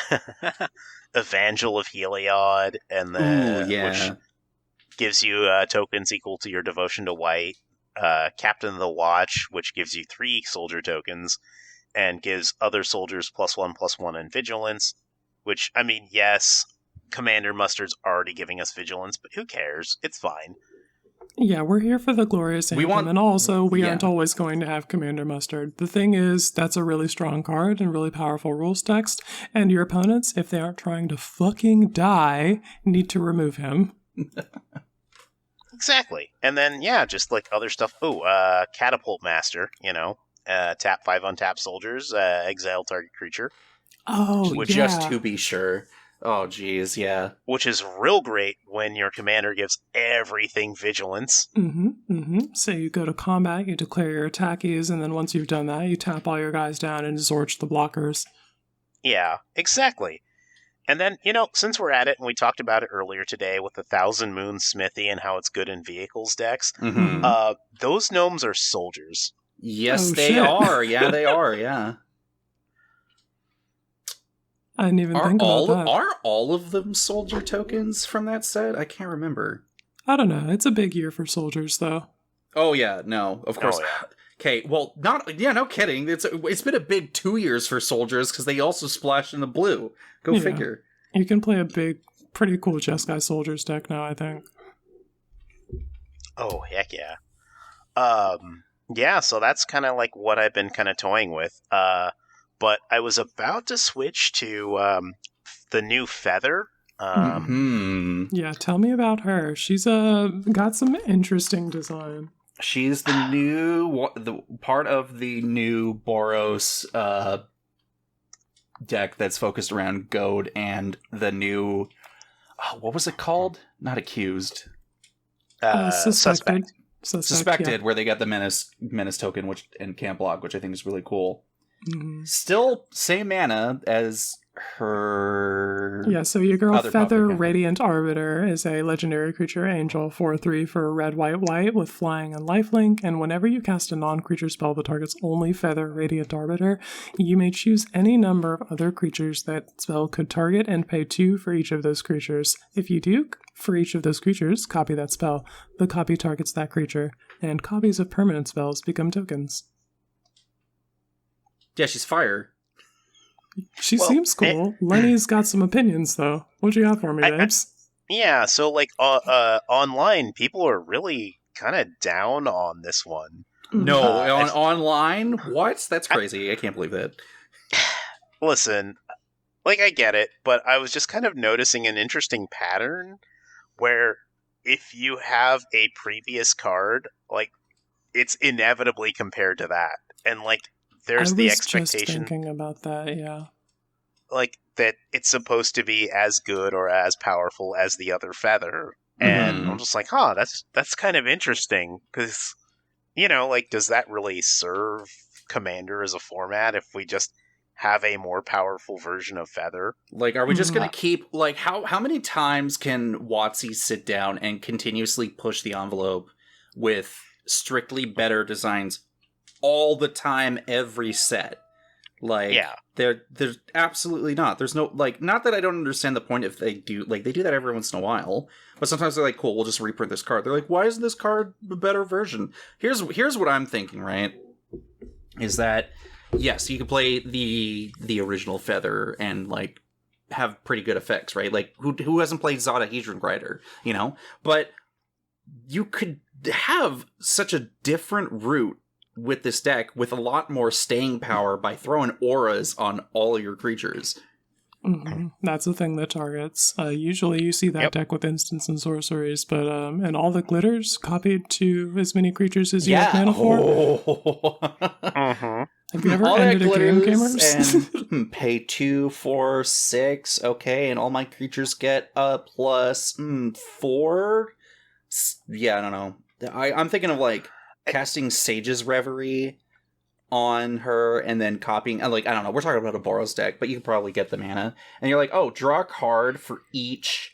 Evangel of Heliod, and then which gives you tokens equal to your devotion to white. Captain of the Watch, which gives you 3 soldier tokens, and gives other soldiers +1/+1 and vigilance. Which, I mean, yes, Commander Mustard's already giving us vigilance, but who cares? It's fine. Yeah, we're here for the glorious anthem, and also we aren't always going to have Commander Mustard. The thing is, that's a really strong card and really powerful rules text, and your opponents, if they aren't trying to fucking die, need to remove him. Exactly. And then, just like other stuff. Catapult Master, tap 5 untap soldiers, exile target creature. Oh, just to be sure. Oh, geez, yeah. Which is real great when your commander gives everything vigilance. So you go to combat, you declare your attackies, and then once you've done that, you tap all your guys down and Zorch the blockers. Yeah, exactly. And then, since we're at it, and we talked about it earlier today with the Thousand Moon Smithy and how it's good in vehicles decks, those gnomes are soldiers. Yes, they are. Yeah, they are, yeah. I didn't even think about that. Are all of them soldier tokens from that set? I can't remember. I don't know. It's a big year for soldiers, though. Oh, yeah. No, of course. Okay, well, no kidding. It's been a big 2 years for soldiers because they also splashed in the blue. Go figure. You can play a big, pretty cool Jeskai Soldiers deck now, I think. Oh, heck yeah. Yeah, so that's kind of like what I've been kind of toying with. But I was about to switch to the new Feather. Yeah, tell me about her. She's got some interesting design. She's the part of the new Boros deck that's focused around Goad and the new what was it called? Not Accused. Suspected. Suspected, yeah. where they got the menace token, which and can't block, which I think is really cool. Mm-hmm. Still same mana as her. Yeah, so your girl other Feather puppet, Radiant Arbiter is a legendary creature angel 4/3 for red, white with flying and lifelink, and whenever you cast a non-creature spell that targets only Feather Radiant Arbiter, you may choose any number of other creatures that spell could target and pay 2 for each of those creatures. If you do, for each of those creatures, copy that spell. The copy targets that creature, and copies of permanent spells become tokens. Yeah, she's fire. She seems cool. Lenny's got some opinions, though. What you got for me, babes? Yeah, so like online, people are really kind of down on this one. No, online? What? That's crazy. I can't believe that. Listen, like I get it, but I was just kind of noticing an interesting pattern where if you have a previous card, like it's inevitably compared to that, and like there's the expectation. Just thinking about that, yeah. Like that it's supposed to be as good or as powerful as the other Feather, and I'm just like, that's kind of interesting because, you know, like does that really serve Commander as a format if we just have a more powerful version of Feather? Like, are we just gonna keep like how many times can WotC sit down and continuously push the envelope with strictly better designs all the time, every set? Like, there's absolutely not. There's no, like, not that I don't understand the point if they do, like, they do that every once in a while, but sometimes they're like, cool, we'll just reprint this card. They're like, why isn't this card a better version? Here's what I'm thinking, right? Is that, yes, you can play the original Feather and, like, have pretty good effects, right? Like, who hasn't played Zada Hedron Rider, you know? But you could have such a different route with this deck with a lot more staying power by throwing auras on all your creatures. Mm-hmm. That's the thing that targets. Usually you see that deck with instants and sorceries, but and all the glitters copied to as many creatures as you have mana for. Have you ever ended a game, gamers? And pay 2, 4, 6, okay, and all my creatures get a plus 4? Yeah, I don't know. I'm thinking of, like, casting Sage's Reverie on her and then copying, like, I don't know, we're talking about a Boros deck, but you can probably get the mana. And you're like, oh, draw a card for each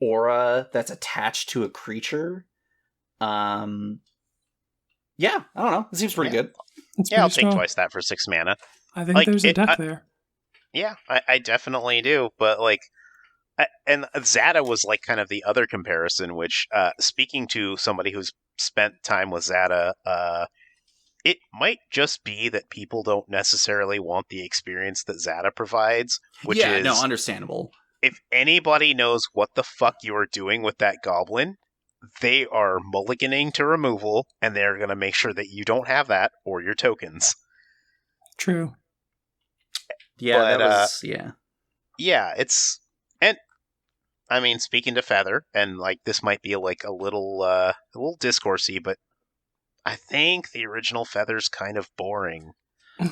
aura that's attached to a creature. Yeah, I don't know. It seems pretty good. I'll take twice that for 6 mana. I think there's a deck there. Yeah, I definitely do, but like, and Zada was like kind of the other comparison, which, speaking to somebody who's spent time with Zada, it might just be that people don't necessarily want the experience that Zada provides, which is... no, understandable. If anybody knows what the fuck you are doing with that goblin, they are mulliganing to removal, and they're going to make sure that you don't have that or your tokens. True. Yeah, but, yeah. Yeah, it's... And, I mean, speaking to Feather, and, like, this might be, like, a little discoursey, but I think the original Feather's kind of boring.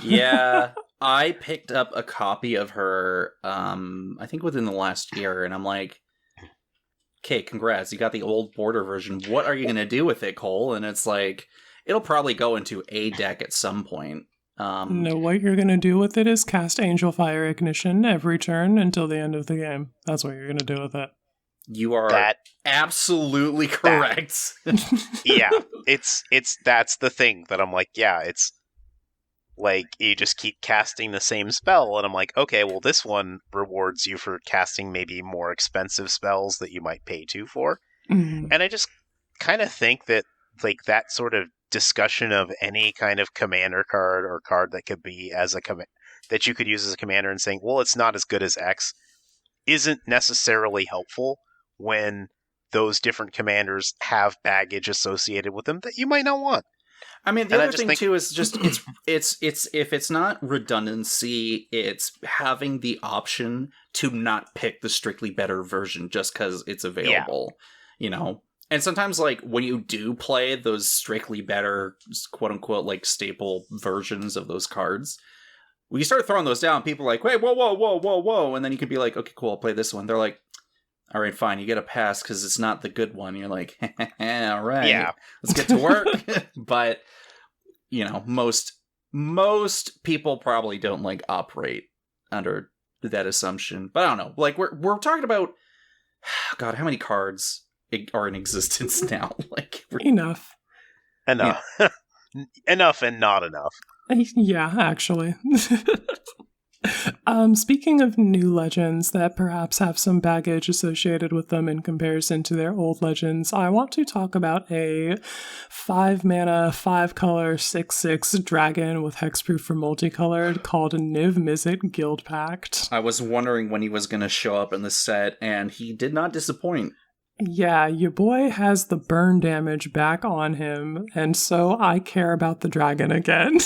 Yeah, I picked up a copy of her, I think within the last year, and I'm like, okay, congrats, you got the old border version. What are you going to do with it, Cole? And it's like, it'll probably go into a deck at some point. No, what you're going to do with it is cast Angel Fire Ignition every turn until the end of the game. That's what you're going to do with it. You are absolutely correct. Yeah, that's the thing that I'm like, yeah, it's like you just keep casting the same spell, and I'm like, okay, well, this one rewards you for casting maybe more expensive spells that you might pay 2 for. Mm-hmm. And I just kind of think that, like, that sort of discussion of any kind of commander card or card that could be as a that you could use as a commander and saying, well, it's not as good as X, isn't necessarily helpful when those different commanders have baggage associated with them that you might not want. I mean, the other thing too is just it's if it's not redundancy, it's having the option to not pick the strictly better version just because it's available, you know. And sometimes, like, when you do play those strictly better, quote unquote, like staple versions of those cards, when you start throwing those down, people are like, wait, whoa, and then you can be like, okay, cool, I'll play this one. They're like, all right, fine, you get a pass because it's not the good one. You're like, all right, let's get to work. But, you know, most people probably don't, like, operate under that assumption. But I don't know. Like, we're talking about, God, how many cards are in existence now? Like, enough. Enough and not enough. Yeah, actually. Speaking of new legends that perhaps have some baggage associated with them in comparison to their old legends, I want to talk about a 5-mana, 5-color, 6/6 dragon with hexproof for multicolored called Niv Mizzet Guild Pact. I was wondering when he was going to show up in the set, and he did not disappoint. Yeah, your boy has the burn damage back on him, and so I care about the dragon again.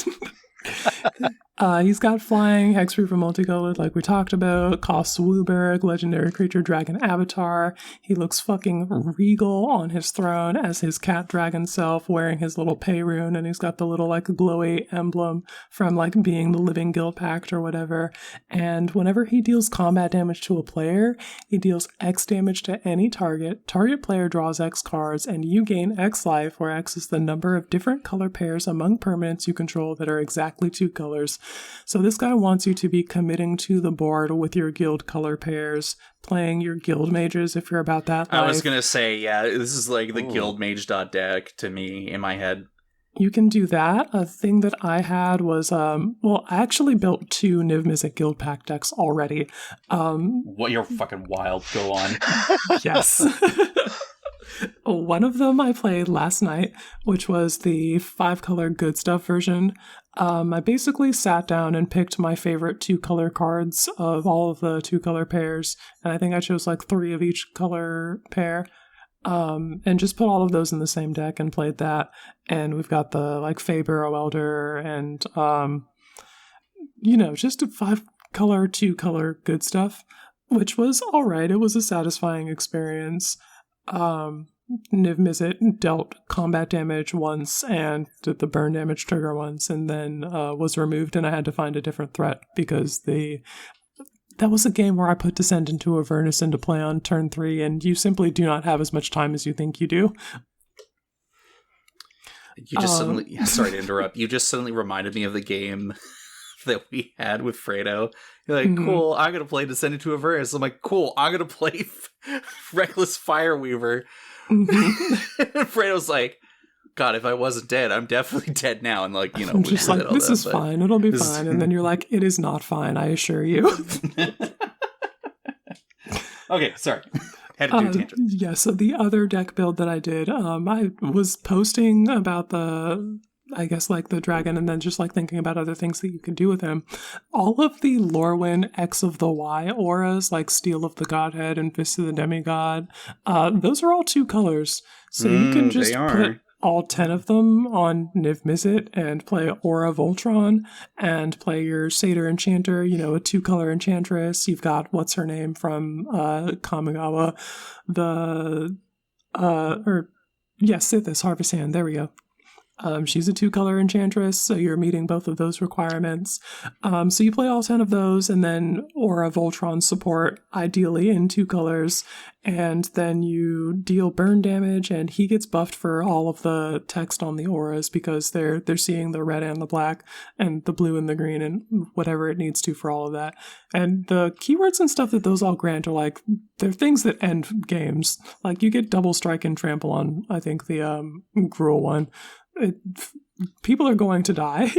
He's got flying, hexproof and multicolored, like we talked about. Costs Wooburg, legendary creature dragon avatar. He looks fucking regal on his throne as his cat dragon self, wearing his little pay rune, and he's got the little, like, glowy emblem from, like, being the living guild pact or whatever. And whenever he deals combat damage to a player, he deals X damage to any target. Target player draws X cards, and you gain X life, where X is the number of different color pairs among permanents you control that are exactly 2 colors. So this guy wants you to be committing to the board with your guild color pairs, playing your guild mages if you're about that life. I was going to say, yeah, this is like the guild mage deck to me in my head. You can do that. A thing that I had was, I actually built 2 Niv Mizzet Guild Pact decks already. What, you're fucking wild. Go on. Yes. One of them I played last night, which was the 5-color good stuff version. I basically sat down and picked my favorite 2-color cards of all of the 2-color pairs, and I think I chose like 3 of each color pair, and just put all of those in the same deck and played that. And we've got the, like, Faber Elder and just a 5-color, 2-color good stuff, which was all right. It was a satisfying experience. Niv Mizzet dealt combat damage once and did the burn damage trigger once, and then was removed, and I had to find a different threat because that was a game where I put Descent into Avernus into play on turn 3, and you simply do not have as much time as you think you do. You just suddenly, sorry to interrupt, you just suddenly reminded me of the game that we had with Fredo. You're like, cool, I'm going to play Descent into Avernus. I'm like, cool, I'm going to play Reckless Fireweaver. Fredo's like, God, if I wasn't dead, I'm definitely dead now. And, like, I'm just like, this is fine, it'll be fine. And then you're like, it is not fine, I assure you. Okay, sorry. Had to do a tangent. Yeah, so the other deck build that I did, I was posting about the dragon, and then just, like, thinking about other things that you can do with him. All of the Lorwyn X of the Y auras, like Steel of the Godhead and Fist of the Demigod, those are all 2 colors. So you can just put all 10 of them on Niv Mizzet and play Aura Voltron and play your Satyr Enchanter, a 2-color Enchantress. You've got, what's her name from Kamigawa, Sithis, Harvest Hand, there we go. She's a 2-color Enchantress, so you're meeting both of those requirements. So you play all 10 of those, and then Aura Voltron support, ideally in 2 colors, and then you deal burn damage, and he gets buffed for all of the text on the auras because they're seeing the red and the black, and the blue and the green, and whatever it needs to for all of that. And the keywords and stuff that those all grant are, like, they're things that end games. Like, you get double strike and trample on, I think, the Gruul one. People are going to die.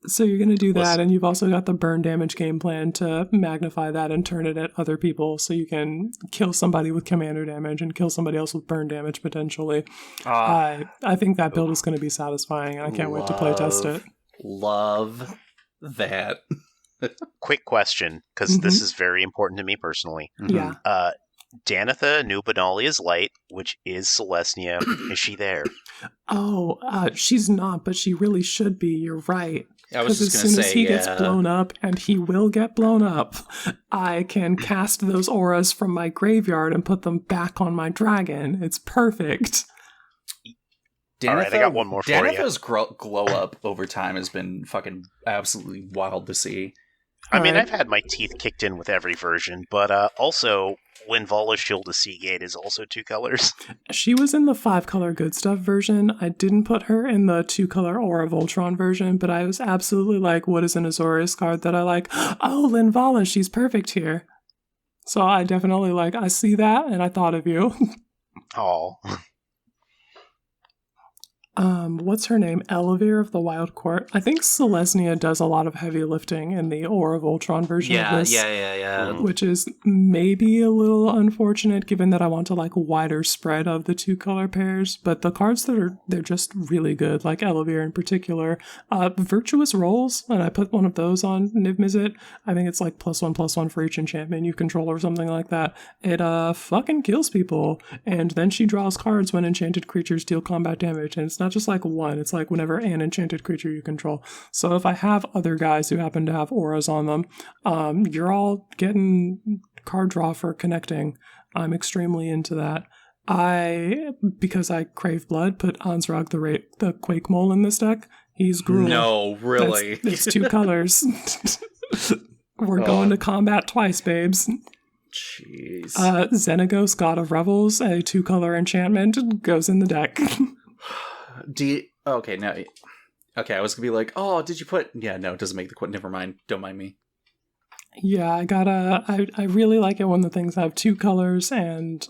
So you're going to do that, and you've also got the burn damage game plan to magnify that and turn it at other people, so you can kill somebody with commander damage and kill somebody else with burn damage potentially. I think that build is going to be satisfying, and I can't wait to play test it. Love that. Quick question, because this is very important to me personally. Yeah. Danitha Nubanalia's light, which is Celestia, is she there? Oh, she's not, but she really should be. You're right. I was Because just as going to soon as say, he gets blown up, and he will get blown up, I can cast those auras from my graveyard and put them back on my dragon. It's perfect. Danitha, All right, I got one more for you. Danitha's glow up over time has been fucking absolutely wild to see. I mean, Alright. I've had my teeth kicked in with every version, but also, Linvala's Shield of Seagate is also 2 colors. She was in the 5-color good stuff version. I didn't put her in the 2-color Aura Voltron version, but I was absolutely like, what is an Azorius card that I like? Oh, Linvala, she's perfect here. So I definitely I see that, and I thought of you. Oh, What's her name? Elevere of the Wild Court. I think Selesnya does a lot of heavy lifting in the Aura Voltron version of this. Yeah. Which is maybe a little unfortunate given that I want to wider spread of the 2-color pairs, but the cards they're just really good, like Elevere in particular. Virtuous Rolls, and I put one of those on Niv Mizzet. I think it's +1/+1 for each enchantment you control or something like that. It fucking kills people, and then she draws cards when enchanted creatures deal combat damage, and it's not just one, it's whenever an enchanted creature you control. So if I have other guys who happen to have auras on them, you're all getting card draw for connecting. I'm extremely into that. Because I crave blood, put Ansrag the Quake Mole in this deck. He's gruel. No, really. It's 2 colors. We're going to combat twice, babes. Jeez. Xenagos, God of Revels, a 2-color enchantment, goes in the deck. Okay, no. Okay, I was gonna be like, oh, did you put... Yeah, no, it doesn't make the... Never mind. Don't mind me. Yeah, I really like it when the things have 2 colors and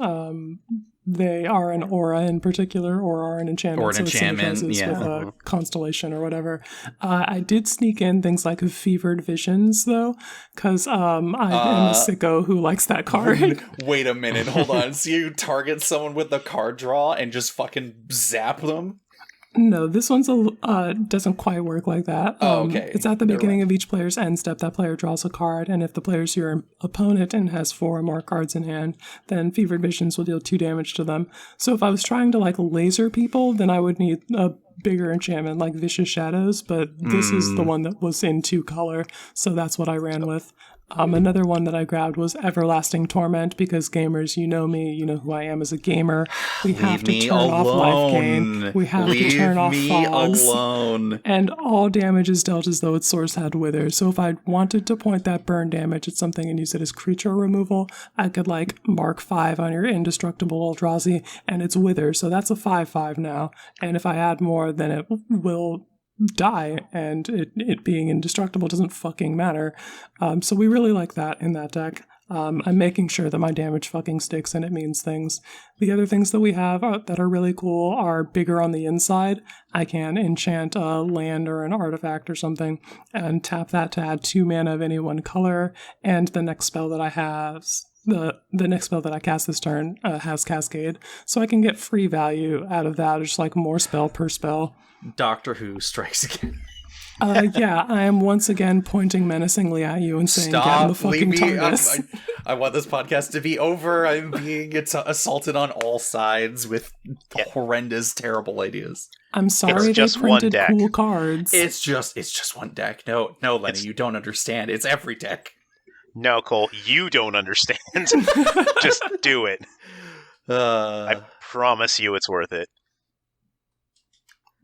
they are an aura in particular, or are an enchantment. Or an enchantment, it synergizes yeah. with a constellation or whatever. I did sneak in things like Fevered Visions, though, because I am a sicko who likes that card. Wait a minute, hold on. So you target someone with the card draw and just fucking zap them? No, this one's doesn't quite work like that. Okay. It's at the beginning of each player's end step. That player draws a card, and if the player's your opponent and has 4 or more cards in hand, then Fevered Visions will deal 2 damage to them. So if I was trying to laser people, then I would need a bigger enchantment like Vicious Shadows, but this is the one that was in 2 color, so that's what I ran with. Another one that I grabbed was Everlasting Torment, because gamers, you know me, you know who I am as a gamer. We have to turn off life gain. We have to turn off fogs. Alone. And all damage is dealt as though its source had wither. So if I wanted to point that burn damage at something and use it as creature removal, I could mark 5 on your indestructible Eldrazi, and it's wither. So that's a 5/5 now. And if I add more, then it will die, and it being indestructible doesn't fucking matter. So we really like that in that deck. I'm making sure that my damage fucking sticks and it means things. The other things that we have that are really cool are bigger on the inside. I can enchant a land or an artifact or something and tap that to add 2 mana of any one color, and the next spell that I have... The next spell that I cast this turn has Cascade, so I can get free value out of that, just more spell per spell. Doctor Who strikes again. Yeah, I am once again pointing menacingly at you and saying, "Get in the fucking TARDIS." I want this podcast to be over. I'm being assaulted on all sides with horrendous, terrible ideas. I'm sorry just they printed one deck. cool cards. It's just one deck. No, Lenny, you don't understand. It's every deck. No, Cole, you don't understand. Just do it. I promise you it's worth it.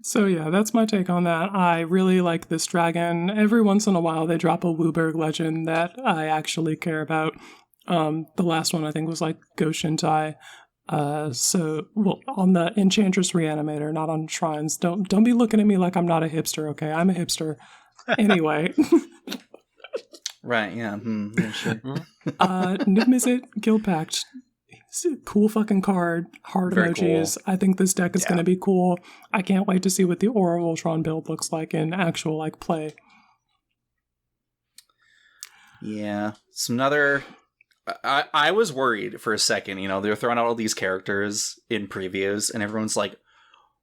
So yeah, that's my take on that. I really like this dragon. Every once in a while they drop a Wooburg legend that I actually care about. The last one I think was Goshintai. On the Enchantress Reanimator, not on Shrines. Don't be looking at me like I'm not a hipster, okay? I'm a hipster. Anyway. Right, yeah. Sure. Niv Mizzet, Guild Pact. It's a cool fucking card. Heart Very emojis. cool. I think this deck is going to be cool. I can't wait to see what the Aura Voltron build looks like in actual play. Yeah. Some other... I was worried for a second, they were throwing out all these characters in previews, and everyone's like,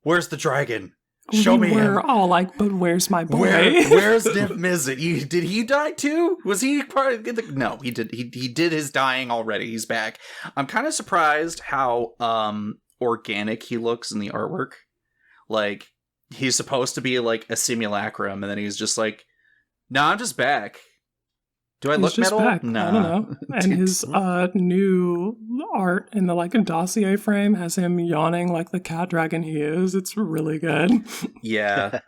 where's the dragon? Show me We're him. all like, but where's my boy? Where's Niv Mizzet? Did he die too? Was he part of the... No, he did. He did his dying already. He's back. I'm kind of surprised how organic he looks in the artwork. Like, he's supposed to be like a simulacrum, and then he's just like, "Nah, I'm just back." Do I He's look just metal? back. No. I don't know. And his new art in the like dossier frame has him yawning like the cat dragon he is. It's really good. Yeah.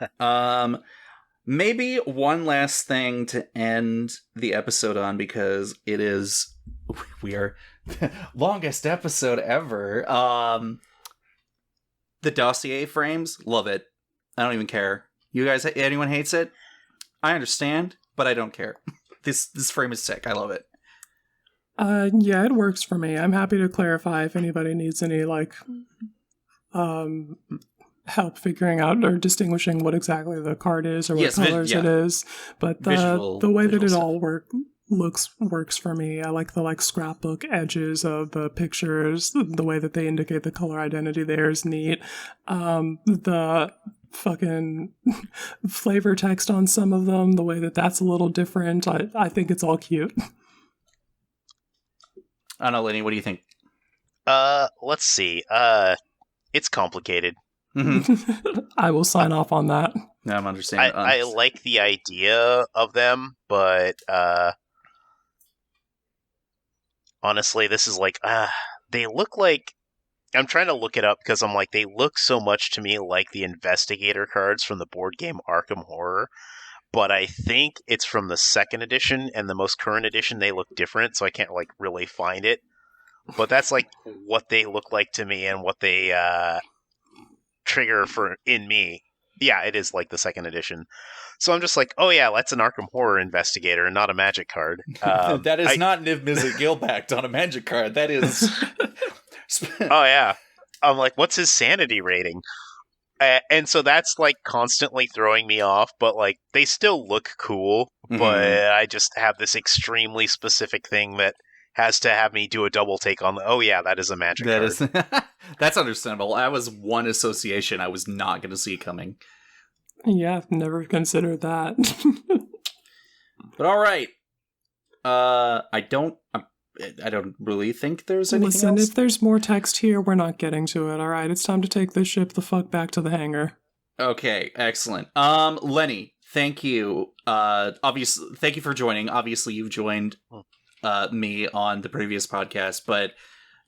Maybe one last thing to end the episode on, because we are longest episode ever. The dossier frames, love it. I don't even care. You guys, anyone hates it? I understand, but I don't care. This frame is sick. I love it. Yeah, it works for me. I'm happy to clarify if anybody needs any like help figuring out or distinguishing what exactly the card is or what colors it is. But the way that it all works for me. I like the like scrapbook edges of the pictures. The way that they indicate the color identity there is neat. The fucking flavor text on some of them, the way that that's a little different. I think it's all cute. I don't know, Lenny, what do you think? Let's see. It's complicated. I will sign off on that. No, I'm understanding. I like the idea of them, but honestly, this is like, they look like, I'm trying to look it up because I'm like, they look so much to me like the investigator cards from the board game Arkham Horror, but I think it's from the second edition, and the most current edition, they look different, so I can't like really find it. But that's like what they look like to me and what they trigger for in me. Yeah, it is like the second edition. So I'm just like, oh yeah, that's an Arkham Horror investigator and not a magic card. That is not Niv Mizzet Gilbacked on a magic card. That is... Oh yeah. I'm like, what's his sanity rating? And so that's like constantly throwing me off, but like they still look cool, but I just have this extremely specific thing that has to have me do a double take on oh yeah, that is a magic card. That's understandable. That was one association I was not going to see coming. Yeah, I've never considered that. But all right. I don't really think there's anything else. If there's more text here, we're not getting to it. All right, it's time to take this ship the fuck back to the hangar. Okay, excellent. Lenny, thank you. Obviously, thank you for joining. Obviously, you've joined me on the previous podcast, but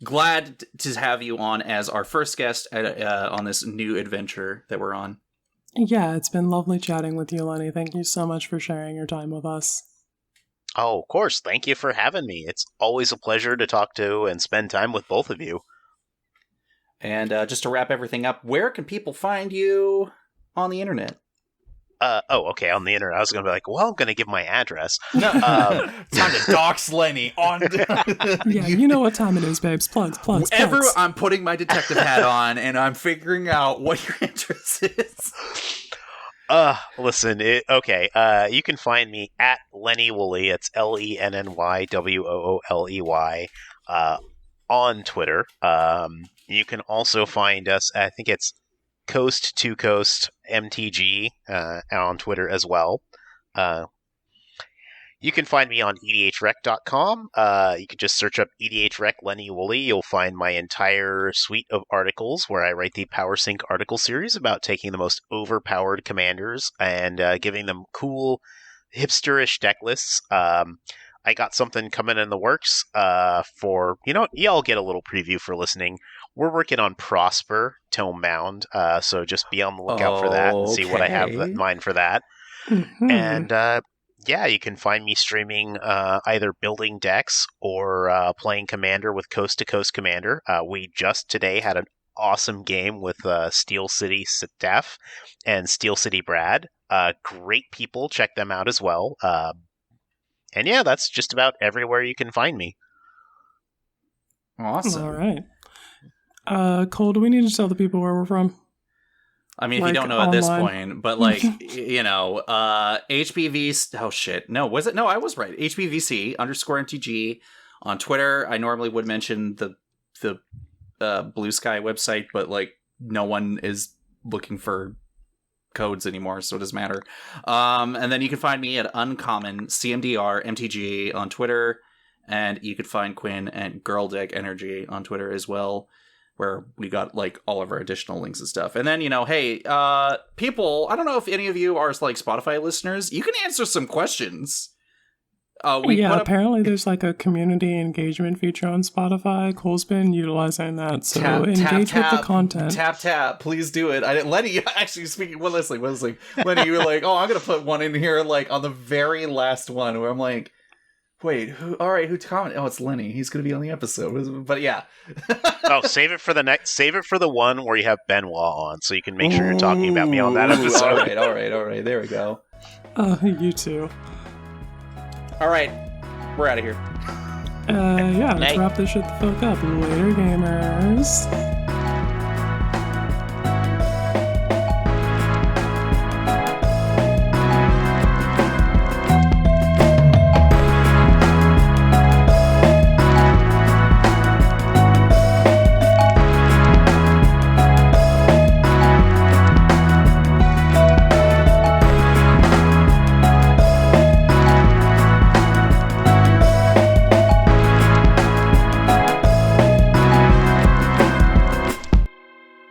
glad to have you on as our first guest on this new adventure that we're on. Yeah, it's been lovely chatting with you, Lenny. Thank you so much for sharing your time with us. Oh, of course. Thank you for having me. It's always a pleasure to talk to and spend time with both of you. And just to wrap everything up, where can people find you on the internet? Okay, on the internet. I was going to be like, well, I'm going to give my address. No. Time to dox Lenny on... Yeah, you know what time it is, babes. Plugs. I'm putting my detective hat on, and I'm figuring out what your address is. Listen, okay, you can find me at Lenny Wooley, it's LennyWooley, on Twitter. You can also find us, I think it's Coast to Coast MTG, on Twitter as well. You can find me on edhrec.com. You can just search up edhrec Lenny Wooley. You'll find my entire suite of articles where I write the Power Sync article series about taking the most overpowered commanders and giving them cool, hipsterish deck lists. I got something coming in the works for, y'all get a little preview for listening. We're working on Prosper Tome Mound, so just be on the lookout for that and see what I have in mind for that. Mm-hmm. And yeah, you can find me streaming either building decks or playing Commander with Coast to Coast Commander. We just today had an awesome game with Steel City Steph and Steel City Brad. Great people, check them out as well. And yeah, that's just about everywhere you can find me. Awesome. All right. Cole, do we need to tell the people where we're from? I mean, if like you don't know online. at this point, but like, HBVC, oh shit, no, was it? No, I was right. HBVC _MTG on Twitter. I normally would mention the Blue Sky website, but like no one is looking for codes anymore, so it doesn't matter. And then you can find me at Uncommon CMDR MTG on Twitter, and you could find Quinn at Girl Deck Energy on Twitter as well, where we got like all of our additional links and stuff. And then, hey, people, I don't know if any of you are like Spotify listeners, you can answer some questions. Apparently there's like a community engagement feature on Spotify. Cole's been utilizing that, so engage with the content. Tap, please do it. Lenny, actually speaking, Leslie, Lenny, you were like, oh, I'm gonna put one in here, like on the very last one, where I'm like, wait, who commented? Oh, it's Lenny. He's gonna be on the episode. But yeah. Save it for the one where you have Benoit on, so you can make sure you're talking about me on that episode. All right. There we go. You too. All right, we're out of here. Let's wrap this shit the fuck up. Later, gamers.